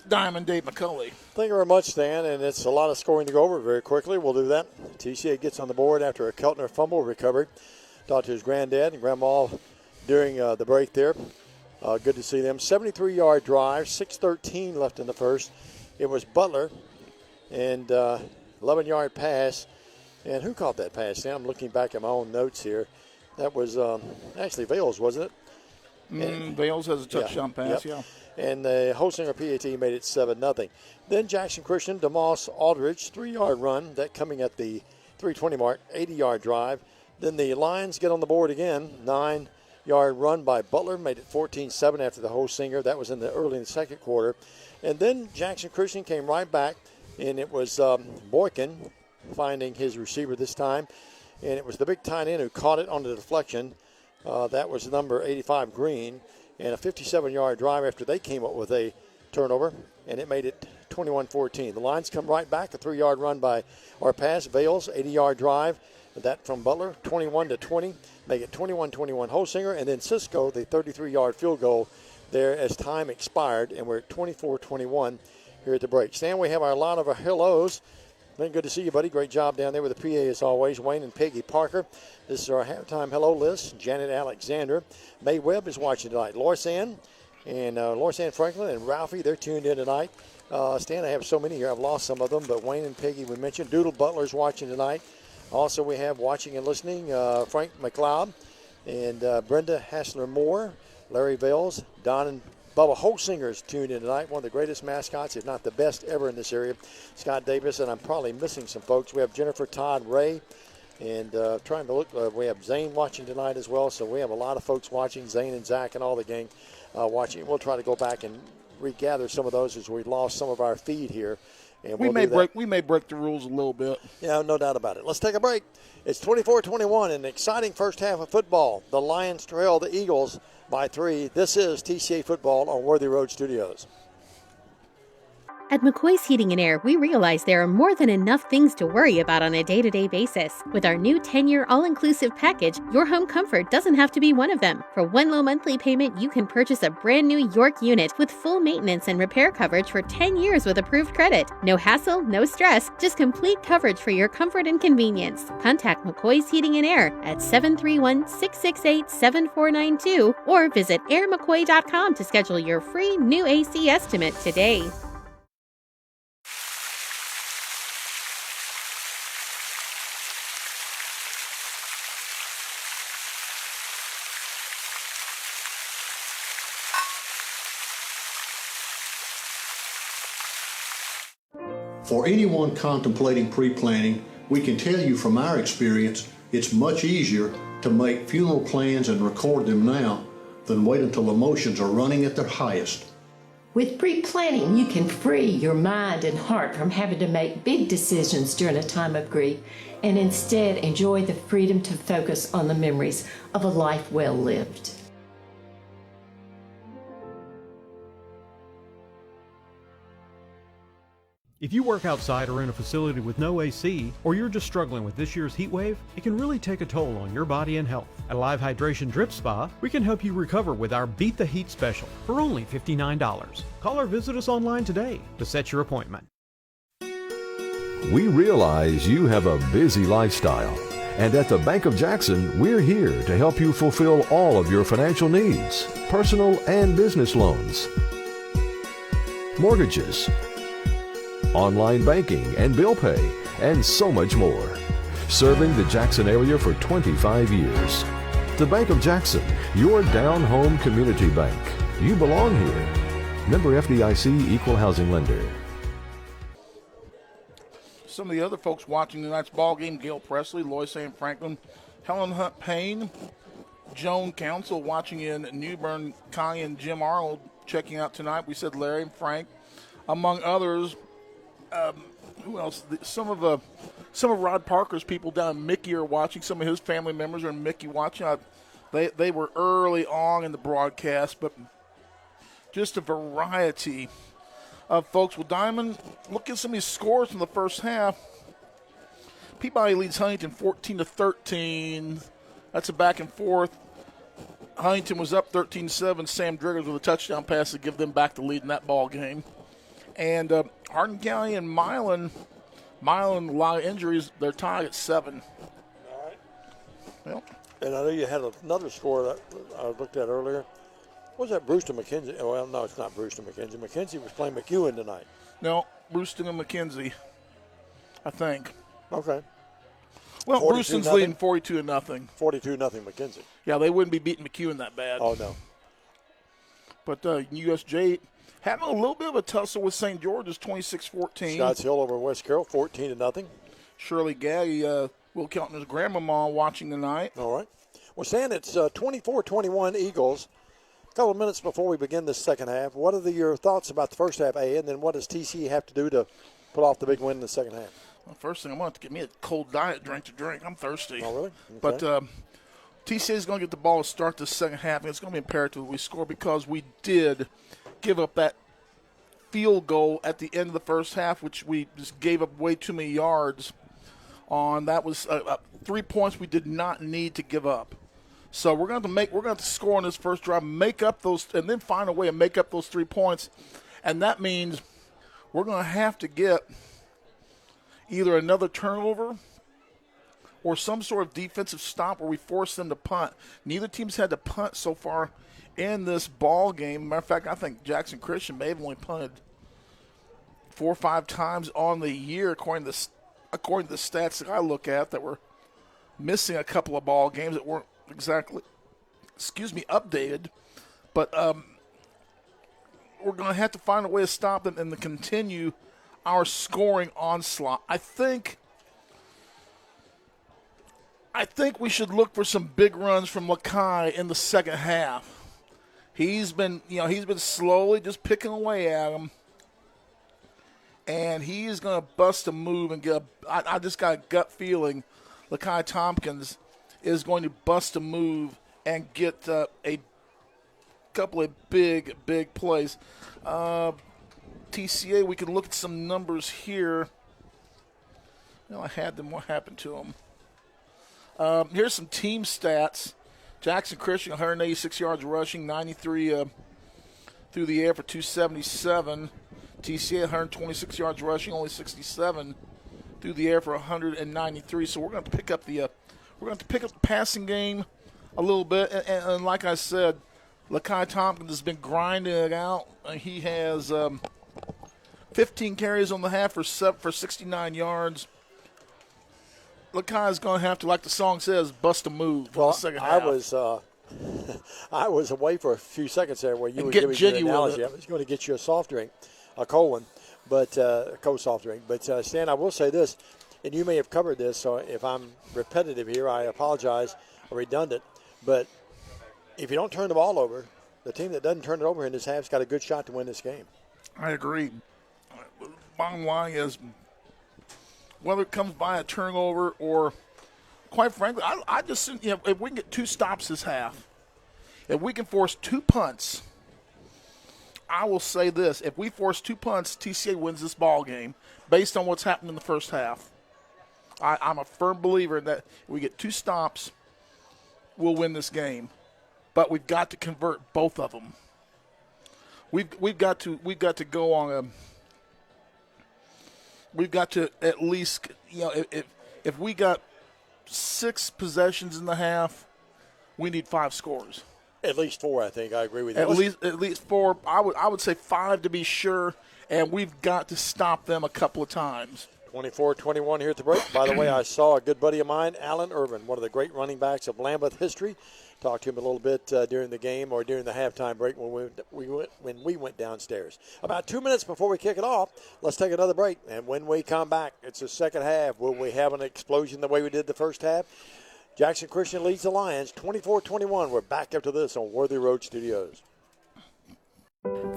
Diamond Dave McCulley. Thank you very much, Stan, and it's a lot of scoring to go over very quickly. We'll do that. TCA gets on the board after a Keltner fumble recovered. Talked to his granddad and grandma during the break there. Good to see them. 73-yard drive, 6:13 left in the first. It was Butler, and 11-yard pass. And who caught that pass? Now I'm looking back at my own notes here. That was actually Vales, wasn't it? Vales has a touchdown pass, yep. yeah. And the Holsinger PAT made it 7-0. Then Jackson Christian, DeMoss Aldridge, 3-yard run, that coming at the 3:20 mark, 80-yard drive. Then the Lions get on the board again, 9-yard run by Butler, made it 14-7 after the Holsinger. That was early in the second quarter. And then Jackson Christian came right back, and it was Boykin finding his receiver this time. And it was the big tight end who caught it on the deflection. That was number 85, Green. And a 57-yard drive after they came up with a turnover, and it made it 21-14. The Lions come right back, a 3-yard run by our pass, Vales, 80-yard drive. That from Butler, 21-20, make it 21-21 Holsinger. And then Cisco, the 33-yard field goal there as time expired, and we're at 24-21 here at the break. Stan, we have a lot of our hellos. Been good to see you, buddy. Great job down there with the PA as always. Wayne and Peggy Parker. This is our halftime hello list. Janet Alexander. May Webb is watching tonight. Lorsan Franklin and Ralphie, they're tuned in tonight. Stan, I have so many here. I've lost some of them, but Wayne and Peggy we mentioned. Doodle Butler's watching tonight. Also, we have watching and listening Frank McLeod and Brenda Hassler-Moore, Larry Vales, Don and Bubba Holsinger's tuned in tonight, one of the greatest mascots, if not the best ever in this area. Scott Davis, and I'm probably missing some folks. We have Jennifer, Todd, Ray, and trying to look. We have Zane watching tonight as well, so we have a lot of folks watching, Zane and Zach and all the gang watching. We'll try to go back and regather some of those as we lost some of our feed here. And we may break the rules a little bit. Yeah, no doubt about it. Let's take a break. It's 24-21, an exciting first half of football. The Lions trail the Eagles by 3. This is TCA Football on Worthy Road Studios. At McCoy's Heating and Air, we realize there are more than enough things to worry about on a day-to-day basis. With our new 10-year all-inclusive package, your home comfort doesn't have to be one of them. For one low monthly payment, you can purchase a brand new York unit with full maintenance and repair coverage for 10 years with approved credit. No hassle, no stress, just complete coverage for your comfort and convenience. Contact McCoy's Heating and Air at 731-668-7492 or visit airmccoy.com to schedule your free new AC estimate today. For anyone contemplating pre-planning, we can tell you from our experience, it's much easier to make funeral plans and record them now than wait until emotions are running at their highest. With pre-planning, you can free your mind and heart from having to make big decisions during a time of grief and instead enjoy the freedom to focus on the memories of a life well lived. If you work outside or in a facility with no AC, or you're just struggling with this year's heat wave, it can really take a toll on your body and health. At Live Hydration Drip Spa, we can help you recover with our Beat the Heat special for only $59. Call or visit us online today to set your appointment. We realize you have a busy lifestyle, and at the Bank of Jackson, we're here to help you fulfill all of your financial needs, personal and business loans, mortgages, online banking and bill pay, and so much more. Serving the Jackson area for 25 years. The Bank of Jackson, your down-home community bank. You belong here. Member FDIC, Equal Housing Lender. Some of the other folks watching tonight's ball game: Gail Presley, Lois Ann Franklin, Helen Hunt Payne, Joan Council watching in New Bern, Connie and Jim Arnold checking out tonight. We said Larry and Frank, among others. Who else? Some of Rod Parker's people down in Mickey are watching. Some of his family members are in Mickey watching. They were early on in the broadcast, but just a variety of folks. Well, Diamond, look at some of these scores from the first half. Peabody leads Huntington 14-13. That's a back and forth. Huntington was up 13-7. Sam Driggers with a touchdown pass to give them back the lead in that ball game. And Hardin County and Milan, a lot of injuries. They're tied at 7. All right. Well, and I know you had another score that I looked at earlier. What was that, Brewster McKenzie? Oh, well, no, it's not Brewster McKenzie. McKenzie was playing McEwen tonight. No, Brewston and McKenzie, I think. Okay. Well, Brewston's leading 42-0. 42-0 McKenzie. Yeah, they wouldn't be beating McEwen that bad. Oh, no. But USJ having a little bit of a tussle with St. George's, 26-14. Scotts Hill over West Carroll, 14-0. Shirley Gaggy, Will Keltner's grandmama watching tonight. All right. Well, Stan, it's 24-21 Eagles. A couple of minutes before we begin this second half, what are your thoughts about the first half, A, and then what does TCA have to do to pull off the big win in the second half? Well, first thing, I'm going to have to get me a cold diet drink to drink. I'm thirsty. Oh, really? Okay. But TCA is going to get the ball to start the second half, and it's going to be imperative that we score because we did give up that field goal at the end of the first half, which we just gave up way too many yards on. That was 3 points we did not need to give up. So we're going to score on this first drive, make up those, and then find a way to make up those 3 points. And that means we're going to have to get either another turnover or some sort of defensive stop where we force them to punt. Neither team's had to punt so far in this ball game. Matter of fact, I think Jackson Christian may have only punted 4 or 5 times on the year, according to the stats that I look at, that were missing a couple of ball games that weren't exactly, updated. But we're going to have to find a way to stop them and to continue our scoring onslaught. I think we should look for some big runs from Lakai in the second half. He's been slowly just picking away at him, and he is going to bust a move and get. I just got a gut feeling Lakai Tompkins is going to bust a move and get a couple of big plays. TCA, we can look at some numbers here. I had them. What happened to them? Here's some team stats. Jackson Christian, 186 yards rushing, 93 through the air for 277. TCA, 126 yards rushing, only 67 through the air for 193. So we're going to pick up the passing game a little bit. And like I said, Lakai Tompkins has been grinding it out. He has 15 carries on the half for 69 yards. Lakai is going to have to, like the song says, bust a move for the second half. I was away for a few seconds there where you were get giving jiggy your analogy. with it. I was going to get you a soft drink, a cold one. but cold soft drink. But Stan, I will say this, and you may have covered this, so if I'm repetitive here, I apologize or redundant. But if you don't turn the ball over, the team that doesn't turn it over in this half's got a good shot to win this game. I agree. Bottom line is, whether it comes by a turnover or, quite frankly, I just think, if we can get 2 stops this half, if we can force 2 punts, I will say this: if we force 2 punts, TCA wins this ball game based on what's happened in the first half. I'm a firm believer that if we get 2 stops, we'll win this game. But we've got to convert both of them. We've got to go on a. We've got to at least, if we got 6 possessions in the half, we need 5 scores. At least 4, I think. I agree with you. At least 4. I would say 5 to be sure, and we've got to stop them a couple of times. 24-21 here at the break. By the way, I saw a good buddy of mine, Alan Irvin, one of the great running backs of Lambeth history. Talked to him a little bit during the game or during the halftime break when we went downstairs. About 2 minutes before we kick it off, let's take another break. And when we come back, it's the second half. Will we have an explosion the way we did the first half? Jackson Christian leads the Lions 24-21. We're back after this on Worthy Road Studios.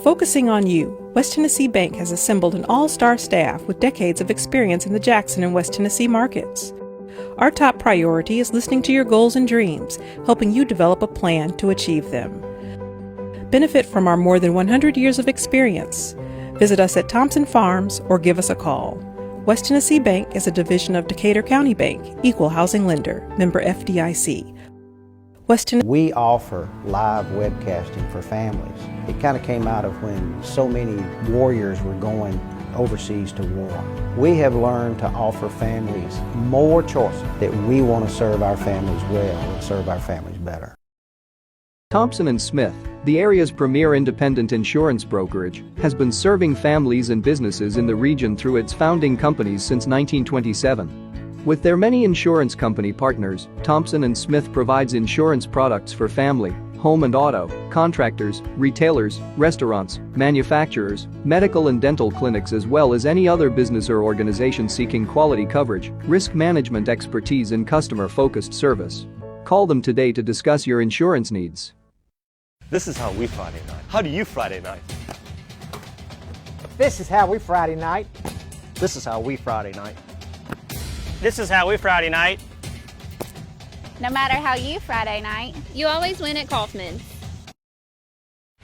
Focusing on you, West Tennessee Bank has assembled an all-star staff with decades of experience in the Jackson and West Tennessee markets. Our top priority is listening to your goals and dreams, helping you develop a plan to achieve them. Benefit from our more than 100 years of experience. Visit us at Thompson Farms or give us a call. West Tennessee Bank is a division of Decatur County Bank, equal housing lender, member FDIC. We offer live webcasting for families. It kind of came out of when so many warriors were going overseas to war. We have learned to offer families more choices, that we want to serve our families well and serve our families better. Thompson & Smith, the area's premier independent insurance brokerage, has been serving families and businesses in the region through its founding companies since 1927. With their many insurance company partners, Thompson & Smith provides insurance products for family, home and auto, contractors, retailers, restaurants, manufacturers, medical and dental clinics, as well as any other business or organization seeking quality coverage, risk management expertise and customer-focused service. Call them today to discuss your insurance needs. This is how we Friday night. How do you Friday night? This is how we Friday night. This is how we Friday night. This is how we Friday night. No matter how you Friday night, you always win at Kaufman's.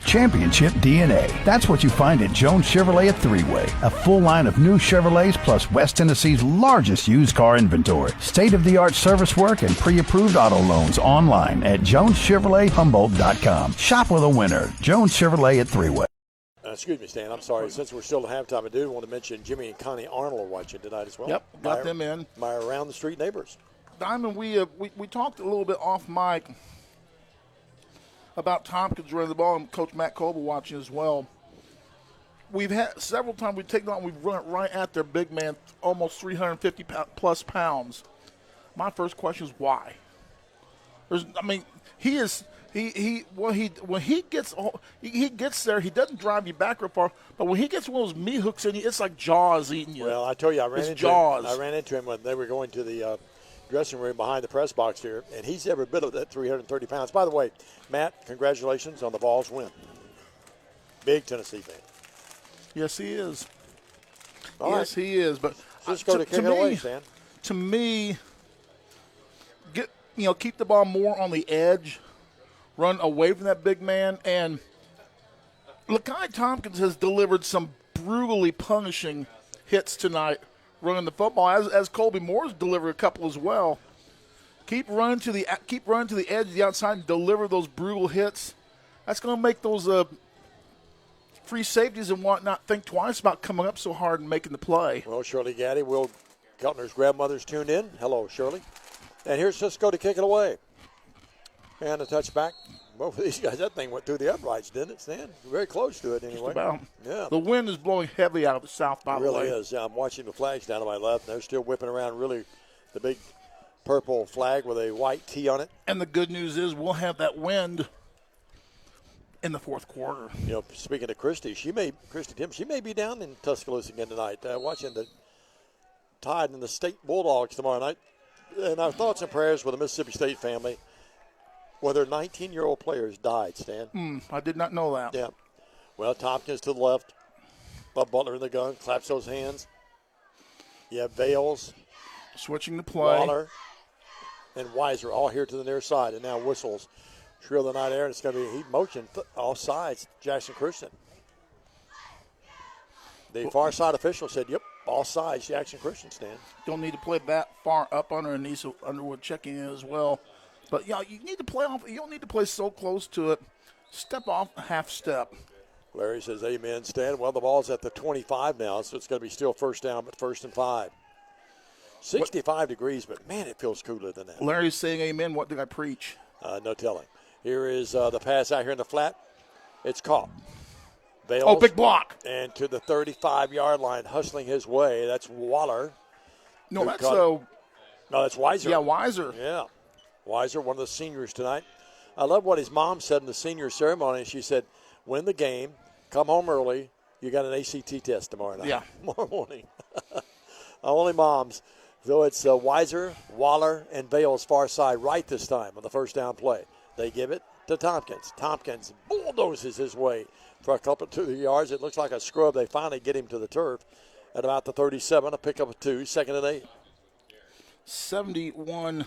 Championship DNA. That's what you find at Jones Chevrolet at Three-Way. A full line of new Chevrolets plus West Tennessee's largest used car inventory. State-of-the-art service work and pre-approved auto loans online at JonesChevroletHumboldt.com. Shop with a winner. Jones Chevrolet at Three-Way. Excuse me, Stan. I'm sorry. Since we're still at halftime, I do want to mention Jimmy and Connie Arnold are watching tonight as well. Yep, got them in. My around-the-street neighbors. Diamond, we talked a little bit off mic about Tompkins running the ball and Coach Matt Coble watching as well. We've had several times we've taken on, we've run it right at their big man, almost 350 plus pounds. My first question is why? When he gets there, he doesn't drive you back real far, but when he gets one of those meat hooks in you, it's like Jaws eating you. Well, I told you, I ran into him when they were going to the dressing room behind the press box here, and he's every bit of that 330 pounds. By the way, Matt, congratulations on the Vols win. Big Tennessee fan. Yes, he is. Yes, he is. But just go to kick it away, Stan. To me, keep the ball more on the edge, run away from that big man, and Lakai Tompkins has delivered some brutally punishing hits tonight running the football, as Colby Moore's delivered a couple as well. Keep running to the edge of the outside and deliver those brutal hits. That's going to make those free safeties and whatnot think twice about coming up so hard and making the play. Well, Shirley Gaddy, Will Keltner's grandmother's tuned in. Hello, Shirley. And here's Cisco to kick it away. And a touchback. Both of these guys, that thing went through the uprights, didn't it, Stan? Very close to it anyway. Just about. Yeah. The wind is blowing heavily out of the south, by the way. It really is. Yeah, I'm watching the flags down to my left. They're still whipping around, really, the big purple flag with a white T on it. And the good news is we'll have that wind in the fourth quarter. You know, speaking of Christy Tim, she may be down in Tuscaloosa again tonight, watching the Tide and the State Bulldogs tomorrow night. And our thoughts and prayers with the Mississippi State family, where their 19-year-old players died, Stan. I did not know that. Yeah. Well, Tompkins to the left, Bob Butler in the gun, claps those hands. You have Vales. Switching the play. Waller and Weiser all here to the near side. And now whistles. Shrill the night air, and it's going to be a heat motion all sides. Jackson Christian. The far side official said, yep, all sides, Jackson Christian, Stan. Don't need to play that far up under Anissa Underwood checking in as well. But, yeah, you need to play off. You don't need to play so close to it. Step off a half step. Larry says, amen, Stan. Well, the ball's at the 25 now, so it's going to be still first down, but 1st and 5. 65 degrees, but, man, it feels cooler than that. Larry's saying amen. What did I preach? No telling. Here is the pass out here in the flat. It's caught. Vales, oh, big block. And to the 35-yard line, hustling his way. That's Waller. No, that's No, that's Weiser. Yeah, Weiser. Yeah. Weiser, one of the seniors tonight. I love what his mom said in the senior ceremony. She said, win the game, come home early. You got an ACT test tomorrow night. Yeah. Tomorrow morning. Only moms. So it's Weiser, Waller, and Vales far side right this time on the first down play. They give it to Tompkins. Tompkins bulldozes his way for a couple of yards. It looks like a scrub. They finally get him to the turf at about the 37, a pickup of 2, 2nd and 8. 71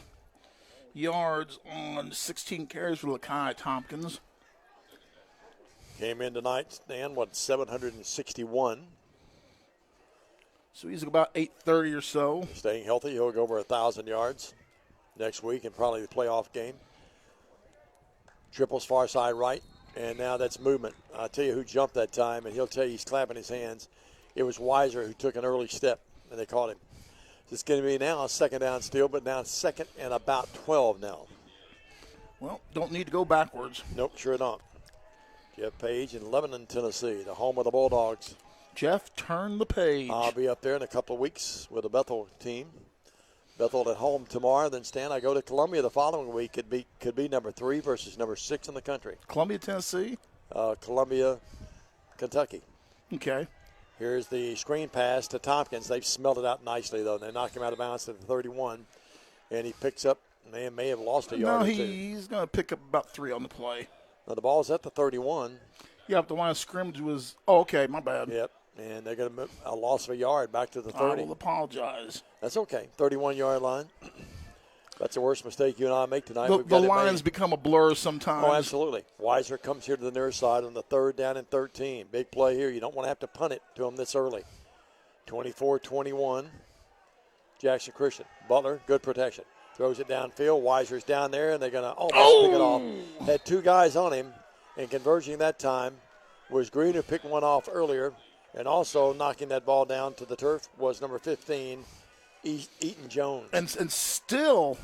yards on 16 carries for Lakai Tompkins. Came in tonight, Stan, 761. So he's about 830 or so. Staying healthy, he'll go over 1,000 yards next week and probably the playoff game. Triples far side right, and now that's movement. I'll tell you who jumped that time, and he'll tell you he's clapping his hands. It was Weiser who took an early step, and they caught him. It's going to be now a 2nd down still, but now 2nd and about 12 now. Well, don't need to go backwards. Nope, sure not. Jeff Page in Lebanon, Tennessee, the home of the Bulldogs. Jeff, turn the page. I'll be up there in a couple of weeks with the Bethel team. Bethel at home tomorrow. Then, Stan, I go to Columbia the following week. Could be number 3 versus number 6 in the country. Columbia, Tennessee? Columbia, Kentucky. Okay. Here's the screen pass to Tompkins. They've smelled it out nicely, though. They knock him out of bounds at the 31, and he picks up. Man, may have lost a yard or 2. He's going to pick up about 3 on the play. Now, the ball's at the 31. Yeah, but the line of scrimmage was – oh, okay, my bad. Yep, and they're going to move a loss of a yard back to the 30. I will apologize. That's okay. 31-yard line. That's the worst mistake you and I make tonight. The lines become a blur sometimes. Oh, absolutely. Weiser comes here to the near side on the 3rd down and 13. Big play here. You don't want to have to punt it to him this early. 24-21. Jackson Christian. Butler, good protection. Throws it downfield. Weiser's down there, and they're going to almost pick it off. Had 2 guys on him, and converging that time was Green, who picked one off earlier, and also knocking that ball down to the turf was number 15, Eaton Jones. And still,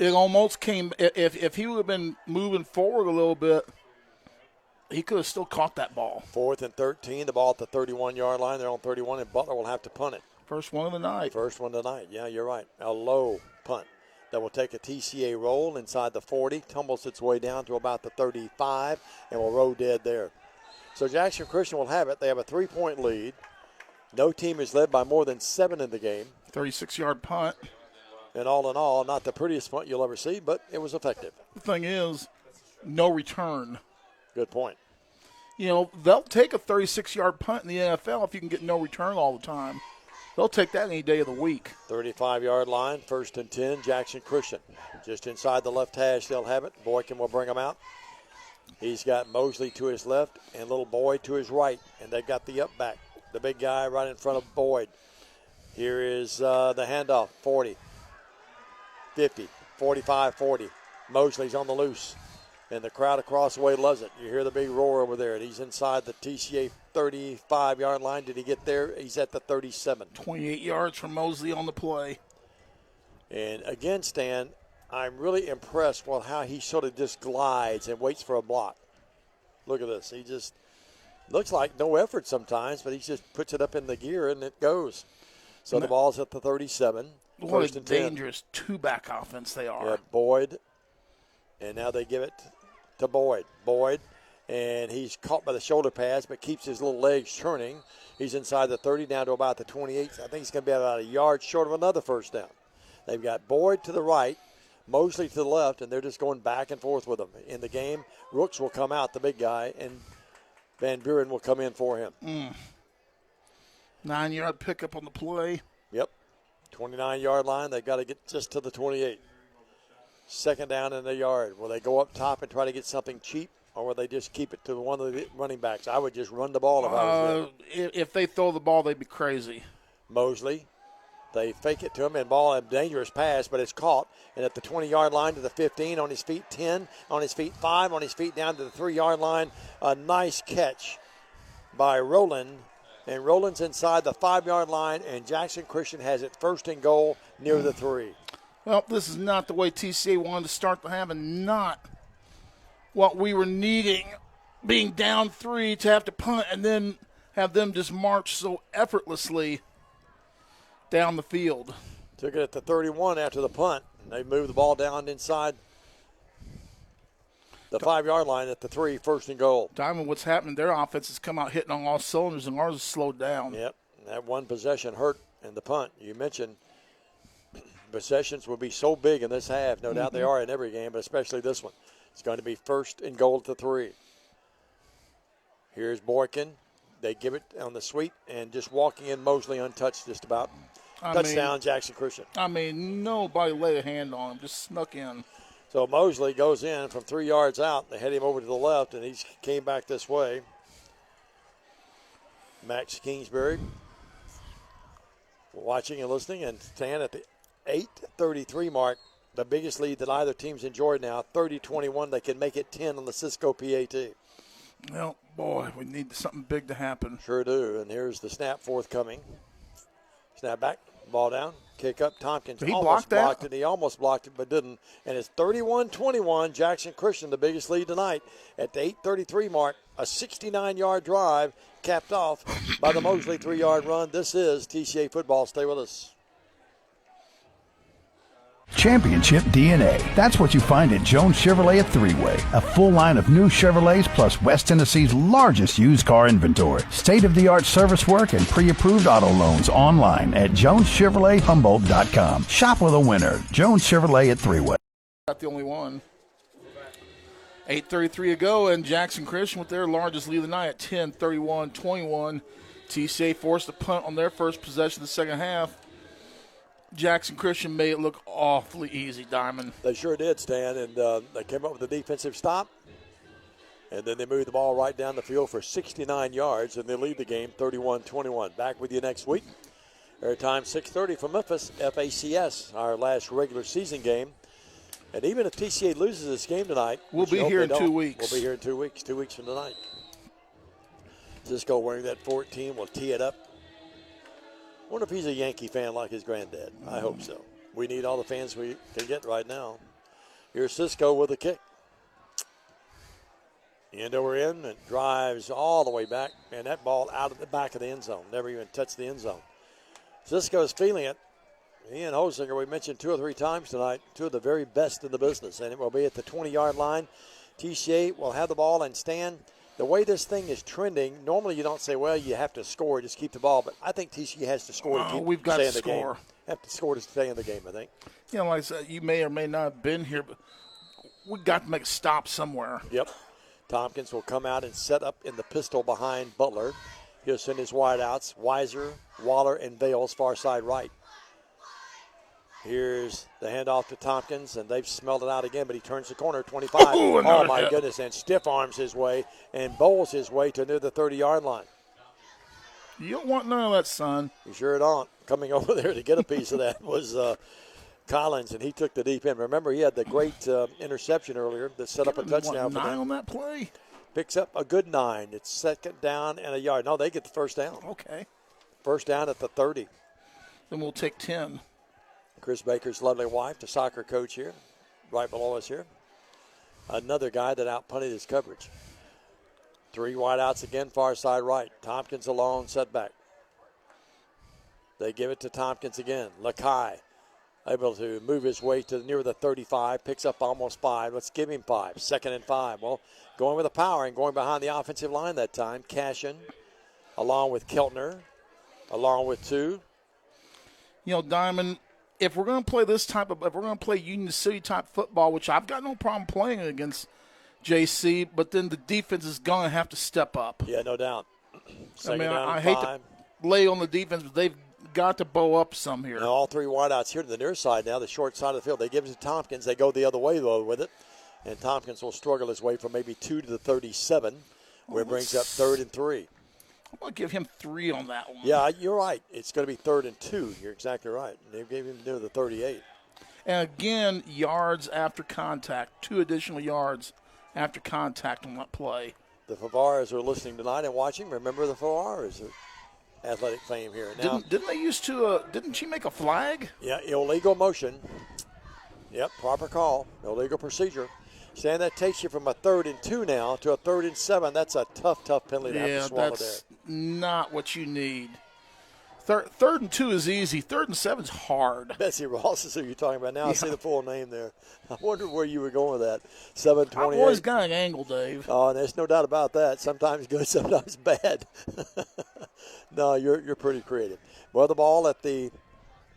it almost came – if he would have been moving forward a little bit, he could have still caught that ball. 4th and 13, the ball at the 31-yard line. They're on 31, and Butler will have to punt it. First one of the night. First one tonight. Yeah, you're right. A low punt that will take a TCA roll inside the 40, tumbles its way down to about the 35, and will roll dead there. So Jackson Christian will have it. They have a 3-point lead. No team is led by more than 7 in the game. 36-yard punt. And all in all, not the prettiest punt you'll ever see, but it was effective. The thing is, no return. Good point. You know, they'll take a 36-yard punt in the NFL if you can get no return all the time. They'll take that any day of the week. 35-yard line, 1st and 10, Jackson Christian. Just inside the left hash, they'll have it. Boykin will bring them out. He's got Mosley to his left and little Boyd to his right, and they've got the up back, the big guy right in front of Boyd. Here is the handoff, 40, 50, 45, 40. Mosley's on the loose, and the crowd across the way loves it. You hear the big roar over there, and he's inside the TCA 35-yard line. Did he get there? He's at the 37. 28 yards from Mosley on the play. And again, Stan, I'm really impressed with how he sort of just glides and waits for a block. Look at this. He just looks like no effort sometimes, but he just puts it up in the gear and it goes. So the ball's at the 37. What a dangerous 2-back offense they are. Yeah, Boyd. And now they give it to Boyd. Boyd, and he's caught by the shoulder pass, but keeps his little legs churning. He's inside the 30, down to about the 28. I think he's going to be about a yard short of another first down. They've got Boyd to the right, Mosley to the left, and they're just going back and forth with him. In the game, Rooks will come out, the big guy, and Van Buren will come in for him. 9-yard pickup on the play. Yep. 29-yard line. They've got to get just to the 28. Second down in the yard. Will they go up top and try to get something cheap, or will they just keep it to one of the running backs? I would just run the ball if I was them. If they throw the ball, they'd be crazy. Mosley. They fake it to him and ball a dangerous pass, but it's caught. And at the 20-yard line to the 15, on his feet 10, on his feet 5, on his feet down to the 3-yard line. A nice catch by Rowland. And Rowland's inside the 5-yard line, and Jackson Christian has it first and goal near the 3. Well, this is not the way TCA wanted to start the half, and not what we were needing, being down 3 to have to punt and then have them just march so effortlessly down the field. Took it at the 31 after the punt, and they moved the ball down inside the 5-yard line at the 3, first and goal. Diamond, what's happening? Their offense has come out hitting on all cylinders, and ours is slowed down. Yep, that one possession hurt in the punt. You mentioned possessions will be so big in this half. No doubt they are in every game, but especially this one. It's going to be first and goal at the 3. Here's Boykin. They give it on the sweep, and just walking in Mosley untouched just about. Touchdown, Jackson Christian. Nobody laid a hand on him, just snuck in. So Mosley goes in from 3 yards out. They head him over to the left, and he came back this way. Max Kingsbury watching and listening, and stand at the 8:33 mark. The biggest lead that either team's enjoyed now, 30-21. They can make it 10 on the Cisco PAT. Well, boy, we need something big to happen. Sure do. And here's the snap forthcoming. Snap back, ball down, kick up. Tompkins almost blocked it. He almost blocked it, but didn't. And it's 31-21. Jackson Christian, the biggest lead tonight, at the 8:33 mark. A 69-yard drive capped off by the Mosley 3-yard run. This is TCA football. Stay with us. Championship DNA. That's what you find at Jones Chevrolet at Three-Way. A full line of new Chevrolets plus West Tennessee's largest used car inventory. State-of-the-art service work and pre-approved auto loans online at JonesChevroletHumboldt.com. Shop with a winner. Jones Chevrolet at Three-Way. Not the only one. 8:33 to go, and Jackson Christian with their largest lead of the night at 10-31-21. TCA forced a punt on their first possession of the second half. Jackson Christian made it look awfully easy, Diamond. They sure did, Stan, and they came up with a defensive stop, and then they moved the ball right down the field for 69 yards, and they lead the game 31-21. Back with you next week. Airtime 6:30 from Memphis, FACS, our last regular season game. And even if TCA loses this game tonight, we'll be here in 2 weeks. We'll be here in 2 weeks, 2 weeks from tonight. Cisco wearing that 14 will tee it up. I wonder if he's a Yankee fan like his granddad. I hope so. We need all the fans we can get right now. Here's Cisco with a kick. End over end, and drives all the way back, and that ball out of the back of the end zone. Never even touched the end zone. Cisco's feeling it. Ian Hosinger, we mentioned 2 or 3 times tonight, 2 of the very best in the business, and it will be at the 20-yard line. TCA will have the ball and stand. The way this thing is trending, normally you don't say, well, you have to score, just keep the ball. But I think TCA has to score to stay in the game. Have to score to stay in the game, I think. You know, like I said, you may or may not have been here, but we got to make a stop somewhere. Yep. Tompkins will come out and set up in the pistol behind Butler. He'll send his wideouts, Weiser, Waller, and Bales far side right. Here's the handoff to Tompkins, and they've smelled it out again, but he turns the corner, 25. Oh, my goodness, and stiff arms his way and bowls his way to near the 30-yard line. You don't want none of that, son. You sure don't. Coming over there to get a piece of that was Collins, and he took the deep end. Remember, he had the great interception earlier that set up a touchdown for them. 9 on that play? Picks up a good 9. It's second down and a yard. No, they get the first down. Okay. First down at the 30. Then we'll take 10. Chris Baker's lovely wife, the soccer coach here, right below us here. Another guy that outpunted his coverage. 3 wideouts again, far side right. Tompkins alone, setback. They give it to Tompkins again. Lakai able to move his way to near the 35, picks up almost 5. Let's give him 5. 2nd and 5. Well, going with the power and going behind the offensive line that time. Cashin, along with Keltner, along with 2. You know, Diamond, if we're going to play if we're going to play Union City type football, which I've got no problem playing against JC, but then the defense is going to have to step up. Yeah, no doubt. I hate to lay on the defense, but they've got to bow up some here. Now, all 3 wideouts here to the near side now, the short side of the field. They give it to Tompkins. They go the other way, though, with it. And Tompkins will struggle his way from maybe 2 to the 37, where it brings up 3rd and 3. I'm going to give him 3 on that one. Yeah, you're right. It's going to be 3rd and 2. You're exactly right. They gave him near the 38. And again, yards after contact, 2 additional yards after contact on that play. The Favaras are listening tonight and watching. Remember the Favaras, athletic fame here. Now, didn't they used to? Didn't she make a flag? Yeah, illegal motion. Yep, proper call. Illegal procedure. Stan, that takes you from a 3rd and 2 now to a 3rd and 7. That's a tough penalty to have to swallow that's not what you need. 3rd and 2 is easy. 3rd and 7 is hard. Betsy Ross is who you're talking about now. Yeah. I see the full name there. I wonder where you were going with that. 728. I've always got an angle, Dave. Oh, there's no doubt about that. Sometimes good, sometimes bad. No, you're pretty creative. Well, the ball at the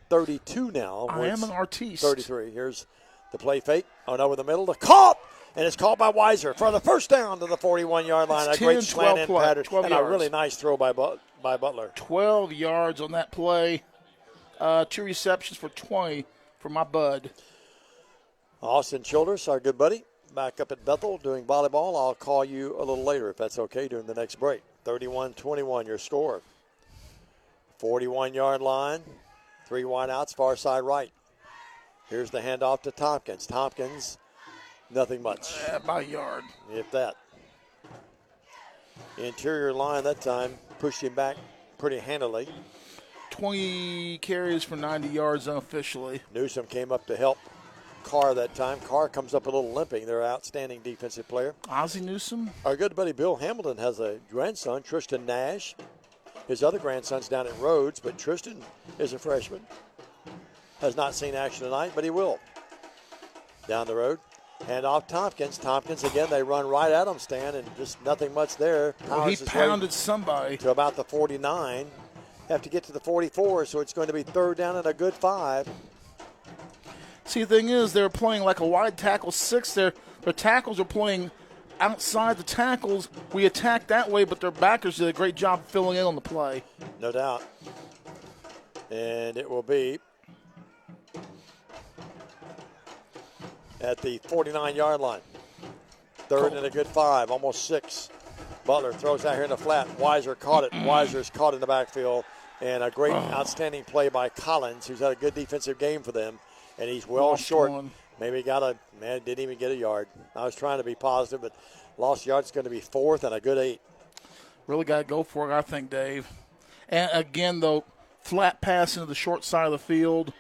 32 now. I am an artiste. 33. Here's the play fake. Oh, no, in the middle. The caught. And it's caught by Weiser for the first down to the 41-yard line. It's a great slant in pattern. And yards. A really nice throw by Butler. 12 yards on that play. 2 receptions for 20 for my bud. Austin Childress, our good buddy, back up at Bethel doing volleyball. I'll call you a little later if that's okay during the next break. 31-21 your score. 41-yard line. 3 wideouts, far side right. Here's the handoff to Tompkins. Tompkins, nothing much. About a yard. If that. Interior line that time pushed him back pretty handily. 20 carries for 90 yards unofficially. Newsom came up to help Carr that time. Carr comes up a little limping. Their outstanding defensive player. Ozzie Newsom. Our good buddy Bill Hamilton has a grandson, Tristan Nash. His other grandson's down at Rhodes, but Tristan is a freshman. Has not seen action tonight, but he will. Down the road. Hand off Tompkins. Tompkins again, they run right at him, Stan, and just nothing much there. Well, he pounded somebody. To about the 49. Have to get to the 44, so it's going to be 3rd down and a good 5. See, the thing is, they're playing like a wide tackle 6 there. Their tackles are playing outside the tackles. We attack that way, but their backers did a great job filling in on the play. No doubt. And it will be at the 49-yard line. 3rd and a good 5, almost 6. Butler throws out here in the flat. Weiser caught it. Weiser's caught in the backfield. And a great, outstanding play by Collins, who's had a good defensive game for them. And he's well short. Maybe didn't even get a yard. I was trying to be positive, but lost yard's going to be 4th and a good 8. Really got to go for it, I think, Dave. And again, though, flat pass into the short side of the field.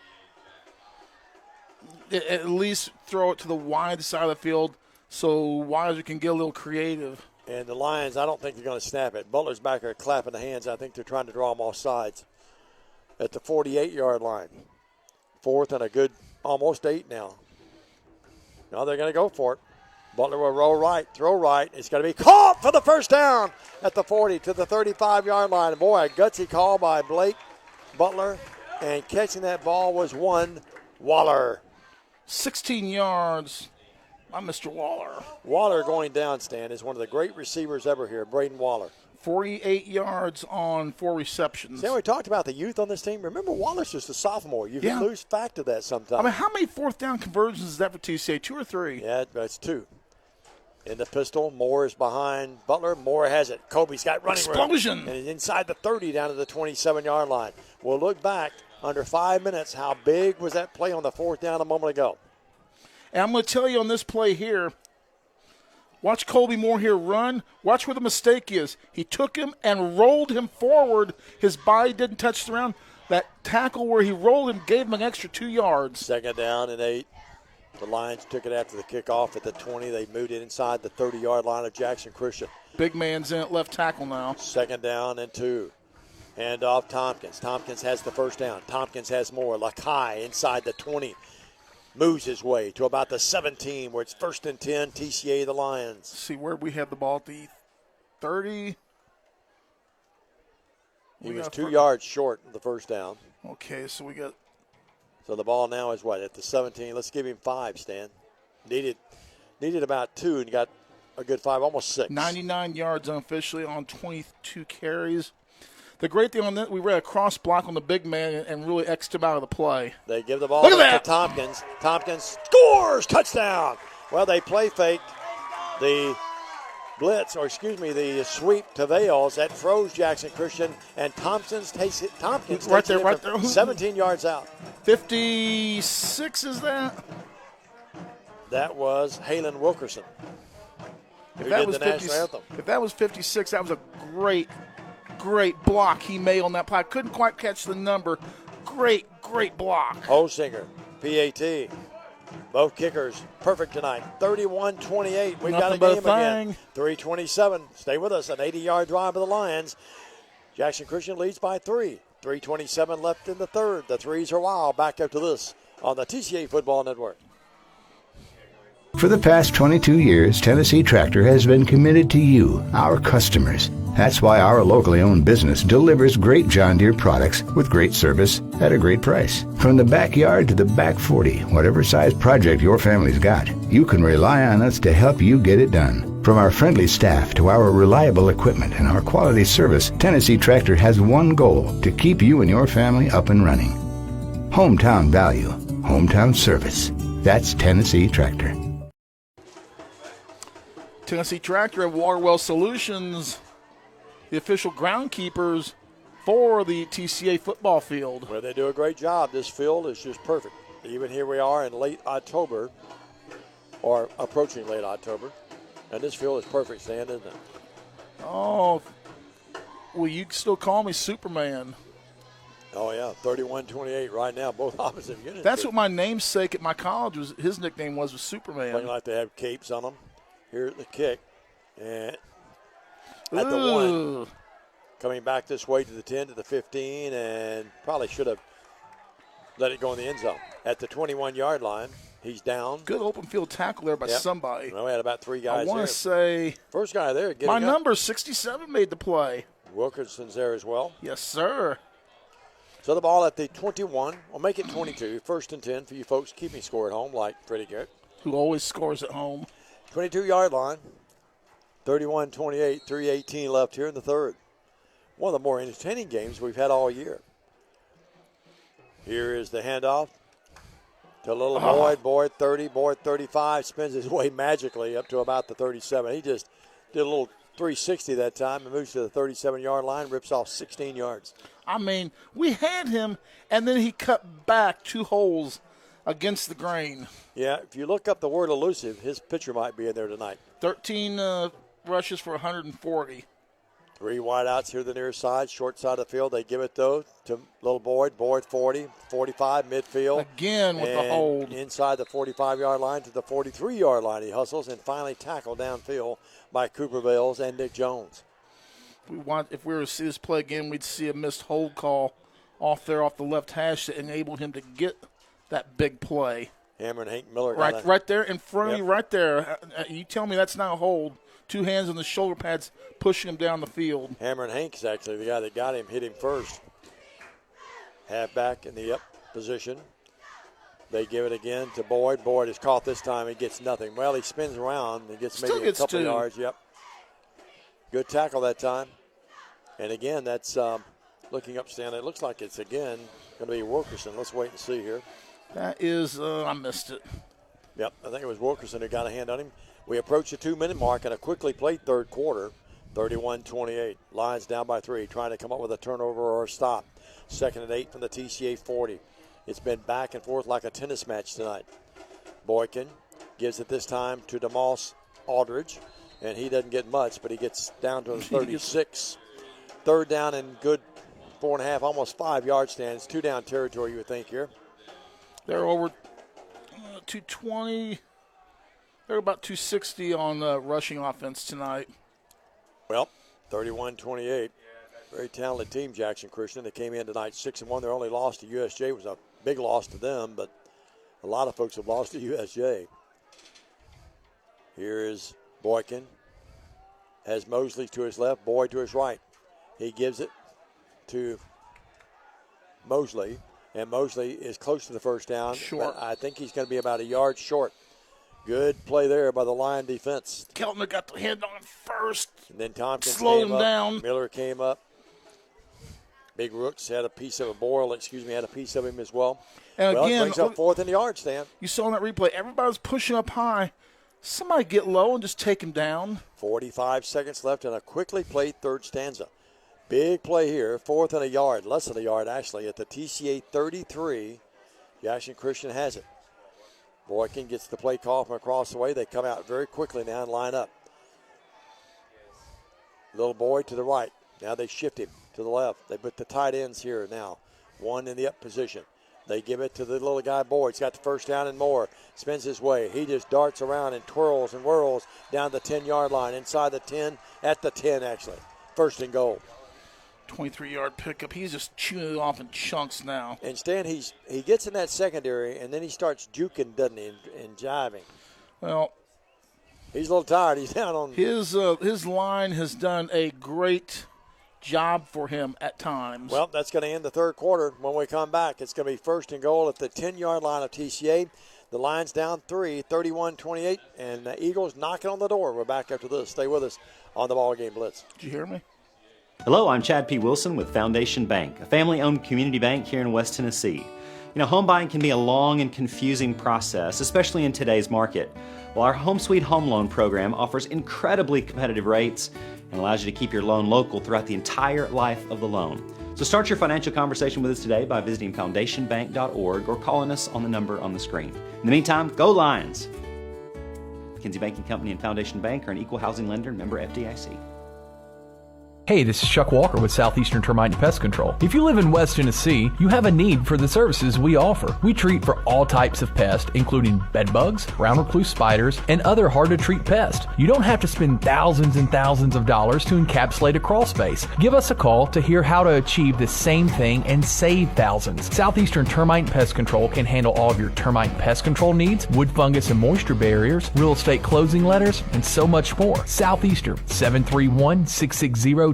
At least throw it to the wide side of the field so Weiser can get a little creative. And the Lions, I don't think they're going to snap it. Butler's back there clapping the hands. I think they're trying to draw them off sides. At the 48-yard line. 4th and a good almost 8 now. Now they're going to go for it. Butler will roll right, throw right. It's going to be caught for the first down at the 40 to the 35-yard line. Boy, a gutsy call by Blake Butler. And catching that ball was one Waller. 16 yards by Mr. Waller. Waller going down, Stan, is one of the great receivers ever here, Braden Waller. 48 yards on 4 receptions. Stan, we talked about the youth on this team. Remember, Waller's just a sophomore. You can lose fact of that sometimes. I mean, how many 4th down conversions is that for TCA, 2 or 3? Yeah, that's 2. In the pistol, Moore is behind Butler. Moore has it. Kobe's got running explosion. And he's inside the 30 down to the 27-yard line. We'll look back under 5 minutes. How big was that play on the 4th down a moment ago? And I'm going to tell you on this play here, watch Colby Moore here run. Watch where the mistake is. He took him and rolled him forward. His body didn't touch the ground. That tackle where he rolled him gave him an extra 2 yards. 2nd down and 8. The Lions took it after the kickoff at the 20. They moved it inside the 30-yard line of Jackson Christian. Big man's in at left tackle now. 2nd down and 2. Hand off Tompkins. Tompkins has the first down. Tompkins has more. Lakai inside the 20. Moves his way to about the 17 where it's 1st and 10, TCA the Lions. See where we had the ball at the 30. He was 2 yards short of the first down. Okay, so we got. So the ball now is what, at the 17? Let's give him 5, Stan. Needed about 2 and got a good 5, almost 6. 99 yards unofficially on 22 carries. The great thing on that, we ran a cross block on the big man and really X'd him out of the play. They give the ball to Tompkins. Tompkins scores! Touchdown! Well, they play fake the blitz, the sweep to Vales. That froze Jackson Christian, and Tompkins takes it right there. 17 yards out. 56 is that? That was Halen Wilkerson. If that was 56, that was a great block he made on that play. I couldn't quite catch the number. Great block. Holsinger, PAT. Both kickers perfect tonight. 31-28. We've got a game again. 3:27. Stay with us. An 80-yard drive of the Lions. Jackson Christian leads by 3. 3:27 left in the third. The threes are wild. Back up to this on the TCA Football Network. For the past 22 years, Tennessee Tractor has been committed to you, our customers. That's why our locally owned business delivers great John Deere products with great service at a great price. From the backyard to the back 40, whatever size project your family's got, you can rely on us to help you get it done. From our friendly staff to our reliable equipment and our quality service, Tennessee Tractor has one goal: to keep you and your family up and running. Hometown value, hometown service. That's Tennessee Tractor. Tennessee Tractor and Waterwell Solutions, the official groundkeepers for the TCA football field. Well, they do a great job. This field is just perfect. Even here we are in late October, or approaching late October, and this field is perfect, Stan, isn't it? Oh, well, you can still call me Superman. Oh, yeah, 31-28 right now, both opposite units. That's what my namesake at my college was. His nickname was Superman. Looking like they have capes on them. Here's the kick, and at the 1. Coming back this way to the 10, to the 15, and probably should have let it go in the end zone. At the 21-yard line, he's down. Good open field tackle there by somebody. Well, we had about 3 guys there. I want to say. First guy there. My number, 67, made the play. Wilkinson's there as well. Yes, sir. So the ball at the 21. We'll make it 22. 1st and 10 for you folks keeping score at home like Freddie Garrett. Who always scores at home. 22-yard line, 31-28, 3:18 left here in the third. One of the more entertaining games we've had all year. Here is the handoff to little Boyd. Boyd 30, Boyd 35, spins his way magically up to about the 37. He just did a little 360 that time and moves to the 37-yard line, rips off 16 yards. I mean, we had him, and then he cut back 2 holes against the grain. Yeah, if you look up the word elusive, his pitcher might be in there tonight. 13 rushes for 140. 3 wideouts here the near side, short side of the field. They give it, though, to little Boyd. Boyd 40, 45, midfield. Again with the hold. Inside the 45-yard line to the 43-yard line. He hustles and finally tackled downfield by Cooper Vales and Nick Jones. If we were to see this play again, we'd see a missed hold call off the left hash that enabled him to get that big play. Hammer and Hank Miller. Right there in front of you, right there. You tell me that's not a hold. 2 hands on the shoulder pads pushing him down the field. Hammer and Hank is actually the guy that got him, hit him first. Halfback in the up position. They give it again to Boyd. Boyd is caught this time. He gets nothing. Well, he spins around and gets maybe a couple yards. Yep. Good tackle that time. And again, that's looking up, Stan. It looks like it's again going to be Wilkerson. Let's wait and see here. That is, I missed it. Yep, I think it was Wilkerson who got a hand on him. We approach the 2-minute mark in a quickly played third quarter, 31-28. Lions down by 3, trying to come up with a turnover or a stop. 2nd and 8 from the TCA 40. It's been back and forth like a tennis match tonight. Boykin gives it this time to DeMoss Aldridge, and he doesn't get much, but he gets down to the 36. 3rd down and good 4.5, almost 5 yard stands. 2 down territory, you would think here. They're over 220. They're about 260 on rushing offense tonight. Well, 31-28. Very talented team, Jackson Christian. They came in tonight 6-1. Their only loss to USJ was a big loss to them, but a lot of folks have lost to USJ. Here is Boykin. Has Mosley to his left, Boyd to his right. He gives it to Mosley, and Mosley is close to the first down. Short. I think he's going to be about a yard short. Good play there by the Lion defense. Keltner got the hand on him first. And then Tompkins slowed came him up. down. Miller came up. Big Rooks had a piece of had a piece of him as well. And well, again, it brings up 4th in the yard, Stan. You saw in that replay, everybody's pushing up high. Somebody get low and just take him down. 45 seconds left in a quickly played third stanza. Big play here, 4th and a yard, less than a yard actually, at the TCA 33. Jackson Christian has it. Boykin gets the play call from across the way. They come out very quickly now and line up. Little Boyd to the right. Now they shift him to the left. They put the tight ends here now. One in the up position. They give it to the little guy Boyd. He's got the first down and more. Spins his way. He just darts around and twirls and whirls down the 10-yard line. Inside the 10, at the 10 actually. 1st and goal. 23-yard pickup. He's just chewing it off in chunks now. And Stan, he gets in that secondary, and then he starts juking, doesn't he, and jiving. Well, he's a little tired. He's down on his line has done a great job for him at times. Well, that's going to end the third quarter. When we come back, it's going to be 1st and goal at the 10-yard line of TCA. The Lions down 3, 31-28, and the Eagles knocking on the door. We're back after this. Stay with us on the BallGame Blitz. Did you hear me? Hello, I'm Chad P. Wilson with Foundation Bank, a family-owned community bank here in West Tennessee. You know, home buying can be a long and confusing process, especially in today's market. Well, our Home Sweet Home Loan program offers incredibly competitive rates and allows you to keep your loan local throughout the entire life of the loan. So start your financial conversation with us today by visiting foundationbank.org or calling us on the number on the screen. In the meantime, go Lions! McKinsey Banking Company and Foundation Bank are an equal housing lender, member FDIC. Hey, this is Chuck Walker with Southeastern Termite and Pest Control. If you live in West Tennessee, you have a need for the services we offer. We treat for all types of pests, including bed bugs, brown recluse spiders, and other hard-to-treat pests. You don't have to spend thousands and thousands of dollars to encapsulate a crawl space. Give us a call to hear how to achieve the same thing and save thousands. Southeastern Termite and Pest Control can handle all of your termite and pest control needs, wood fungus and moisture barriers, real estate closing letters, and so much more. Southeastern, 731-660-1052.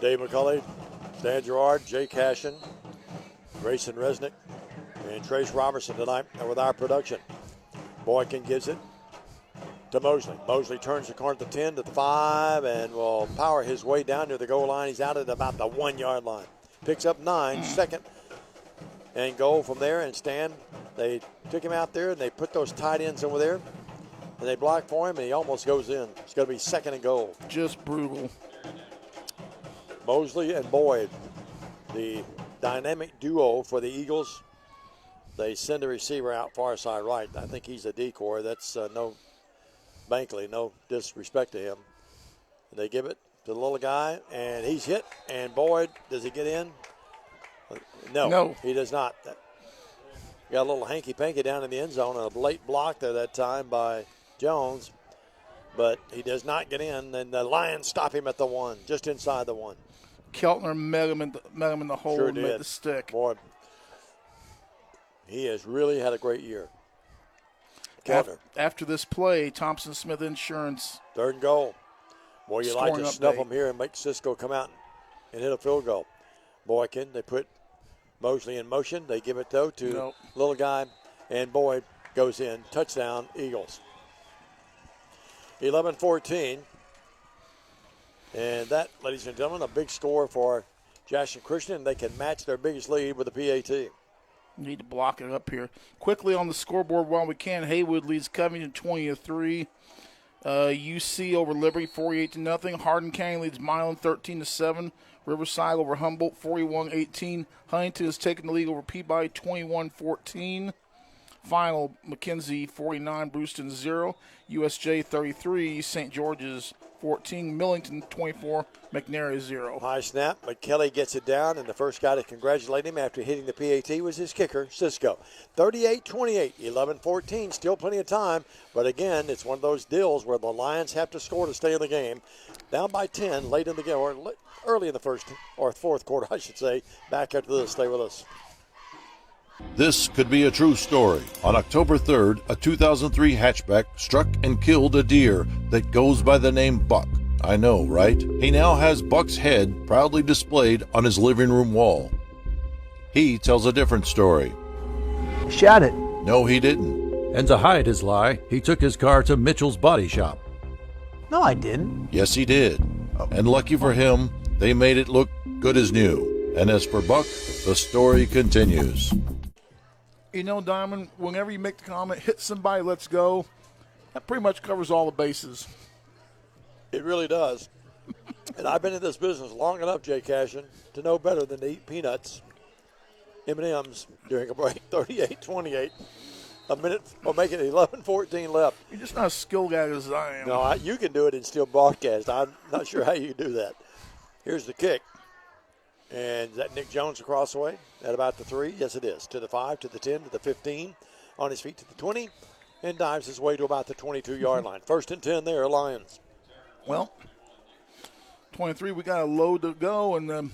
Dave McCulley, Stan Gerard, Jay Cashin, Grayson Resnick, and Trace Robertson tonight with our production. Boykin gives it to Mosley. Mosley turns the corner to the 10 to the 5 and will power his way down near the goal line. He's out at about the 1-yard line. Picks up 9, 2nd and goal from there. And Stan, they took him out there and they put those tight ends over there. And they block for him, and he almost goes in. It's going to be 2nd and goal. Just brutal. Mosley and Boyd, the dynamic duo for the Eagles. They send the receiver out far side right. I think he's a decoy. That's no Bankley, no disrespect to him. And they give it to the little guy, and he's hit. And Boyd, does he get in? No. He does not. Got a little hanky-panky down in the end zone, and a late block there that time by Jones, but he does not get in, and the Lions stop him at the 1, just inside the 1. Keltner met him in the hole and made the stick. Boy, he has really had a great year. Keltner. After this play, Thompson Smith Insurance. 3rd and goal. Boy, you like to snuff them here and make Cisco come out and hit a field goal. Boykin, they put Mosley in motion. They give it, though, to little guy, and Boyd goes in. Touchdown, Eagles. 11-14. And that, ladies and gentlemen, a big score for Jackson Christian. They can match their biggest lead with the PAT. Need to block it up here. Quickly on the scoreboard while we can, Haywood leads Covington 20-3. UC over Liberty 48-0. Hardin County leads Milan 13-7. Riverside over Humboldt 41-18. Huntington has taken the lead over Peabody 21-14. Final, McKenzie 49, Brewston 0. USJ 33, St. George's 14. Millington 24. McNary 0. High snap, but Kelly gets it down, and the first guy to congratulate him after hitting the PAT was his kicker, Cisco. 38-28, 11-14, still plenty of time, but again, it's one of those deals where the Lions have to score to stay in the game. Down by 10 late in the game, or early in the first or fourth quarter, I should say. Back after this, stay with us. This could be a true story. On October 3rd, a 2003 hatchback struck and killed a deer that goes by the name Buck. I know, right? He now has Buck's head proudly displayed on his living room wall. He tells a different story. Shot it. No, he didn't. And to hide his lie, he took his car to Mitchell's Body Shop. No, I didn't. Yes, he did. And lucky for him, they made it look good as new. And as for Buck, the story continues. You know, Diamond, whenever you make the comment, hit somebody, let's go, that pretty much covers all the bases. It really does. And I've been in this business long enough, Jay Cashin, to know better than to eat peanuts, M&Ms during a break. 38-28, a minute, or make it 11-14 left. You're just not as skilled guy as I am. No, you can do it and still broadcast. I'm not sure how you do that. Here's the kick. And is that Nick Jones across the way at about the 3? Yes, it is. To the 5, to the 10, to the 15, on his feet to the 20, and dives his way to about the 22-yard line. 1st and 10 there, Lions. Well, 23, we got a load to go, and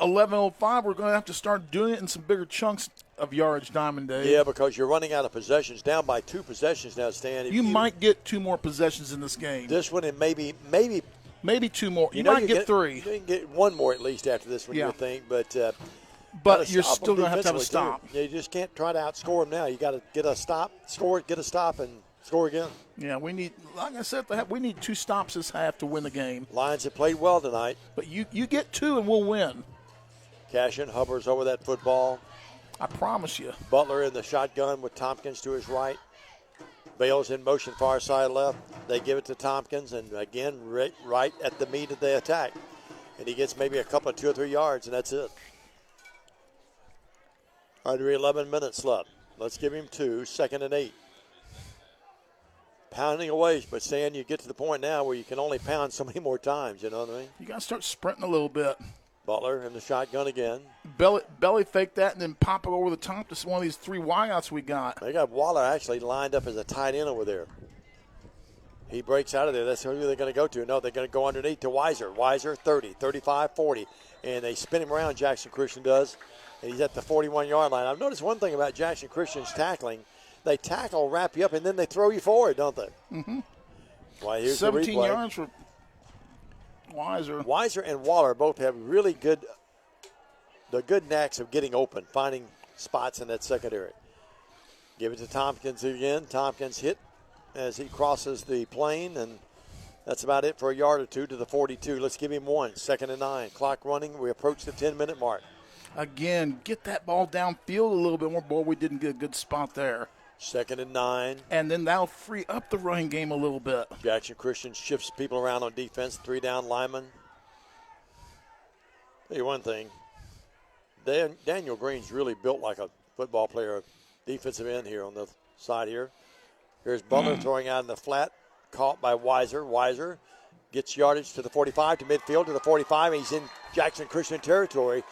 11:05, we're going to have to start doing it in some bigger chunks of yardage, Diamond Day. Yeah, because you're running out of possessions, down by 2 possessions now, Stan. You might get 2 more possessions in this game. This one, and maybe 2 more. You might get 3. You can get 1 more at least after this one, you think. But you're still going to have a stop. You just can't try to outscore them now. You got to get a stop, score, get a stop, and score again. Yeah, we need, like I said, we need 2 stops this half to win the game. Lions have played well tonight. But you get 2 and we'll win. Cashin hovers over that football. I promise you. Butler in the shotgun with Tompkins to his right. Bales in motion far side left. They give it to Tompkins, and again, right at the meat of the attack. And he gets maybe a couple of 2 or 3 yards, and that's it. Under 11 minutes left. Let's give him 2, 2nd and 8. Pounding away, but Stan, you get to the point now where you can only pound so many more times, you know what I mean? You got to start sprinting a little bit. Butler in the shotgun again. Belly fake that and then pop it over the top to one of these 3 wideouts we got. They got Waller actually lined up as a tight end over there. He breaks out of there. That's who they're going to go to. No, they're going to go underneath to Weiser. Weiser, 30, 35, 40. And they spin him around, Jackson Christian does. And he's at the 41-yard line. I've noticed one thing about Jackson Christian's tackling. They tackle, wrap you up, and then they throw you forward, don't they? Mm-hmm. Well, here's 17 the replay. yards for Weiser. Weiser and Waller both have really good knacks of getting open, finding spots in that secondary. Give it to Tompkins again. Tompkins hit as he crosses the plane, and that's about it for a yard or 2 to the 42. Let's give him 1. 2nd and 9. Clock running. We approach the 10-minute mark. Again, get that ball downfield a little bit more. Boy, we didn't get a good spot there. 2nd and 9. And then that'll free up the running game a little bit. Jackson Christian shifts people around on defense. 3 down linemen. Tell you one thing. Daniel Green's really built like a football player, defensive end here on the side here. Here's Butler throwing out in the flat. Caught by Weiser. Weiser gets yardage to the 45, to midfield, to the 45. He's in Jackson Christian territory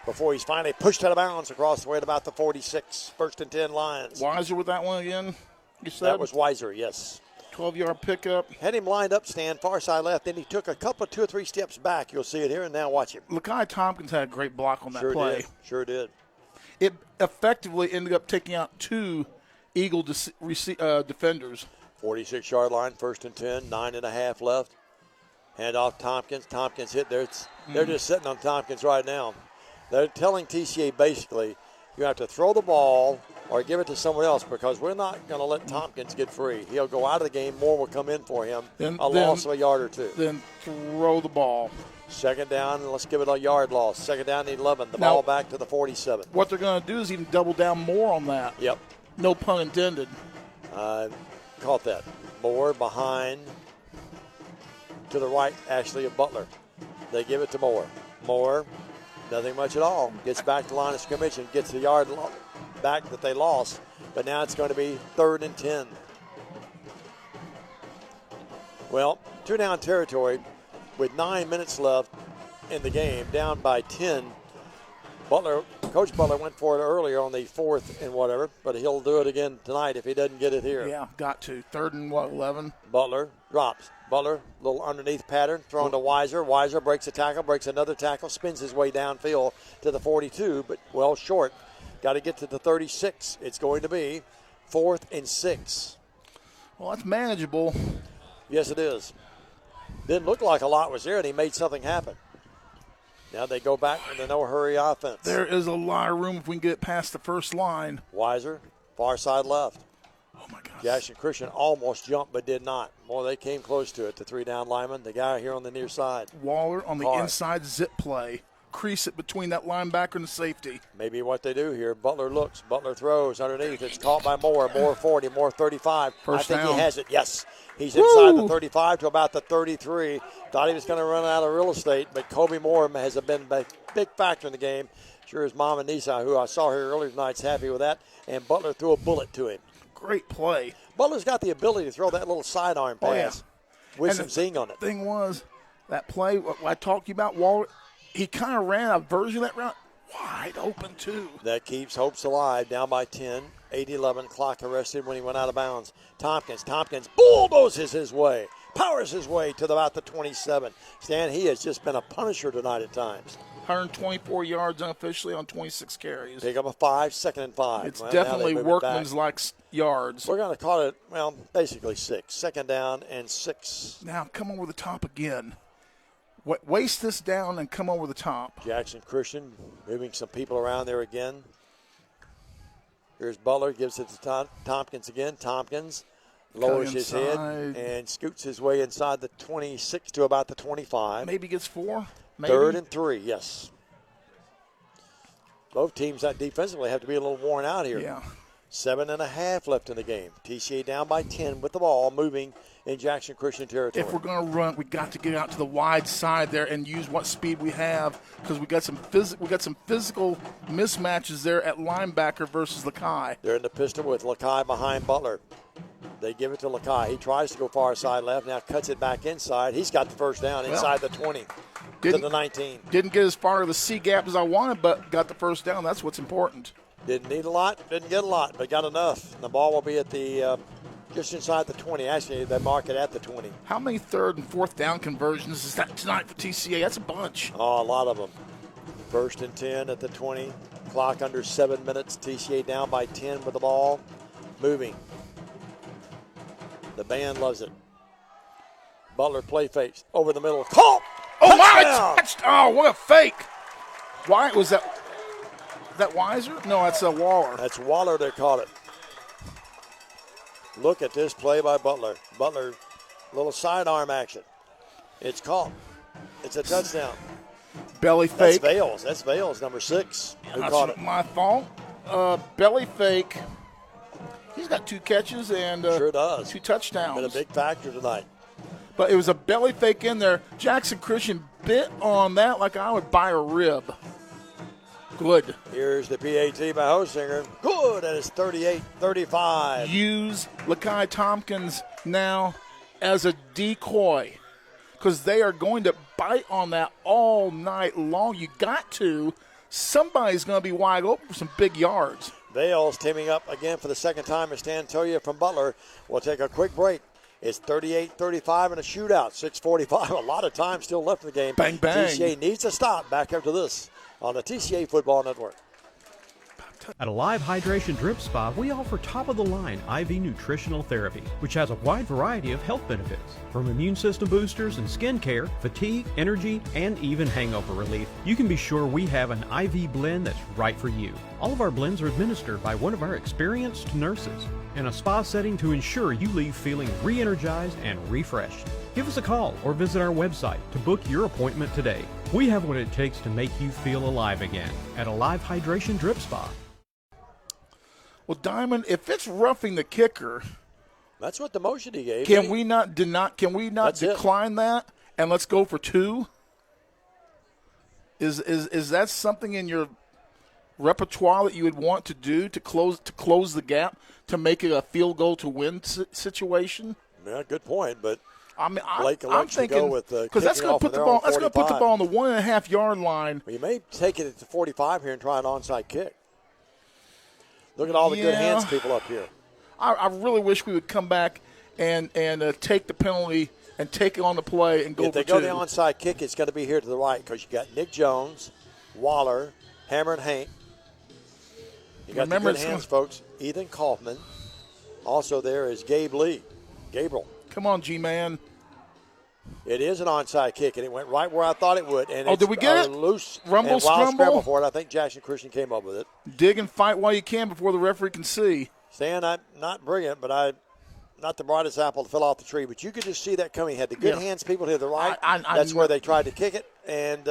before he's finally pushed out of bounds across the way at about the 46. 1st and 10 Lions. Weiser with that one again, you said? That was Weiser, yes. 12-yard pickup. Had him lined up, stand far side left. Then he took a couple of 2 or 3 steps back. You'll see it here, and now watch him. Lakai Tompkins had a great block on that play. Sure did. It effectively ended up taking out 2 Eagle defenders. 46-yard line, 1st and 10, 9.5 left. Hand off Tompkins. Tompkins hit there. They're just sitting on Tompkins right now. They're telling TCA basically, you have to throw the ball or give it to someone else because we're not going to let Tompkins get free. He'll go out of the game. More will come in for him. Loss of a yard or 2. Then throw the ball. 2nd down, and let's give it a yard loss. 2nd down and 11. The ball back to the 47. What they're going to do is even double down more on that. Yep. No pun intended. Caught that. Moore behind to the right, actually, of Butler. They give it to Moore. Moore, nothing much at all. Gets back to the line of scrimmage and gets the yard back that they lost. But now it's going to be 3rd and 10. Well, 2-down territory with 9 minutes left in the game, down by 10. Coach Butler went for it earlier on the 4th and whatever, but he'll do it again tonight if he doesn't get it here. Yeah, got to. 3rd and 11? Butler drops. Butler, little underneath pattern, thrown to Weiser. Weiser breaks a tackle, breaks another tackle, spins his way downfield to the 42, but well short. Got to get to the 36. It's going to be 4th and 6. Well, that's manageable. Yes, it is. Didn't look like a lot was there, and he made something happen. Now they go back in the no-hurry offense. There is a lot of room if we can get past the first line. Weiser, far side left. Oh, my gosh. Jackson Christian almost jumped but did not. Well, they came close to it, the 3-down lineman. The guy here on the near side. Waller on the inside zip play. Crease it between that linebacker and the safety. Maybe what they do here. Butler looks. Butler throws underneath. It's caught by Moore. Moore 40, Moore 35. First I think down. he has it. Yes. He's inside the 35 to about the 33. Thought he was going to run out of real estate, but Kobe Moore has been a big factor in the game. Sure as Mom and Nisa, who I saw here earlier tonight, is happy with that. And Butler threw a bullet to him. Great play. Butler's got the ability to throw that little sidearm pass with some zing on it. The thing was, that play, what I talked to you about, Waller, he kind of ran a version of that route wide open, too. That keeps hopes alive, down by 10. 8-11, clock arrested when he went out of bounds. Tompkins bulldozes his way, powers his way to about the 27. Stan, he has just been a punisher tonight at times. 124 yards unofficially on 26 carries. Pick up a 5, 2nd and 5. It's definitely workman's-like yards. We're going to call it, well, basically 6. 2nd down and 6. Now, come over the top again. Waste this down and come over the top. Jackson Christian moving some people around there again. Here's Butler, gives it to Tompkins again. Tompkins lowers his head and scoots his way inside the 26 to about the 25. Maybe gets 4. Maybe. 3rd and 3, yes. Both teams that defensively have to be a little worn out here. Yeah. 7.5 left in the game. TCA down by 10 with the ball, moving in Jackson Christian territory. If we're going to run, we got to get out to the wide side there and use what speed we have, because we got some physical mismatches there at linebacker versus Lakai. They're in the pistol with Lakai behind Butler. They give it to Lakai. He tries to go far side left, now cuts it back inside. He's got the first down inside the 20 to the 19. Didn't get as far to the C gap as I wanted, but got the first down. That's what's important. Didn't need a lot, didn't get a lot, but got enough. And the ball will be at the just inside the 20. Actually, they mark it at the 20. How many 3rd and 4th down conversions is that tonight for TCA? That's a bunch. Oh, a lot of them. 1st and 10 at the 20. Clock under 7 minutes. TCA down by 10 with the ball. Moving. The band loves it. Butler play fakes over the middle. Caught! Oh, my! Oh, what a fake. Why was that? Is that Weiser? No, that's Waller. That's Waller that caught it. Look at this play by Butler. Butler, little sidearm action. It's caught. It's a touchdown. Belly fake. That's Vales, number 6, who caught it. My fault. Belly fake. He's got 2 catches and sure does. 2 touchdowns. Been a big factor tonight. But it was a belly fake in there. Jackson Christian bit on that like I would buy a rib. Good. Here's the PAT by Hosinger. Good, and it's 38-35. Use Lakai Tompkins now as a decoy, because they are going to bite on that all night long. You got to. Somebody's going to be wide open for some big yards. Vales teaming up again for the second time as Stan Toya from Butler. We'll take a quick break. It's 38-35 in a shootout. 6:45. A lot of time still left in the game. Bang, bang. TCA needs to stop. Back after this on the TCA Football Network. At Alive Hydration Drip Spa, we offer top-of-the-line IV nutritional therapy, which has a wide variety of health benefits. From immune system boosters and skin care, fatigue, energy, and even hangover relief, you can be sure we have an IV blend that's right for you. All of our blends are administered by one of our experienced nurses in a spa setting to ensure you leave feeling re-energized and refreshed. Give us a call or visit our website to book your appointment today. We have what it takes to make you feel alive again at Alive Hydration Drip Spa. Well, Diamond, if it's roughing the kicker, that's what the motion he gave. Can we not decline that and let's go for 2? Is that something in your repertoire that you would want to do to close the gap to make it a field goal to win situation? Yeah, good point, but Blake elects to go with the because that's going to put the ball. That's going to put the ball on the 1.5 yard line. Well, you may take it at the 45 here and try an onside kick. Look at all the good hands people up here. I really wish we would come back and take the penalty and take it on the play and go for two. If they go the onside kick, it's going to be here to the right because you got Nick Jones, Waller, Hammer, and Hank. You got the good hands, folks. Ethan Kaufman. Also there is Gabriel. Come on, G-Man. It is an onside kick, and it went right where I thought it would. And did we get it? Loose rumble, and wild scramble for it. I think Jackson Christian came up with it. Dig and fight while you can before the referee can see. Stan, I'm not brilliant, but I'm not the brightest apple to fell off the tree. But you could just see that coming. He had the good hands people to the right. That's where they tried to kick it. And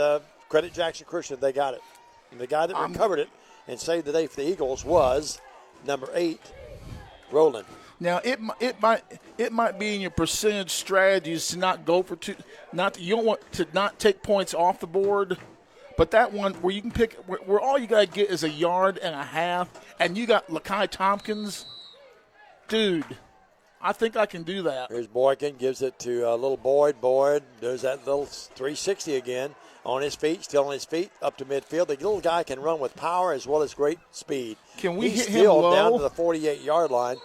credit Jackson Christian, they got it. And the guy that recovered it and saved the day for the Eagles was number 8, Roland. Now it might be in your percentage strategies to not go for two. You don't want to not take points off the board, but that one where you can pick where all you gotta get is 1.5 yards, and you got Lakai Tompkins, dude. I think I can do that. Here's Boykin, gives it to little Boyd. Boyd does that little 360 again. On his feet, still on his feet, up to midfield. The little guy can run with power as well as great speed. Can we He's hit him still low? down to the 48-yard line.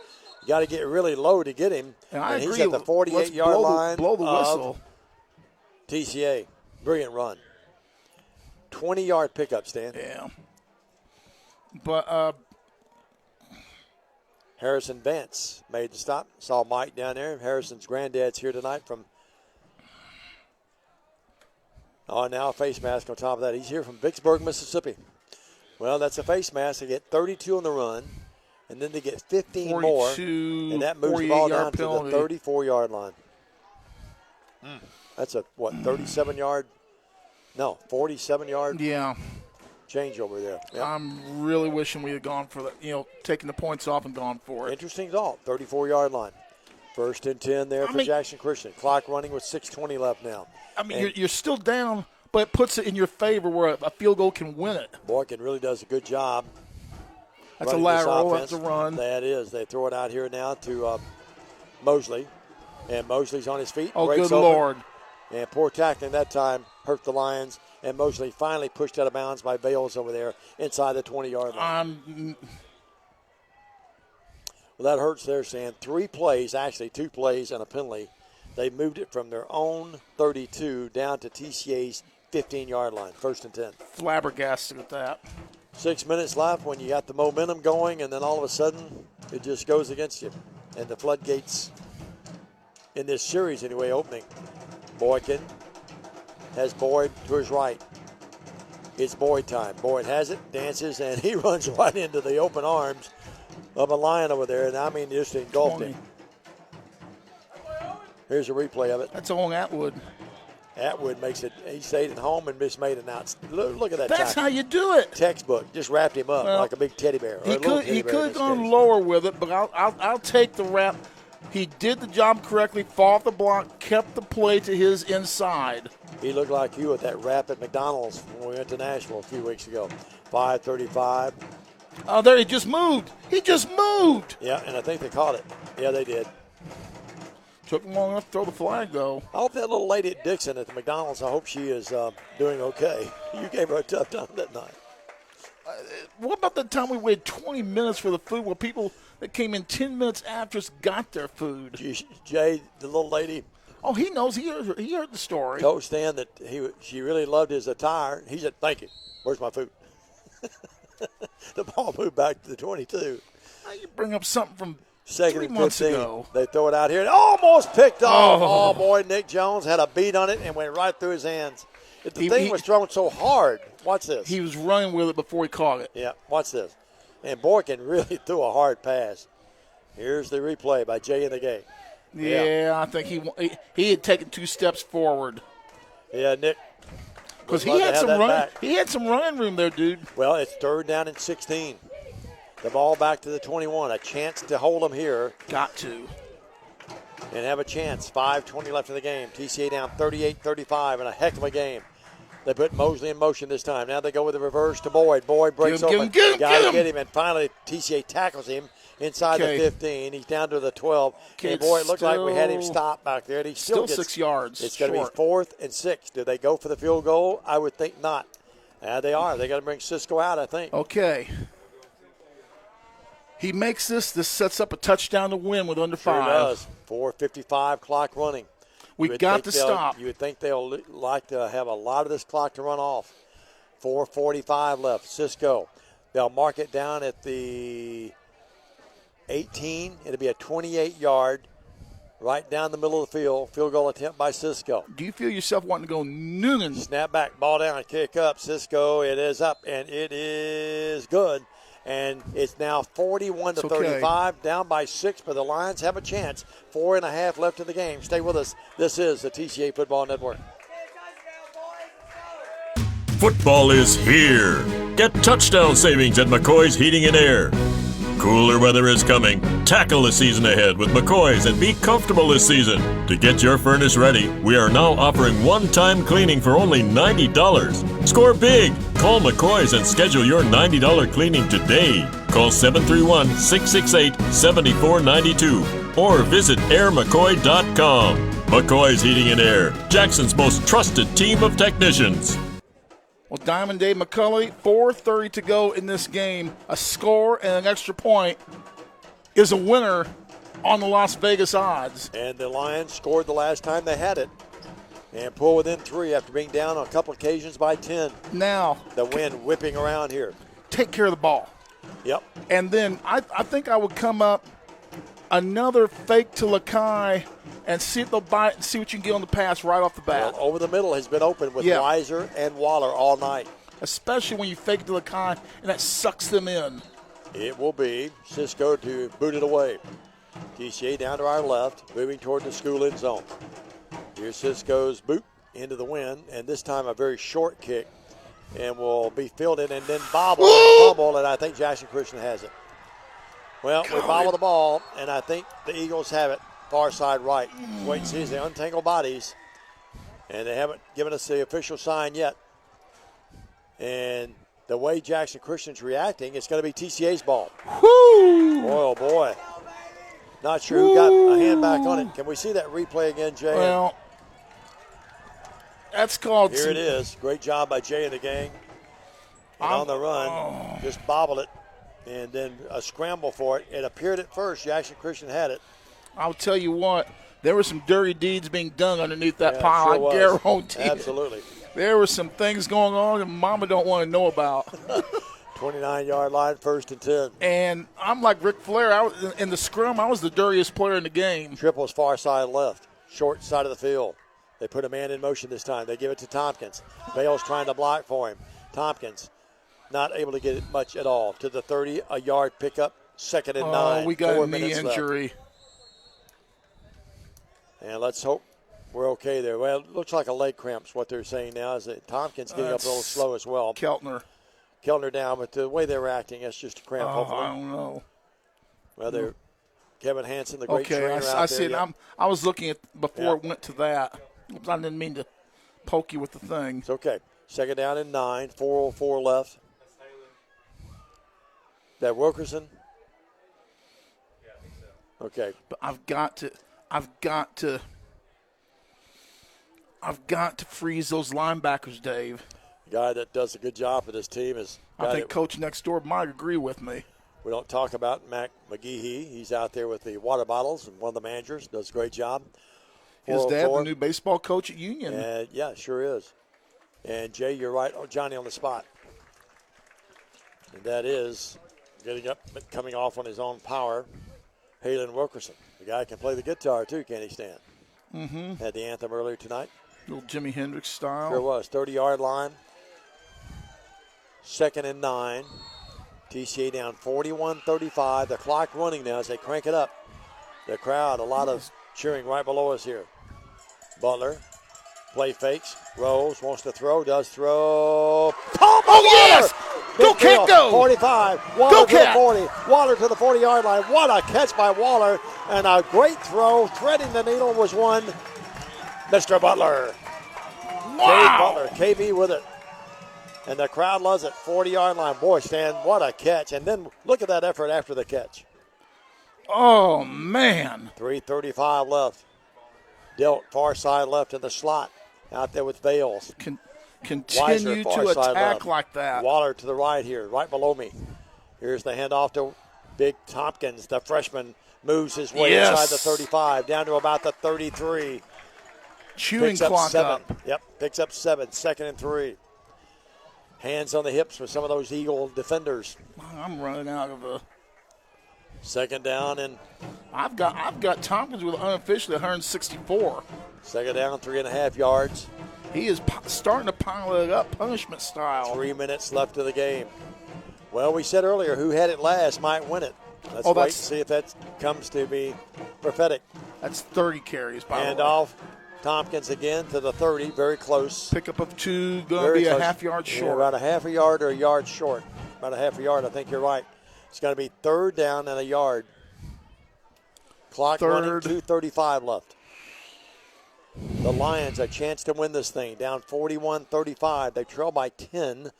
You got to get really low to get him. And he's at the 48-yard line. Blow the whistle. TCA. Brilliant run. 20-yard pickup, Stan. Yeah. But Harrison Vance made the stop. Saw Mike down there. Harrison's granddad's here tonight from now a face mask on top of that. He's here from Vicksburg, Mississippi. Well, that's a face mask. They get 32 on the run, and then they get 15 more, and that moves the ball down to the 34-yard line. That's a, 37-yard? No, 47-yard change over there. Yep. I'm really wishing we had gone for that, taking the points off and gone for it. Interesting thought, 34-yard line. First and 10 there for Jackson Christian. Clock running with 6:20 left now. I mean, you're still down, but it puts it in your favor where a field goal can win it. Boykin really does a good job. That's a lateral. That's a run. That is. They throw it out here now to Mosley. And Mosley's on his feet. Oh, breaks good open. Lord. And poor tackling that time hurt the Lions. And Mosley finally pushed out of bounds by Bales over there inside the 20-yard line. Well, that hurts there, Stan. 3 plays, actually 2 plays and a penalty. They moved it from their own 32 down to TCA's 15-yard line, first and 10. Flabbergasted at that. 6 minutes left when you got the momentum going, and then all of a sudden it just goes against you. And the floodgates in this series, anyway, opening. Boykin has Boyd to his right. It's Boyd time. Boyd has it, dances, and he runs right into the open arms of a Lion over there, and I mean just engulfed him. Here's a replay of it. That's on Atwood. Atwood makes it. He stayed at home and just made an out. Look at that. That's how you do it. Textbook. Just wrapped him up like a big teddy bear. He could have gone lower with it, but I'll take the wrap. He did the job correctly, fought the block, kept the play to his inside. He looked like you at that wrap at McDonald's when we went to Nashville a few weeks ago. 5:35. Oh, there he just moved. He just moved. Yeah, and I think they caught it. Yeah, they did. Took them long enough to throw the flag, though. I hope that little lady at Dixon at the McDonald's, I hope she is doing okay. You gave her a tough time that night. What about the time we waited 20 minutes for the food where people that came in 10 minutes after us got their food? Jay, the little lady. Oh, he knows. He heard the story. Told Stan that she really loved his attire. He said, "Thank you. Where's my food?" The ball moved back to the 22. Now you bring up something from Second 3 and months 15. ago. They throw it out here. And almost picked off. Oh, boy, Nick Jones had a beat on it and went right through his hands. If the thing was thrown so hard, watch this. He was running with it before he caught it. Yeah, watch this. And Boykin really threw a hard pass. Here's the replay by Jay in the game. Yeah, I think he had taken 2 steps forward. Yeah, Nick. Because he had some running room there, dude. Well, it's 3rd down and 16. The ball back to the 21. A chance to hold them here. Got to. And have a chance. 5:20 left in the game. TCA down 38-35 in a heck of a game. They put Mosley in motion this time. Now they go with the reverse to Boyd. Boyd breaks open. Get Get him, and finally TCA tackles him inside the 15. He's down to the 12. And boy, it looked like we had him stopped back there. And he still gets 6 yards. It's going to be 4th and 6. Do they go for the field goal? I would think not. They are. They got to bring Cisco out, I think. Okay. He makes this. This sets up a touchdown to win with under 5. Sure does. 4:55 clock running. We got to stop. You would think they'll like to have a lot of this clock to run off. 4:45 left. Cisco. They'll mark it down at the 18. It'll be a 28-yard, right down the middle of the field. Field goal attempt by Cisco. Do you feel yourself wanting to go Noonan? Snap back, ball down, kick up. Cisco, it is up, and it is good. And it's now 41-35, down by 6, but the Lions have a chance. 4.5 left in the game. Stay with us. This is the TCA Football Network. Football is here. Get touchdown savings at McCoy's Heating and Air. Cooler weather is coming. Tackle the season ahead with McCoy's and be comfortable this season. To get your furnace ready, we are now offering one-time cleaning for only $90. Score big. Call McCoy's and schedule your $90 cleaning today. Call 731-668-7492 or visit airmccoy.com. McCoy's Heating and Air, Jackson's most trusted team of technicians. Well, Diamond Dave McCulley, 4:30 to go in this game. A score and an extra point is a winner on the Las Vegas odds. And the Lions scored the last time they had it and pulled within 3 after being down on a couple occasions by 10. Now, the wind whipping around here. Take care of the ball. Yep. And then I think I would come up another fake to Lakai and see if they'll buy it and see what you can get on the pass right off the bat. Well, over the middle has been open with Weiser and Waller all night. Especially when you fake it to Lakai and that sucks them in. It will be Cisco to boot it away. TCA down to our left, moving toward the school end zone. Here's Cisco's boot into the wind, and this time a very short kick, and will be fielded and then bobbled and fumbled, and I think Jackson Christian has it. Well, we bobble the ball, and I think the Eagles have it far side right. Wait and see as they untangle bodies, and they haven't given us the official sign yet. And the way Jackson Christian's reacting, it's going to be TCA's ball. Woo! Boy, oh boy. Not sure who got a hand back on it. Can we see that replay again, Jay? Well, that's called. Here it is. Great job by Jay and the gang. And on the run, just bobbled it, and then a scramble for it. It appeared at first Jackson Christian had it. I'll tell you what, there were some dirty deeds being done underneath that pile. Sure I guarantee it. Absolutely. There were some things going on that Mama don't want to know about. 29-yard line, 1st and 10. And I'm like Ric Flair. In the scrum, I was the dirtiest player in the game. Triple's far side left, short side of the field. They put a man in motion this time. They give it to Tompkins. Bale's trying to block for him. Tompkins not able to get it much at all. To the 30, a yard pickup, 2nd and 9. We got 4 a knee minutes injury. Left. And let's hope we're okay there. Well, it looks like a leg cramp's what they're saying now. Is that Tompkins getting up a little slow as well. Keltner down, but the way they're acting, that's just a cramp. Hopefully. I don't know. Well, they're Kevin Hansen, the great trainer out I see. there. I was looking at before it went to that. I didn't mean to poke you with the thing. It's okay. 2nd down and 9, 4:04 left. That Wilkerson? Okay. But I've got to freeze those linebackers, Dave. The guy that does a good job for this team is. I think Coach next door might agree with me. We don't talk about Mac McGehee. He's out there with the water bottles, and one of the managers does a great job. His dad, the new baseball coach at Union. Yeah, sure is. And Jay, you're right. Oh, Johnny on the spot. And that is getting up, coming off on his own power. Halen Wilkerson. The guy can play the guitar too, can't he, Stan? Mm-hmm. Had the anthem earlier tonight. Little Jimi Hendrix style. Sure was. 30-yard line. 2nd and 9. TCA down 41-35. The clock running now as they crank it up. The crowd, a lot of cheering right below us here. Butler, play fakes, rolls, wants to throw, does throw. Yes! Go Cat, go! 45. Waller to the 40. Waller to the 40-yard line. What a catch by Waller. And a great throw. Threading the needle was one. Mr. Butler. Wow. Butler, KB with it. And the crowd loves it. 40-yard line. Boy, Stan, what a catch. And then look at that effort after the catch. Oh, man. 3:35 left. Dealt far side left in the slot. Out there with Bales. Continue to attack like that. Waller to the right here, right below me. Here's the handoff to Big Tompkins. The freshman moves his way inside the 35, down to about the 33. Chewing clock up. Yep, picks up 7, 2nd and 3. Hands on the hips for some of those Eagle defenders. I'm running out of a. 2nd down, and I've got Tompkins with unofficially 164. 2nd down, 3.5 yards. He is starting to pile it up, punishment style. 3 minutes left of the game. Well, we said earlier, who had it last might win it. Let's wait and see if that comes to be prophetic. That's 30 carries, by the way. Hand off. Tompkins again to the 30, very close. Pickup of 2, going to be a half yard short. Yeah, about a half a yard or a yard short. About a half a yard, I think you're right. It's going to be 3rd down and a yard. Clock running, 2:35 left. The Lions a chance to win this thing, down 41-35. They trail by 10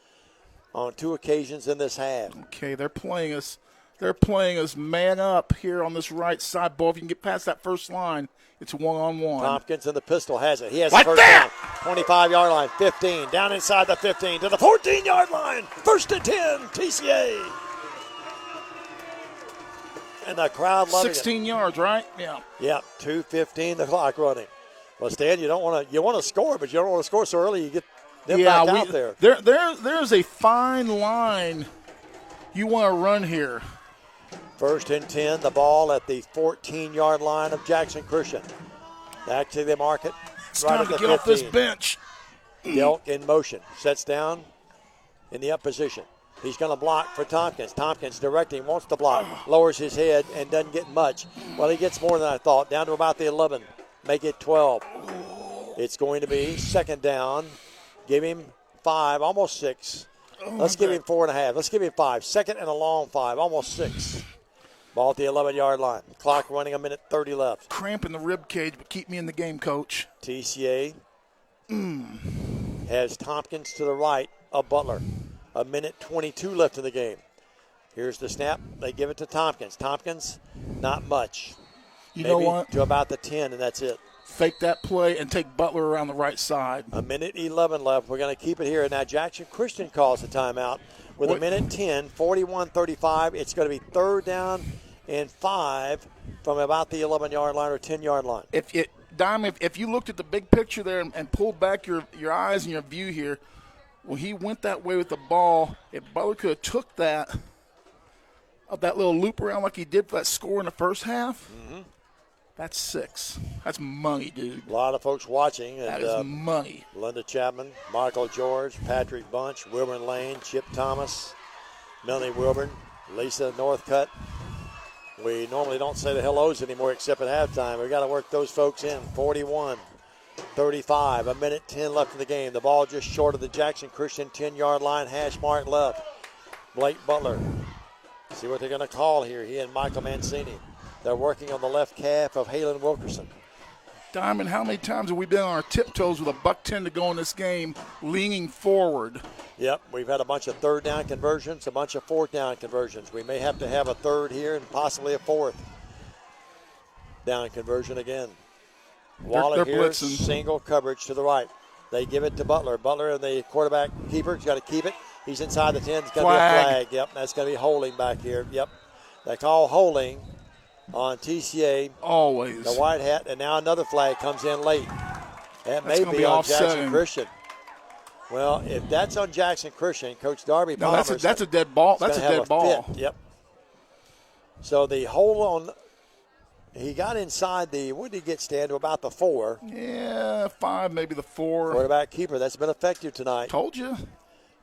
on 2 occasions in this half. Okay, they're playing us man up here on this right side. Boy, if you can get past that first line, it's one-on-one. Tompkins in the pistol has it. He has the first down. 25-yard line, 15. Down inside the 15 to the 14-yard line. 1st and 10, TCA. And the crowd loving 16 yards, right? Yeah. Yeah, 2:15 the clock running. Well, Stan, you want to score, but you don't want to score so early. You get them back out there. There's a fine line you want to run here. 1st and 10, the ball at the 14-yard line of Jackson Christian. Back to the market. It's right time at to the get 15. off this bench. Delk in motion. Sets down in the up position. He's going to block for Tompkins. Tompkins directing, wants to block, lowers his head and doesn't get much. Well, he gets more than I thought, down to about the 11. Make it 12. It's going to be 2nd down. Give him 5, almost 6. Let's give him 4.5. Let's give him 5. 2nd and a long 5, almost 6. Ball at the 11-yard line. Clock running, 1:30 left. Cramp in the rib cage, but keep me in the game, Coach. TCA has Tompkins to the right of Butler. 1:22 left in the game. Here's the snap. They give it to Tompkins. Tompkins, not much. You know what? To about the 10, and that's it. Fake that play and take Butler around the right side. 1:11 left. We're going to keep it here. Now Jackson Christian calls the timeout with 1:10, 41-35. It's going to be 3rd down and 5 from about the 11-yard line or 10-yard line. If you looked at the big picture there and pulled back your eyes and your view here, when he went that way with the ball, if Butler could have took that little loop around like he did for that score in the first half, that's 6. That's money, dude. A lot of folks watching. That is money. Linda Chapman, Michael George, Patrick Bunch, Wilburn Lane, Chip Thomas, Melanie Wilburn, Lisa Northcutt. We normally don't say the hellos anymore except at halftime. We've got to work those folks in. 41-35, 1:10 left in the game. The ball just short of the Jackson Christian 10-yard line, hash mark left. Blake Butler. See what they're going to call here. He and Michael Mancini. They're working on the left calf of Halen Wilkerson. Diamond, how many times have we been on our tiptoes with a $1.10 to go in this game, leaning forward? Yep, we've had a bunch of 3rd down conversions, a bunch of 4th down conversions. We may have to have a 3rd here and possibly a 4th down conversion again. Waller they're here, blitzing. Single coverage to the right. They give it to Butler. Butler and the quarterback keeper, he's got to keep it. He's inside the 10. It's going to be a flag. Yep, that's going to be holding back here. Yep, they call holding on TCA. Always. The white hat, and now another flag comes in late. That may be on Jackson Christian. Well, if that's on Jackson Christian, Coach Darby Palmer. That's a dead ball. That's a dead ball. Yep. So the hold on, he got inside what did he get, Stan, to about the 4? Yeah, 5, maybe the 4. Quarterback keeper, that's been effective tonight. Told you.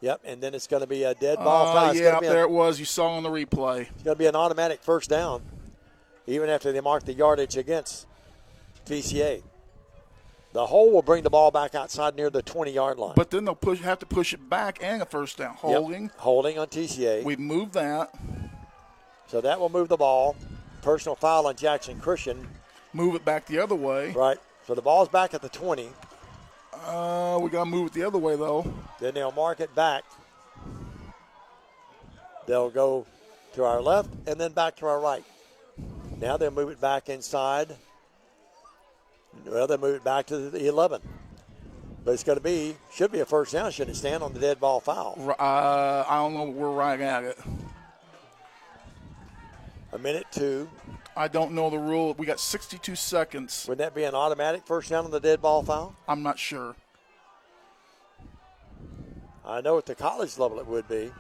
Yep, and then it's going to be a dead ball foul. Yeah, there it was. You saw on the replay. It's going to be an automatic 1st down, even after they mark the yardage against TCA. The hole will bring the ball back outside near the 20-yard line. But then they'll have to push it back and a 1st down. Holding. Yep. Holding on TCA. We've moved that. So that will move the ball. Personal foul on Jackson Christian. Move it back the other way. Right. So the ball's back at the 20. We got to move it the other way, though. Then they'll mark it back. They'll go to our left and then back to our right. Now they'll move it back inside. Well, they move it back to the 11. But it's going to be, should be a first down, shouldn't it, stand on the dead ball foul? I don't know. We're right at it. A minute 2. I don't know the rule. We got 62 seconds. Would that be an automatic first down on the dead ball foul? I'm not sure. I know at the college level it would be.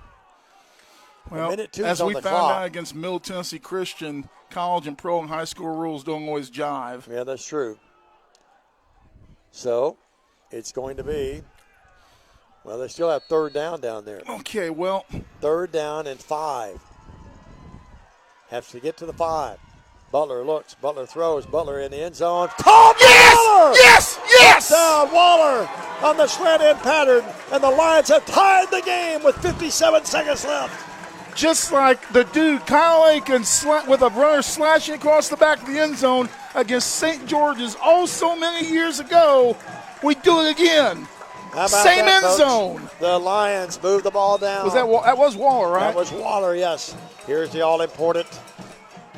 Well, a minute 2 as on we the found clock. out against Middle Tennessee Christian, college and pro and high school rules don't always jive. Yeah, that's true. So it's going to be, well, they still have third down there. Okay, well. Third down and 5. Has to get to the 5. Butler looks. Butler throws. Butler in the end zone. Caught Waller! Yes! Touchdown, Waller on the slant end pattern. And the Lions have tied the game with 57 seconds left. Just like the dude, Kyle Aiken, with a runner slashing across the back of the end zone against St. George's so many years ago, we do it again. How about Same that, end folks? zone. The Lions move the ball down. That was Waller, right? That was Waller, yes. Here's the all-important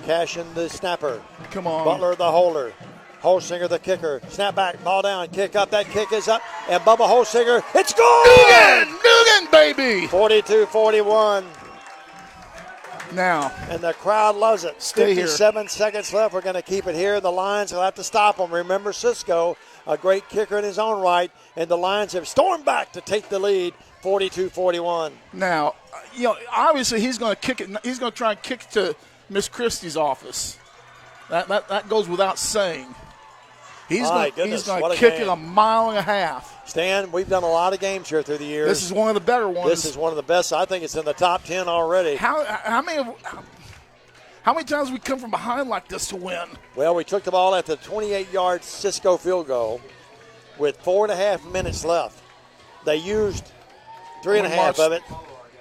Cashin, the snapper. Come on. Butler, the holder. Holsinger, the kicker. Snap back, ball down, kick up. That kick is up. And Bubba Holsinger, it's good! Dugan, baby! 42-41. Now. And the crowd loves it. Stay 57 seconds left. We're going to keep it here. The Lions will have to stop them. Remember Cisco, a great kicker in his own right. And the Lions have stormed back to take the lead, 42-41. Now, obviously he's going to kick it. He's going to try and kick to Miss Christie's office. That goes without saying. He's going to kick it 1.5 miles. Stan, we've done a lot of games here through the years. This is one of the better ones. This is one of the best. I think it's in the top 10 already. How many times have we come from behind like this to win? Well, we took the ball at the 28-yard Cisco field goal with 4.5 minutes left. They used 3.5 of it,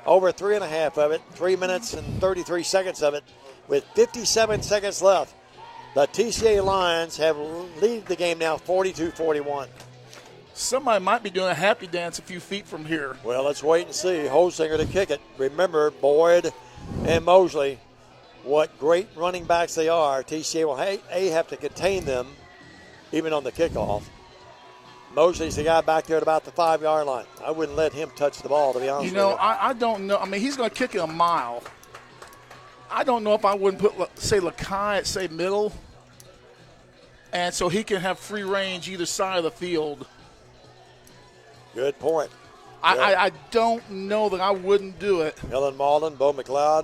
over 3.5 of it, 3 minutes and 33 seconds of it, with 57 seconds left. The TCA Lions have lead the game now 42-41. Somebody might be doing a happy dance a few feet from here. Well, let's wait and see. Holsinger to kick it. Remember, Boyd and Mosley, what great running backs they are. TCA will have to contain them, even on the kickoff. Mosley's the guy back there at about the 5-yard line. I wouldn't let him touch the ball, to be honest with you. I don't know. I mean, he's going to kick it 1 mile. I don't know if I wouldn't put, say, Lakai at, say, middle, and so he can have free range either side of the field. Good point. I don't know that I wouldn't do it. Helen Malden, Bo McLeod,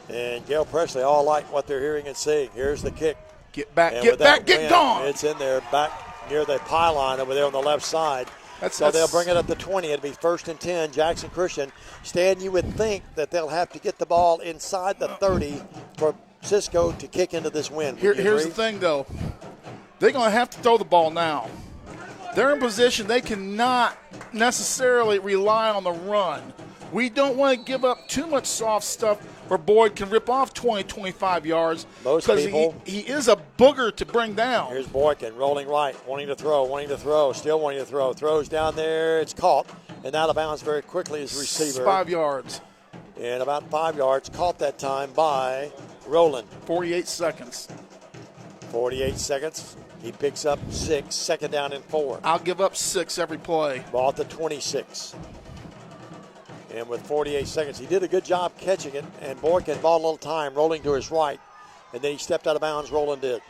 and Gail Presley all like what they're hearing and seeing. Here's the kick. Get back, get gone. It's in there back near the pylon over there on the left side. So they'll bring it up to 20. It'll be 1st and 10. Jackson Christian. Stan, you would think that they'll have to get the ball inside the 30 for Cisco to kick into this win. Here's the thing, though. They're going to have to throw the ball now. They're in position. They cannot necessarily rely on the run. We don't want to give up too much soft stuff where Boyd can rip off 20, 25 yards. Because he is a booger to bring down. Here's Boykin rolling right, wanting to throw, still wanting to throw. Throws down there. It's caught. And out of bounds very quickly as receiver. 5 yards. And about 5 yards. Caught that time by Rowland. 48 seconds. 48 seconds. He picks up 6. 2nd down and 4. I'll give up 6 every play. Ball at the 26. And with 48 seconds, he did a good job catching it. And Boykin bought a little time, rolling to his right. And then he stepped out of bounds, Rowland did.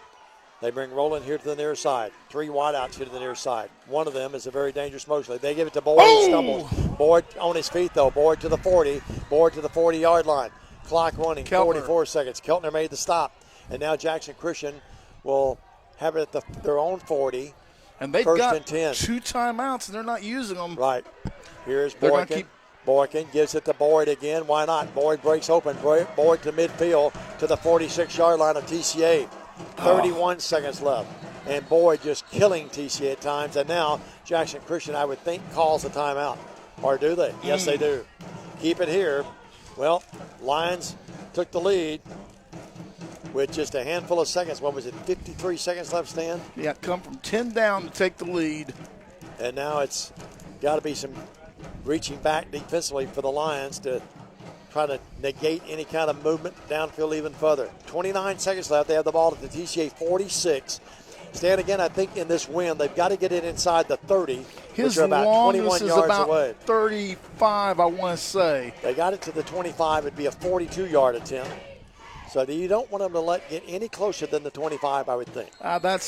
They bring Rowland here to the near side. 3 wideouts here to the near side. One of them is a very dangerous Mosley. They give it to Boyd. He stumbles. Boyd on his feet, though. Boyd to the 40. Boyd to the 40-yard line. Clock running, 44 seconds. Keltner made the stop. And now Jackson Christian will have it at their own 40. And they've 1st got and 10. 2 timeouts, and they're not using them. Right. Here's Boykin. Boykin gives it to Boyd again. Why not? Boyd breaks open. Boyd to midfield to the 46-yard line of TCA. 31 seconds left. And Boyd just killing TCA at times. And now Jackson Christian, I would think, calls a timeout. Or do they? Yes, they do. Keep it here. Well, Lions took the lead. with just a handful of seconds. What was it, 53 seconds left, Stan? Yeah, come from 10 down to take the lead. And now it's got to be some reaching back defensively for the Lions to try to negate any kind of movement downfield even further. 29 seconds left. They have the ball at the TCA 46. Stan, again, I think in this win, they've got to get it inside the 30, His which are about 21 is yards about away. 35, I want to say. They got it to the 25. It'd be a 42-yard attempt. So you don't want them to get any closer than the 25, I would think. They're going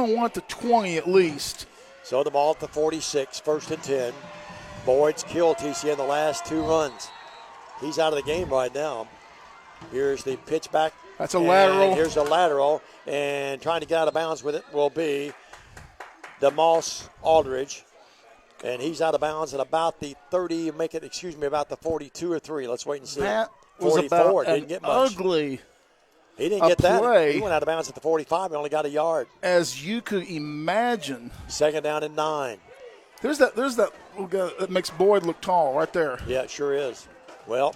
to want the 20 at least. So the ball at the 46, 1st and 10. Boyd's killed TCA in the last 2 runs. He's out of the game right now. Here's the pitch back. That's a lateral. Here's a lateral. And trying to get out of bounds with it will be DeMoss Aldridge. And he's out of bounds at about the 30, about the 42 or 3. Let's wait and see. That 44. was about Didn't get much. ugly. He didn't get that. Play. He went out of bounds at the 45 and only got a yard. As you could imagine. 2nd down and 9. There's that little guy that makes Boyd look tall right there. Yeah, it sure is. Well,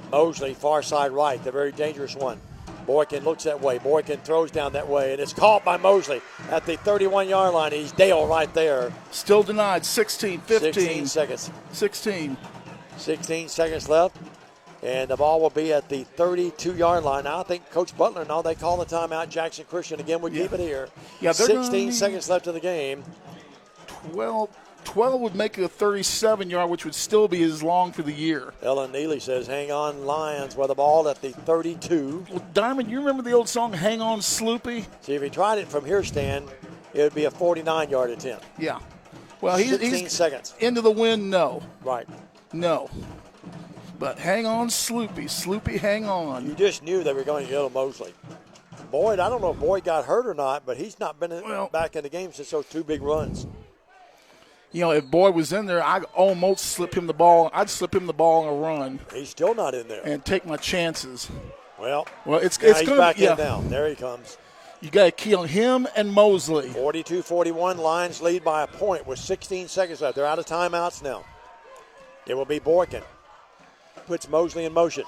Mosley, far side right, the very dangerous one. Boykin looks that way. Boykin throws down that way, and it's caught by Mosley at the 31-yard line. He's Dale right there. Still denied. 16, 15. 16 seconds. 16. 16 seconds left, and the ball will be at the 32-yard line. Now I think Coach Butler, they call the timeout. Jackson Christian again would keep it here. Yeah, 16 seconds left in the game. 12 would make it a 37-yard, which would still be as long for the year. Ellen Neely says, hang on, Lions, with the ball at the 32. Well, Diamond, you remember the old song, Hang On, Sloopy? See, if he tried it from here, Stan, it would be a 49-yard attempt. Yeah. Well, 16 seconds. Into the wind, no. Right. No. But hang on, Sloopy. Sloopy, hang on. You just knew they were going to get Mosley. Boyd, I don't know if Boyd got hurt or not, but he's not been back in the game since those 2 big runs. If Boyd was in there, I'd almost slip him the ball. I'd slip him the ball on a run. He's still not in there. And take my chances. Well, it's he's going back in now. There he comes. You got to key on him and Mosley. 42-41, Lions lead by a point with 16 seconds left. They're out of timeouts now. It will be Boykin. Puts Mosley in motion.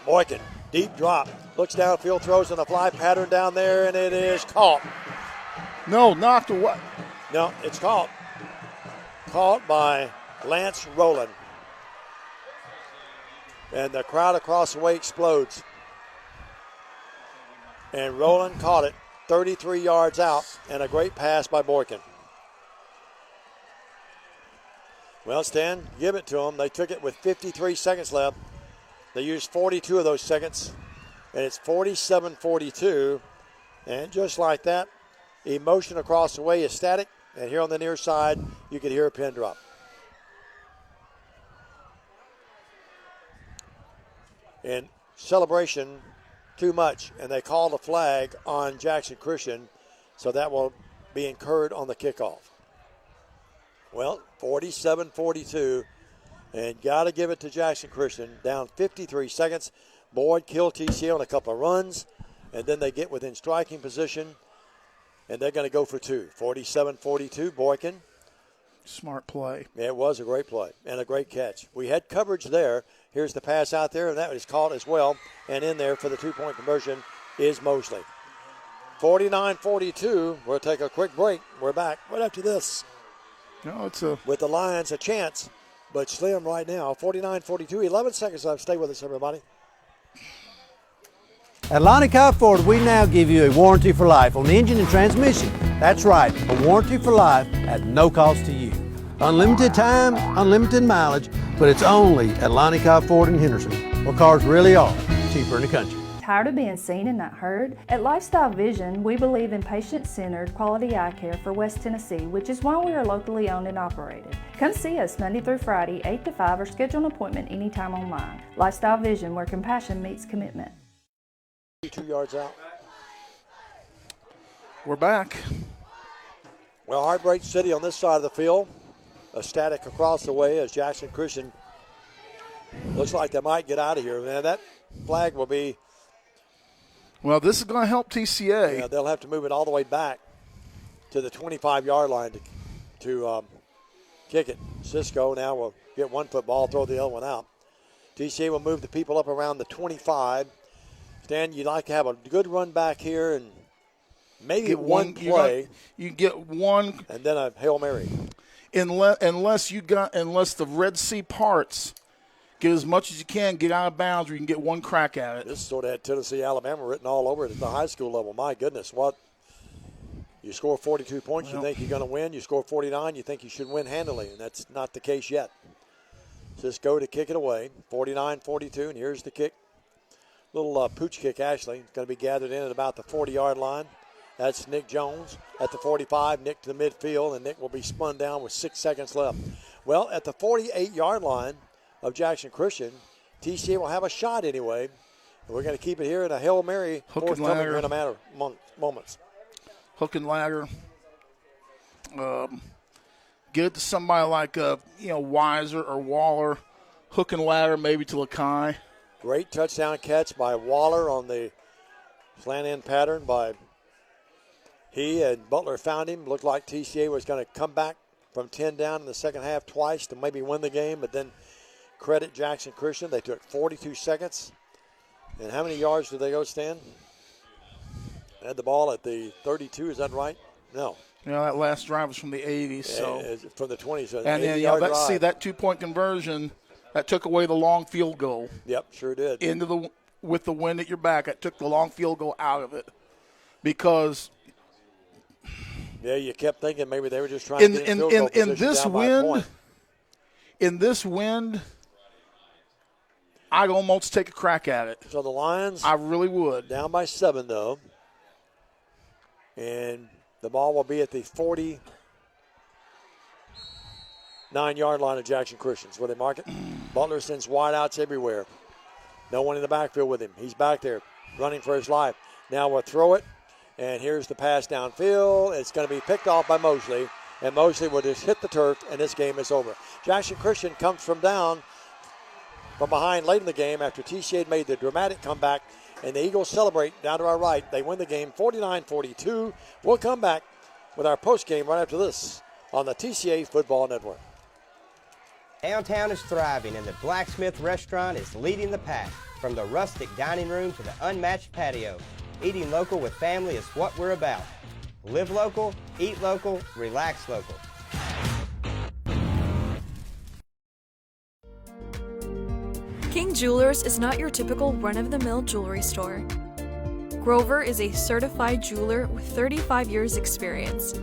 Boykin, deep drop. Looks downfield, throws in a fly pattern down there, and it is caught. No, knocked away. No, it's caught. Caught by Lance Rowland. And the crowd across the way explodes. And Rowland caught it 33 yards out, and a great pass by Boykin. Well, Stan, give it to them. They took it with 53 seconds left. They used 42 of those seconds, and it's 47-42. And just like that, emotion across the way is static. And here on the near side, you could hear a pin drop. And celebration, too much. And they called a flag on Jackson Christian, so that will be incurred on the kickoff. Well, 47-42, and got to give it to Jackson Christian. Down 53 seconds. Boyd killed TCA on a couple of runs, and then they get within striking position. And they're going to go for 2. 47-42, Boykin. Smart play. Yeah, it was a great play and a great catch. We had coverage there. Here's the pass out there, and that was caught as well. And in there for the 2-point conversion is Mosley. 49-42. We'll take a quick break. We're back right after this. With the Lions a chance, but slim right now. 49-42, 11 seconds left. Stay with us, everybody. At Lonnie Cobb Ford, we now give you a warranty for life on the engine and transmission. That's right, a warranty for life at no cost to you. Unlimited time, unlimited mileage, but it's only at Lonnie Cobb Ford in Henderson, where cars really are cheaper in the country. Tired of being seen and not heard? At Lifestyle Vision, we believe in patient-centered quality eye care for West Tennessee, which is why we are locally owned and operated. Come see us Monday through Friday, 8 to 5, or schedule an appointment anytime online. Lifestyle Vision, where compassion meets commitment. 2 yards out. We're back. Well, Heartbreak City on this side of the field. A static across the way as Jackson Christian looks like they might get out of here. Man, that flag will be. Well, this is going to help TCA. Yeah, they'll have to move it all the way back to the 25-yard line to kick it. Cisco now will get one football, throw the other one out. TCA will move the people up around the 25. Stan, you'd like to have a good run back here and maybe Get one play. You get one. And then a Hail Mary. Unless the Red Sea parts, get as much as you can, get out of bounds, or you can get one crack at it. This sort of had Tennessee, Alabama written all over it at the high school level. My goodness, what? You score 42 points, you think you're going to win. You score 49, you think you should win handily, and that's not the case yet. Cisco to kick it away, 49-42, and here's the kick. Little pooch kick, Ashley. It's going to be gathered in at about the 40-yard line. That's Nick Jones at the 45. Nick to the midfield, and Nick will be spun down with 6 seconds left. Well, at the 48-yard line of Jackson Christian, TCA will have a shot anyway. And we're going to keep it here in a Hail Mary forthcoming in a matter of moments. Hook and ladder. Get it to somebody like Weiser or Waller. Hook and ladder maybe to Lakai. Great touchdown catch by Waller on the slant end pattern by he and Butler found him. Looked like TCA was going to come back from 10 down in the second half twice to maybe win the game, but then credit Jackson Christian. They took 42 seconds. And how many yards did they go, Stan? They had the ball at the 32, is that right? No. That last drive was from the 80s. So. From the 20s. So and then, that 2-point conversion, that took away the long field goal. Yep, sure did. With the wind at your back, it took the long field goal out of it. Because you kept thinking maybe they were just trying to get in field goal position down by a point. In this wind, I'd almost take a crack at it. So the Lions, I really would. Down by 7, though. And the ball will be at the 49-yard line of Jackson Christian. Where they mark it. Butler sends wideouts everywhere. No one in the backfield with him. He's back there running for his life. Now we'll throw it. And here's the pass downfield. It's going to be picked off by Mosley. And Mosley will just hit the turf, and this game is over. Jackson Christian comes from behind late in the game after TCA made the dramatic comeback. And the Eagles celebrate down to our right. They win the game 49-42. We'll come back with our postgame right after this on the TCA Football Network. Downtown is thriving, and the Blacksmith Restaurant is leading the pack. From the rustic dining room to the unmatched patio, eating local with family is what we're about. Live local, eat local, relax local. King Jewelers is not your typical run-of-the-mill jewelry store. Grover is a certified jeweler with 35 years experience.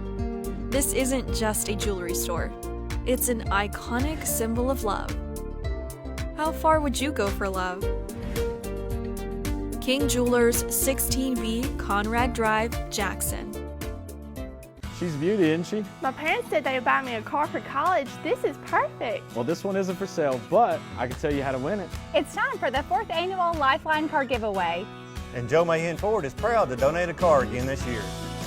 This isn't just a jewelry store. It's an iconic symbol of love. How far would you go for love? King Jewelers, 16B Conrad Drive, Jackson. She's a beauty, isn't she? My parents said they would buy me a car for college. This is perfect. Well, this one isn't for sale, but I can tell you how to win it. It's time for the 4th annual Lifeline Car Giveaway. And Joe Mahan Ford is proud to donate a car again this year.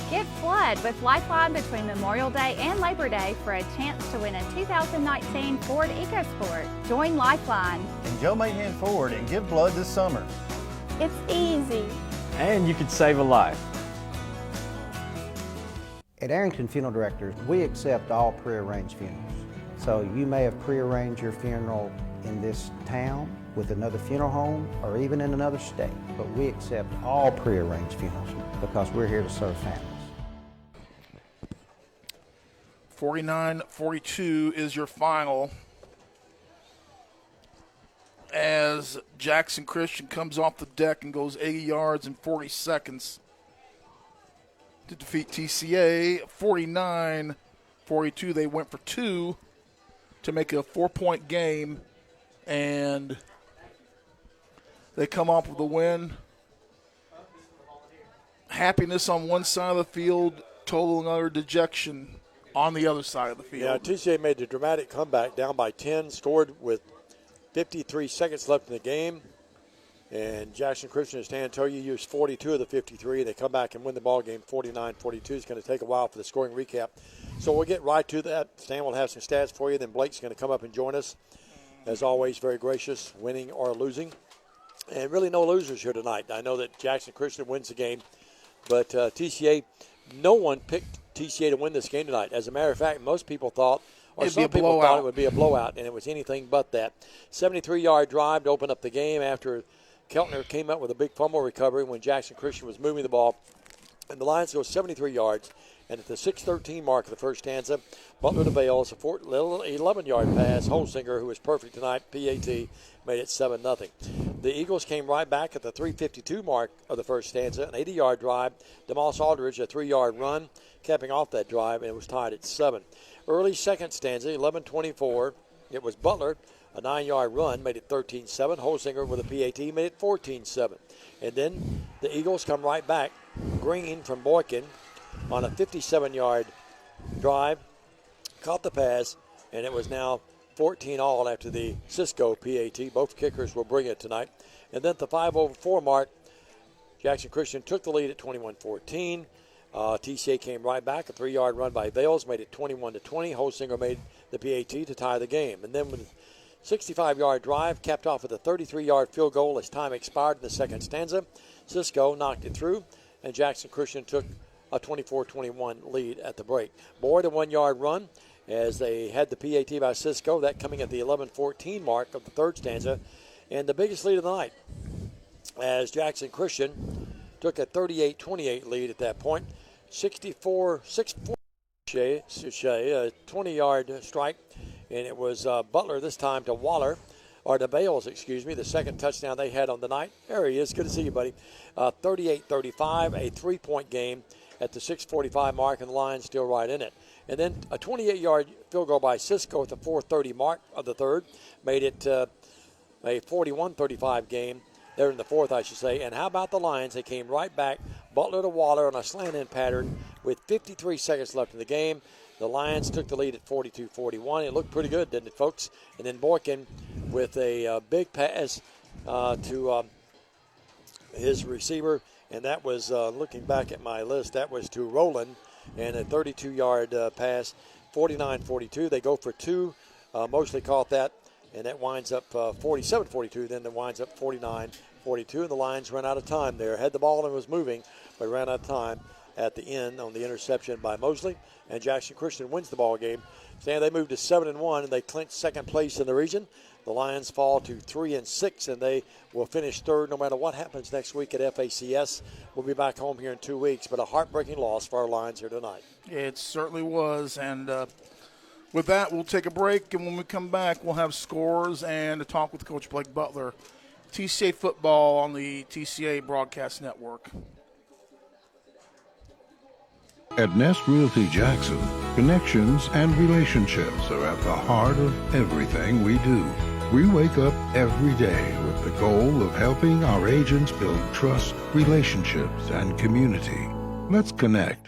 Get flood with Lifeline between Memorial Day and Labor Day for a chance to win a 2019 Ford EcoSport. Join Lifeline. And Joe Mahan Ford and give blood this summer. It's easy. And you could save a life. At Arrington Funeral Directors, we accept all pre-arranged funerals. So you may have pre-arranged your funeral in this town with another funeral home or even in another state, but we accept all pre-arranged funerals because we're here to serve families. 49-42 is your final as Jackson Christian comes off the deck and goes 80 yards in 40 seconds to defeat TCA. 49-42, they went for 2 to make it a 4-point game, and they come off with a win. Happiness on one side of the field, total utter dejection on the other side of the field. Yeah, TCA made the dramatic comeback down by 10, scored with 53 seconds left in the game. And Jackson Christian, as Stan told you, used 42 of the 53. They come back and win the ball game 49-42. It's going to take a while for the scoring recap. So we'll get right to that. Stan will have some stats for you. Then Blake's going to come up and join us. As always, very gracious, winning or losing. And really no losers here tonight. I know that Jackson Christian wins the game. But TCA, no one picked TCA to win this game tonight. As a matter of fact, most people thought or It'd some be a people blowout. thought it would be a blowout, and it was anything but that. 73-yard drive to open up the game after Keltner came up with a big fumble recovery when Jackson Christian was moving the ball. And the Lions go 73 yards. And at the 6:13 mark of the first stanza, Butler to Bales, a 11-yard pass. Holsinger, who was perfect tonight, PAT, made it 7-0. The Eagles came right back at the 3:52 mark of the first stanza, an 80-yard drive. DeMoss Aldridge, a 3-yard run, capping off that drive, and it was tied at 7. Early second stanza, 11:24. It was Butler, a 9-yard run, made it 13-7. Holsinger with a PAT made it 14-7. And then the Eagles come right back. Green from Boykin on a 57-yard drive, caught the pass, and it was now 14-all after the Cisco PAT. Both kickers will bring it tonight. And then at the 5:04 mark, Jackson Christian took the lead at 21-14. TCA came right back. A 3-yard run by Bales made it 21-20. Holsinger made the PAT to tie the game. And then with a 65-yard drive, capped off with a 33-yard field goal as time expired in the second stanza. Cisco knocked it through, and Jackson Christian took a 24-21 lead at the break. Boyd, a 1-yard run as they had the PAT by Cisco, that coming at the 11:14 mark of the third stanza. And the biggest lead of the night as Jackson Christian took a 38-28 lead at that point. 6'4", a 20-yard strike, and it was Butler this time to Waller, or to Bales, the second touchdown they had on the night. There he is. Good to see you, buddy. 38-35, a 3-point game at the 6:45 mark, and the Lions still right in it. And then a 28-yard field goal by Cisco at the 4:30 mark of the third made it a 41-35 game. There in the fourth, I should say. And how about the Lions? They came right back, Butler to Waller on a slant-in pattern with 53 seconds left in the game. The Lions took the lead at 42-41. It looked pretty good, didn't it, folks? And then Boykin with a big pass to his receiver, and that was, looking back at my list, that was to Rowland, and a 32-yard pass, 49-42. They go for two. Mosley caught that, and that winds up 47-42. Then it winds up 49-42, and the Lions ran out of time there. Had the ball and was moving, but ran out of time at the end on the interception by Mosley, and Jackson Christian wins the ball game. So they moved to 7-1, and they clinched second place in the region. The Lions fall to 3-6, and they will finish third no matter what happens next week at FACS. We'll be back home here in 2 weeks, but a heartbreaking loss for our Lions here tonight. It certainly was, and with that, we'll take a break, and when we come back, we'll have scores and a talk with Coach Blake Butler. TCA football on the TCA Broadcast Network. At Nest Realty Jackson, connections and relationships are at the heart of everything we do. We wake up every day with the goal of helping our agents build trust, relationships, and community. Let's connect.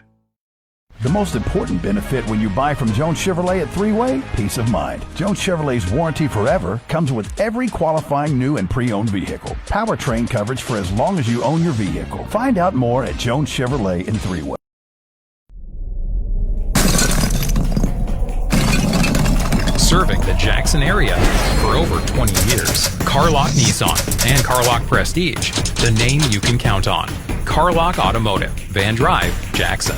The most important benefit when you buy from Jones Chevrolet at Three-Way? Peace of mind. Jones Chevrolet's warranty forever comes with every qualifying new and pre-owned vehicle. Powertrain coverage for as long as you own your vehicle. Find out more at Jones Chevrolet in Three-Way. Serving the Jackson area for over 20 years. Carlock Nissan and Carlock Prestige, the name you can count on. Carlock Automotive, Van Drive, Jackson.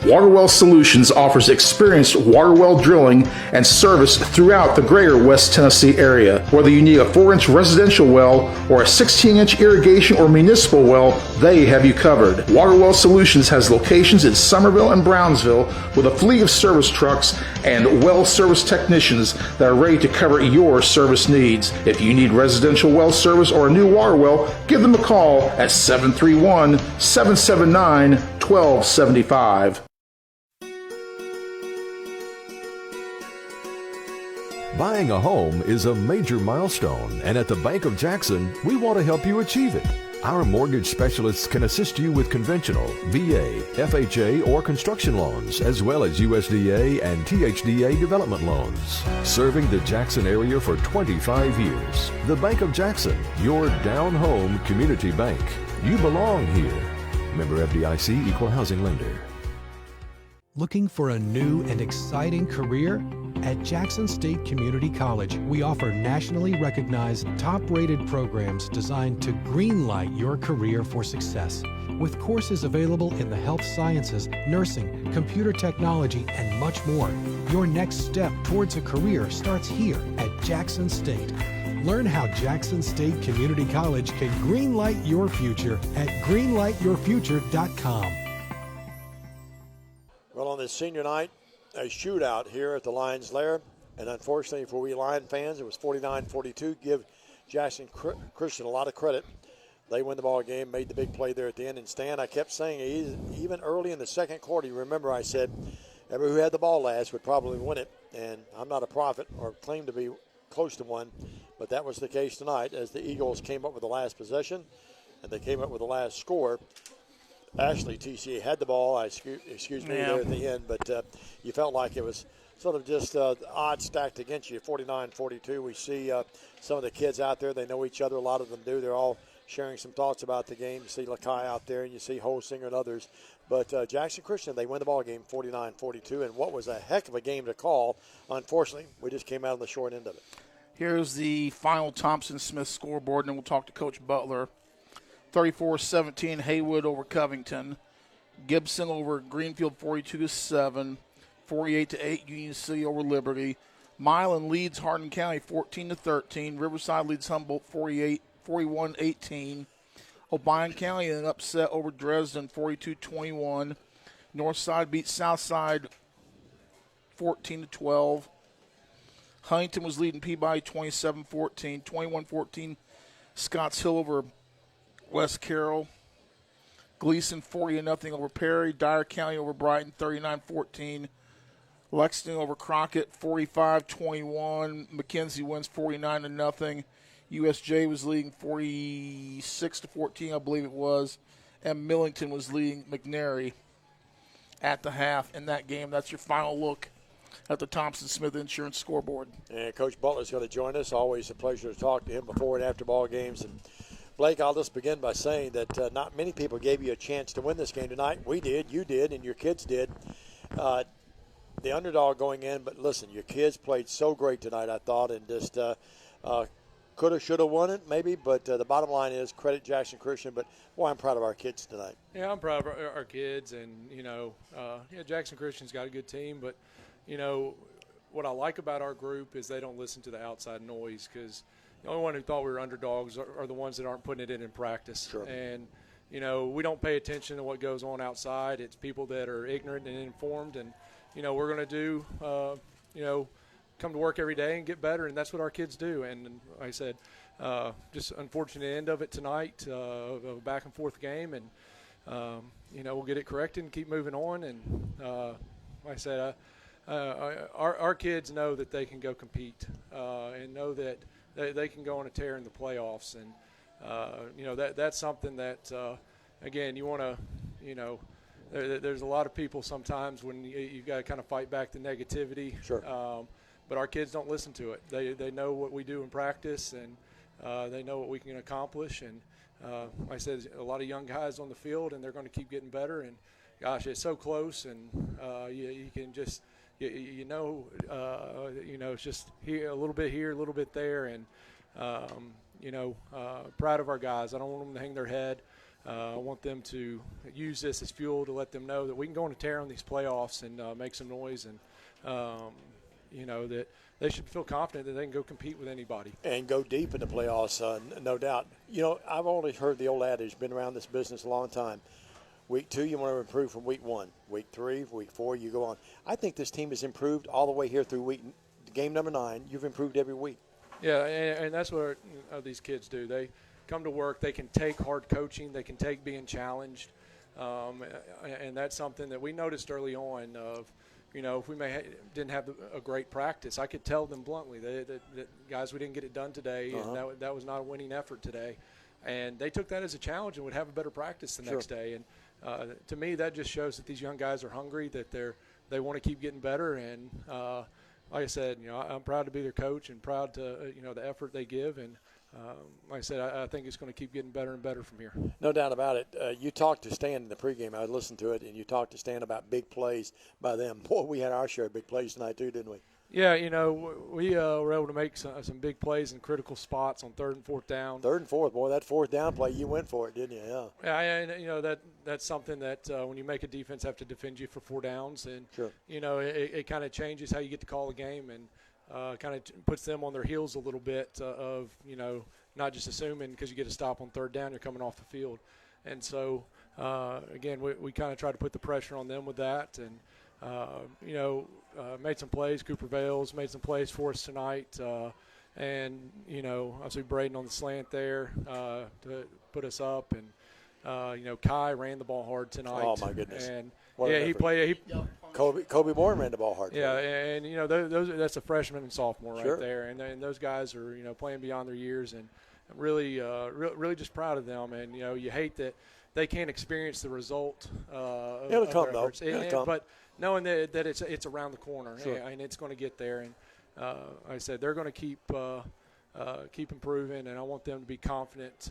Waterwell Solutions offers experienced water well drilling and service throughout the greater West Tennessee area. Whether you need a 4-inch residential well or a 16-inch irrigation or municipal well, they have you covered. Waterwell Solutions has locations in Summerville and Brownsville with a fleet of service trucks and well service technicians that are ready to cover your service needs. If you need residential well service or a new water well, give them a call at 731-779-1275. Buying a home is a major milestone, and at the Bank of Jackson, we want to help you achieve it. Our mortgage specialists can assist you with conventional, VA, FHA, or construction loans, as well as USDA and THDA development loans. Serving the Jackson area for 25 years. The Bank of Jackson, your down-home community bank. You belong here. Member FDIC, Equal Housing Lender. Looking for a new and exciting career? At Jackson State Community College, we offer nationally recognized, top-rated programs designed to greenlight your career for success. With courses available in the health sciences, nursing, computer technology, and much more. Your next step towards a career starts here at Jackson State. Learn how Jackson State Community College can greenlight your future at greenlightyourfuture.com. Well, on this senior night, a shootout here at the Lions Lair. And unfortunately for we Lion fans, it was 49-42. Give Jackson Christian a lot of credit. They win the ball game, made the big play there at the end. And Stan, I kept saying, even early in the second quarter, you remember I said, who had the ball last would probably win it. And I'm not a prophet or claim to be close to one, but that was the case tonight as the Eagles came up with the last possession and they came up with the last score. Actually, TCA had the ball, excuse me, there at the end, but you felt like it was sort of just odds stacked against you, 49-42. We see some of the kids out there. They know each other. A lot of them do. They're all sharing some thoughts about the game. You see Lakai out there, and you see Holsinger and others. But Jackson Christian, they win the ball game 49-42, and what was a heck of a game to call. Unfortunately, we just came out on the short end of it. Here's the final Thompson-Smith scoreboard, and then we'll talk to Coach Butler. 34-17, Haywood over Covington. Gibson over Greenfield 42-7. 48-8, Union City over Liberty. Milan leads Hardin County 14-13. Riverside leads Humboldt 41-18. Obion County an upset over Dresden 42-21. Northside beats Southside 14-12. Huntington was leading Peabody 27-14. 21-14, Scotts Hill over West Carroll. Gleason 40-0 over Perry. Dyer County over Brighton 39-14. Lexington over Crockett 45-21. McKenzie wins 49-0. USJ was leading 46-14, I believe it was. And Millington was leading McNary at the half in that game. That's your final look at the Thompson-Smith Insurance scoreboard. And Coach Butler's going to join us. Always a pleasure to talk to him before and after ball games. And Blake, I'll just begin by saying that not many people gave you a chance to win this game tonight. We did, you did, and your kids did. The underdog going in, but listen, your kids played so great tonight, I thought, and just could have, should have won it maybe, but the bottom line is credit Jackson Christian, but boy, I'm proud of our kids tonight. Yeah, I'm proud of our kids, and, Jackson Christian's got a good team, but, what I like about our group is they don't listen to the outside noise because the only one who thought we were underdogs are the ones that aren't putting it in practice. Sure. And, we don't pay attention to what goes on outside. It's people that are ignorant and uninformed, and, we're going to do, come to work every day and get better, and that's what our kids do. And like I said, just unfortunate end of it tonight, of a back-and-forth game, and, we'll get it corrected and keep moving on. And like I said, our kids know that they can go compete and know that they can go on a tear in the playoffs. And, that's something that, again, you want to, there's a lot of people sometimes when you've got to kind of fight back the negativity. Sure. But our kids don't listen to it. They know what we do in practice, and they know what we can accomplish. And like I said, a lot of young guys on the field, and they're going to keep getting better. And, gosh, it's so close, and you can just it's just here a little bit here, a little bit there. And, proud of our guys. I don't want them to hang their head. I want them to use this as fuel to let them know that we can go on a tear on these playoffs and make some noise, and that they should feel confident that they can go compete with anybody. And go deep in the playoffs, no doubt. I've always heard the old adage, been around this business a long time. Week 2, you want to improve from week 1. Week 3, week 4, you go on. I think this team has improved all the way here through game number 9. You've improved every week. Yeah, and that's what these kids do. They come to work. They can take hard coaching. They can take being challenged. And that's something that we noticed early on of, if we didn't have a great practice, I could tell them bluntly that guys, we didn't get it done today, and that was not a winning effort today. And they took that as a challenge and would have a better practice the next day. And to me, that just shows that these young guys are hungry, that they want to keep getting better. And like I said, I'm proud to be their coach and proud to the effort they give. And like I said, I think it's going to keep getting better and better from here. No doubt about it. You talked to Stan in the pregame. I listened to it, and you talked to Stan about big plays by them. Boy, we had our share of big plays tonight too, didn't we? Yeah, we were able to make some big plays in critical spots on 3rd and 4th down. 3rd and 4th, boy, that 4th down play, you went for it, didn't you? Yeah. Yeah, and that's something that when you make a defense have to defend you for 4 downs, and sure. It kind of changes how you get to call the game, and kind of puts them on their heels a little bit of not just assuming because you get a stop on 3rd down you're coming off the field, and so again we kind of try to put the pressure on them with that, and made some plays. Cooper Vales made some plays for us tonight. And, obviously Braden on the slant there to put us up. And, Kai ran the ball hard tonight. Oh, my goodness. And, he played. Kobe Moore ran the ball hard. Yeah, and, that's a freshman and sophomore sure. right there. And those guys are, playing beyond their years. And I'm really, really just proud of them. And, you hate that they can't experience the result of It'll come, their efforts. though. It'll come. But knowing that it's around the corner, sure. and it's going to get there. And like I said, they're going to keep improving, and I want them to be confident.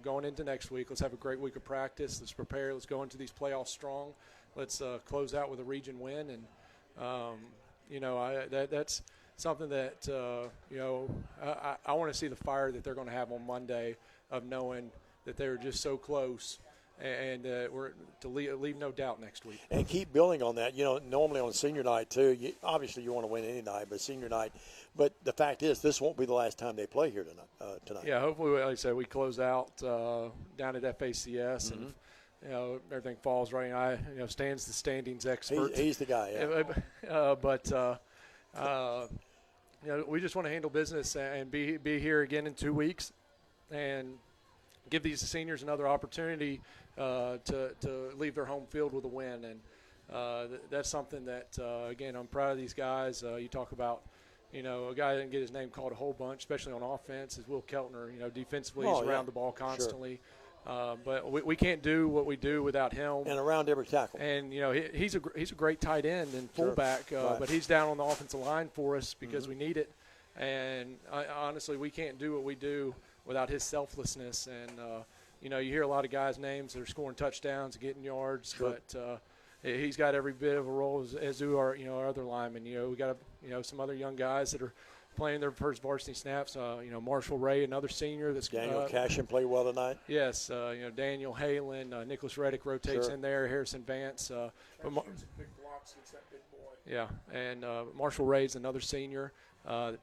Going into next week, let's have a great week of practice. Let's prepare. Let's go into these playoffs strong. Let's close out with a region win, and that's something that I want to see the fire that they're going to have on Monday of knowing that they're just so close. And we're to leave no doubt next week. And keep building on that. Normally on senior night, too, obviously you want to win any night, but senior night. But the fact is, this won't be the last time they play here tonight. Yeah, hopefully, like I said, we close out down at FACS, and everything falls right. Stan's the standings expert. He's the guy, yeah. We just want to handle business and be here again in 2 weeks and give these seniors another opportunity to leave their home field with a win. And that's something that, again, I'm proud of these guys. You talk about, a guy that didn't get his name called a whole bunch, especially on offense, is Will Keltner. Defensively he's around the ball constantly. Sure. But we can't do what we do without him. And around every tackle. And, he's a great tight end and fullback, sure. Right. But he's down on the offensive line for us because we need it. And honestly, we can't do what we do without his selflessness. And, you hear a lot of guys' names that are scoring touchdowns and getting yards, sure. But he's got every bit of a role as do our other linemen. We got some other young guys that are playing their first varsity snaps. Marshall Ray, another senior. Daniel Cashin played well tonight. Yes, Daniel Halen, Nicholas Reddick rotates in there. Harrison Vance. Big blocks against that big boy. Yeah, and Marshall Ray's another senior.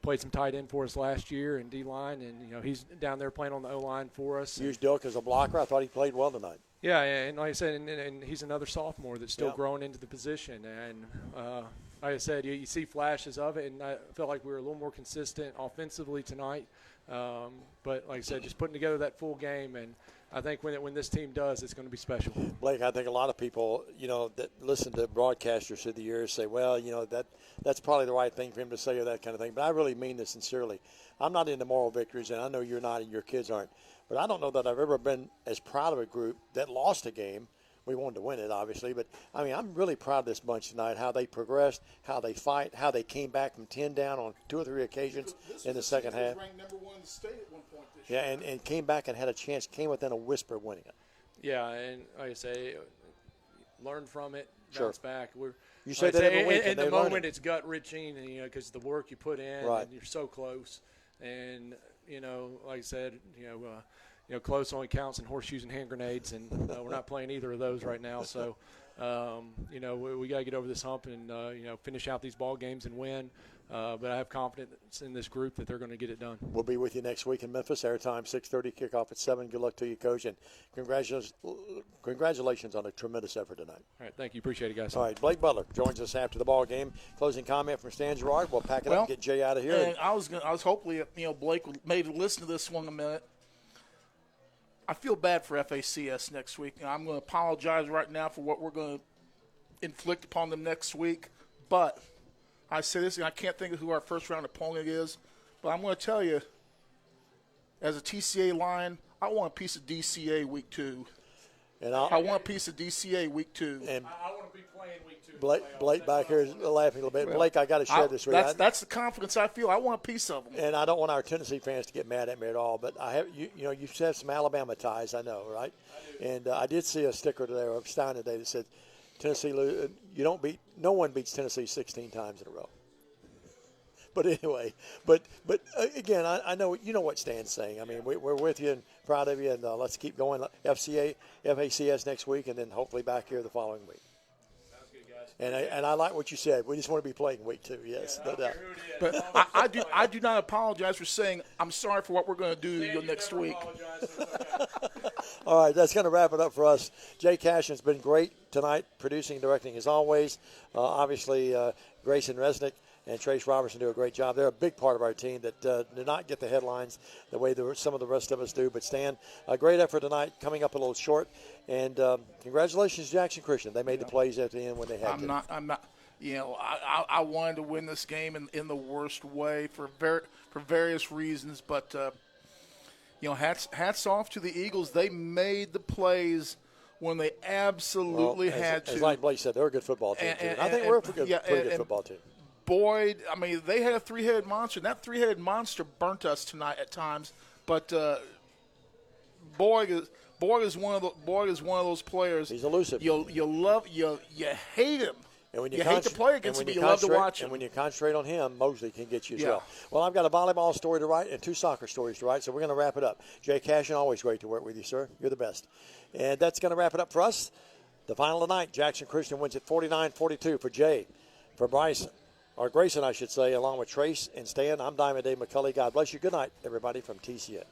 Played some tight end for us last year in D-line, and, he's down there playing on the O-line for us. Used Dilk as a blocker. I thought he played well tonight. Yeah, and like I said, and he's another sophomore that's still growing into the position. And like I said, you see flashes of it, and I felt like we were a little more consistent offensively tonight. But like I said, just putting together that full game, and I think when this team does, it's going to be special. Blake, I think a lot of people, that listen to broadcasters through the years say, well, that's probably the right thing for him to say or that kind of thing. But I really mean this sincerely. I'm not into moral victories, and I know you're not and your kids aren't. But I don't know that I've ever been as proud of a group that lost a game. We wanted to win it, obviously. But, I'm really proud of this bunch tonight, how they progressed, how they fight, how they came back from 10 down on 2 or 3 occasions in the second half. Ranked number 1 in the state at one point this year. Yeah, and came back and had a chance, came within a whisper of winning it. Yeah, and like I say, learn from it, bounce back. You say that every week. In the moment, it's gut-wrenching, because the work you put in, right. And you're so close. And, like I said, close only counts in horseshoes and hand grenades, and we're not playing either of those right now. So, we got to get over this hump and, finish out these ball games and win. But I have confidence in this group that they're going to get it done. We'll be with you next week in Memphis. Airtime 6:30, kickoff at 7. Good luck to you, Coach, and congratulations on a tremendous effort tonight. All right, thank you. Appreciate it, guys. All right, Blake Butler joins us after the ball game. Closing comment from Stan Gerard. We'll pack it up and get Jay out of here. And I was hopefully, Blake would maybe listen to this one a minute. I feel bad for FACS next week, and I'm going to apologize right now for what we're going to inflict upon them next week. But I say this, and I can't think of who our first-round opponent is, but I'm going to tell you, as a TCA line, I want a piece of DCA week 2. And I want a piece of DCA week 2. And I want to be playing week 2. Blake back here is laughing a little bit. Blake, I got to share this with you. That's the confidence I feel. I want a piece of them. And I don't want our Tennessee fans to get mad at me at all. But I have, you have some Alabama ties, I know, right? I do. And I did see a sticker today of Stein today that said, "Tennessee, no one beats Tennessee 16 times in a row." But anyway, but again, I know you know what Stan's saying. I mean, we're with you and proud of you, and let's keep going. FACS next week, and then hopefully back here the following week. Sounds good, guys. And I like what you said. We just want to be playing week 2. Yes, no doubt. But I do not apologize for saying I'm sorry for what we're going to do next week. All right, that's going to wrap it up for us. Jay Cashin's been great tonight, producing, directing as always. Obviously, Grayson Resnick and Trace Robertson do a great job. They're a big part of our team that do not get the headlines the way some of the rest of us do. But Stan, a great effort tonight, coming up a little short. And congratulations, Jackson Christian. They made the plays at the end when they had to. I'm not. You know, I wanted to win this game in the worst way for various reasons, but you know, hats off to the Eagles. They made the plays when they absolutely had to. As like Blake said, they're a good football team. And I think we're a pretty good football team. Boyd, I mean, they had a three-headed monster, and that three-headed monster burnt us tonight at times. But Boyd is one of those players. He's elusive. You hate him. And when you hate to play against him, but you love to watch him. And when you concentrate on him, Mosley can get you as Yeah. well. Well, I've got a volleyball story to write and 2 soccer stories to write, so we're going to wrap it up. Jay Cashin, always great to work with you, sir. You're the best. And that's going to wrap it up for us. The final tonight, Jackson Christian wins at 49-42 for Jay. For Bryson, or Grayson, I should say, along with Trace and Stan, I'm Diamond Dave McCulley. God bless you. Good night, everybody, from TCA.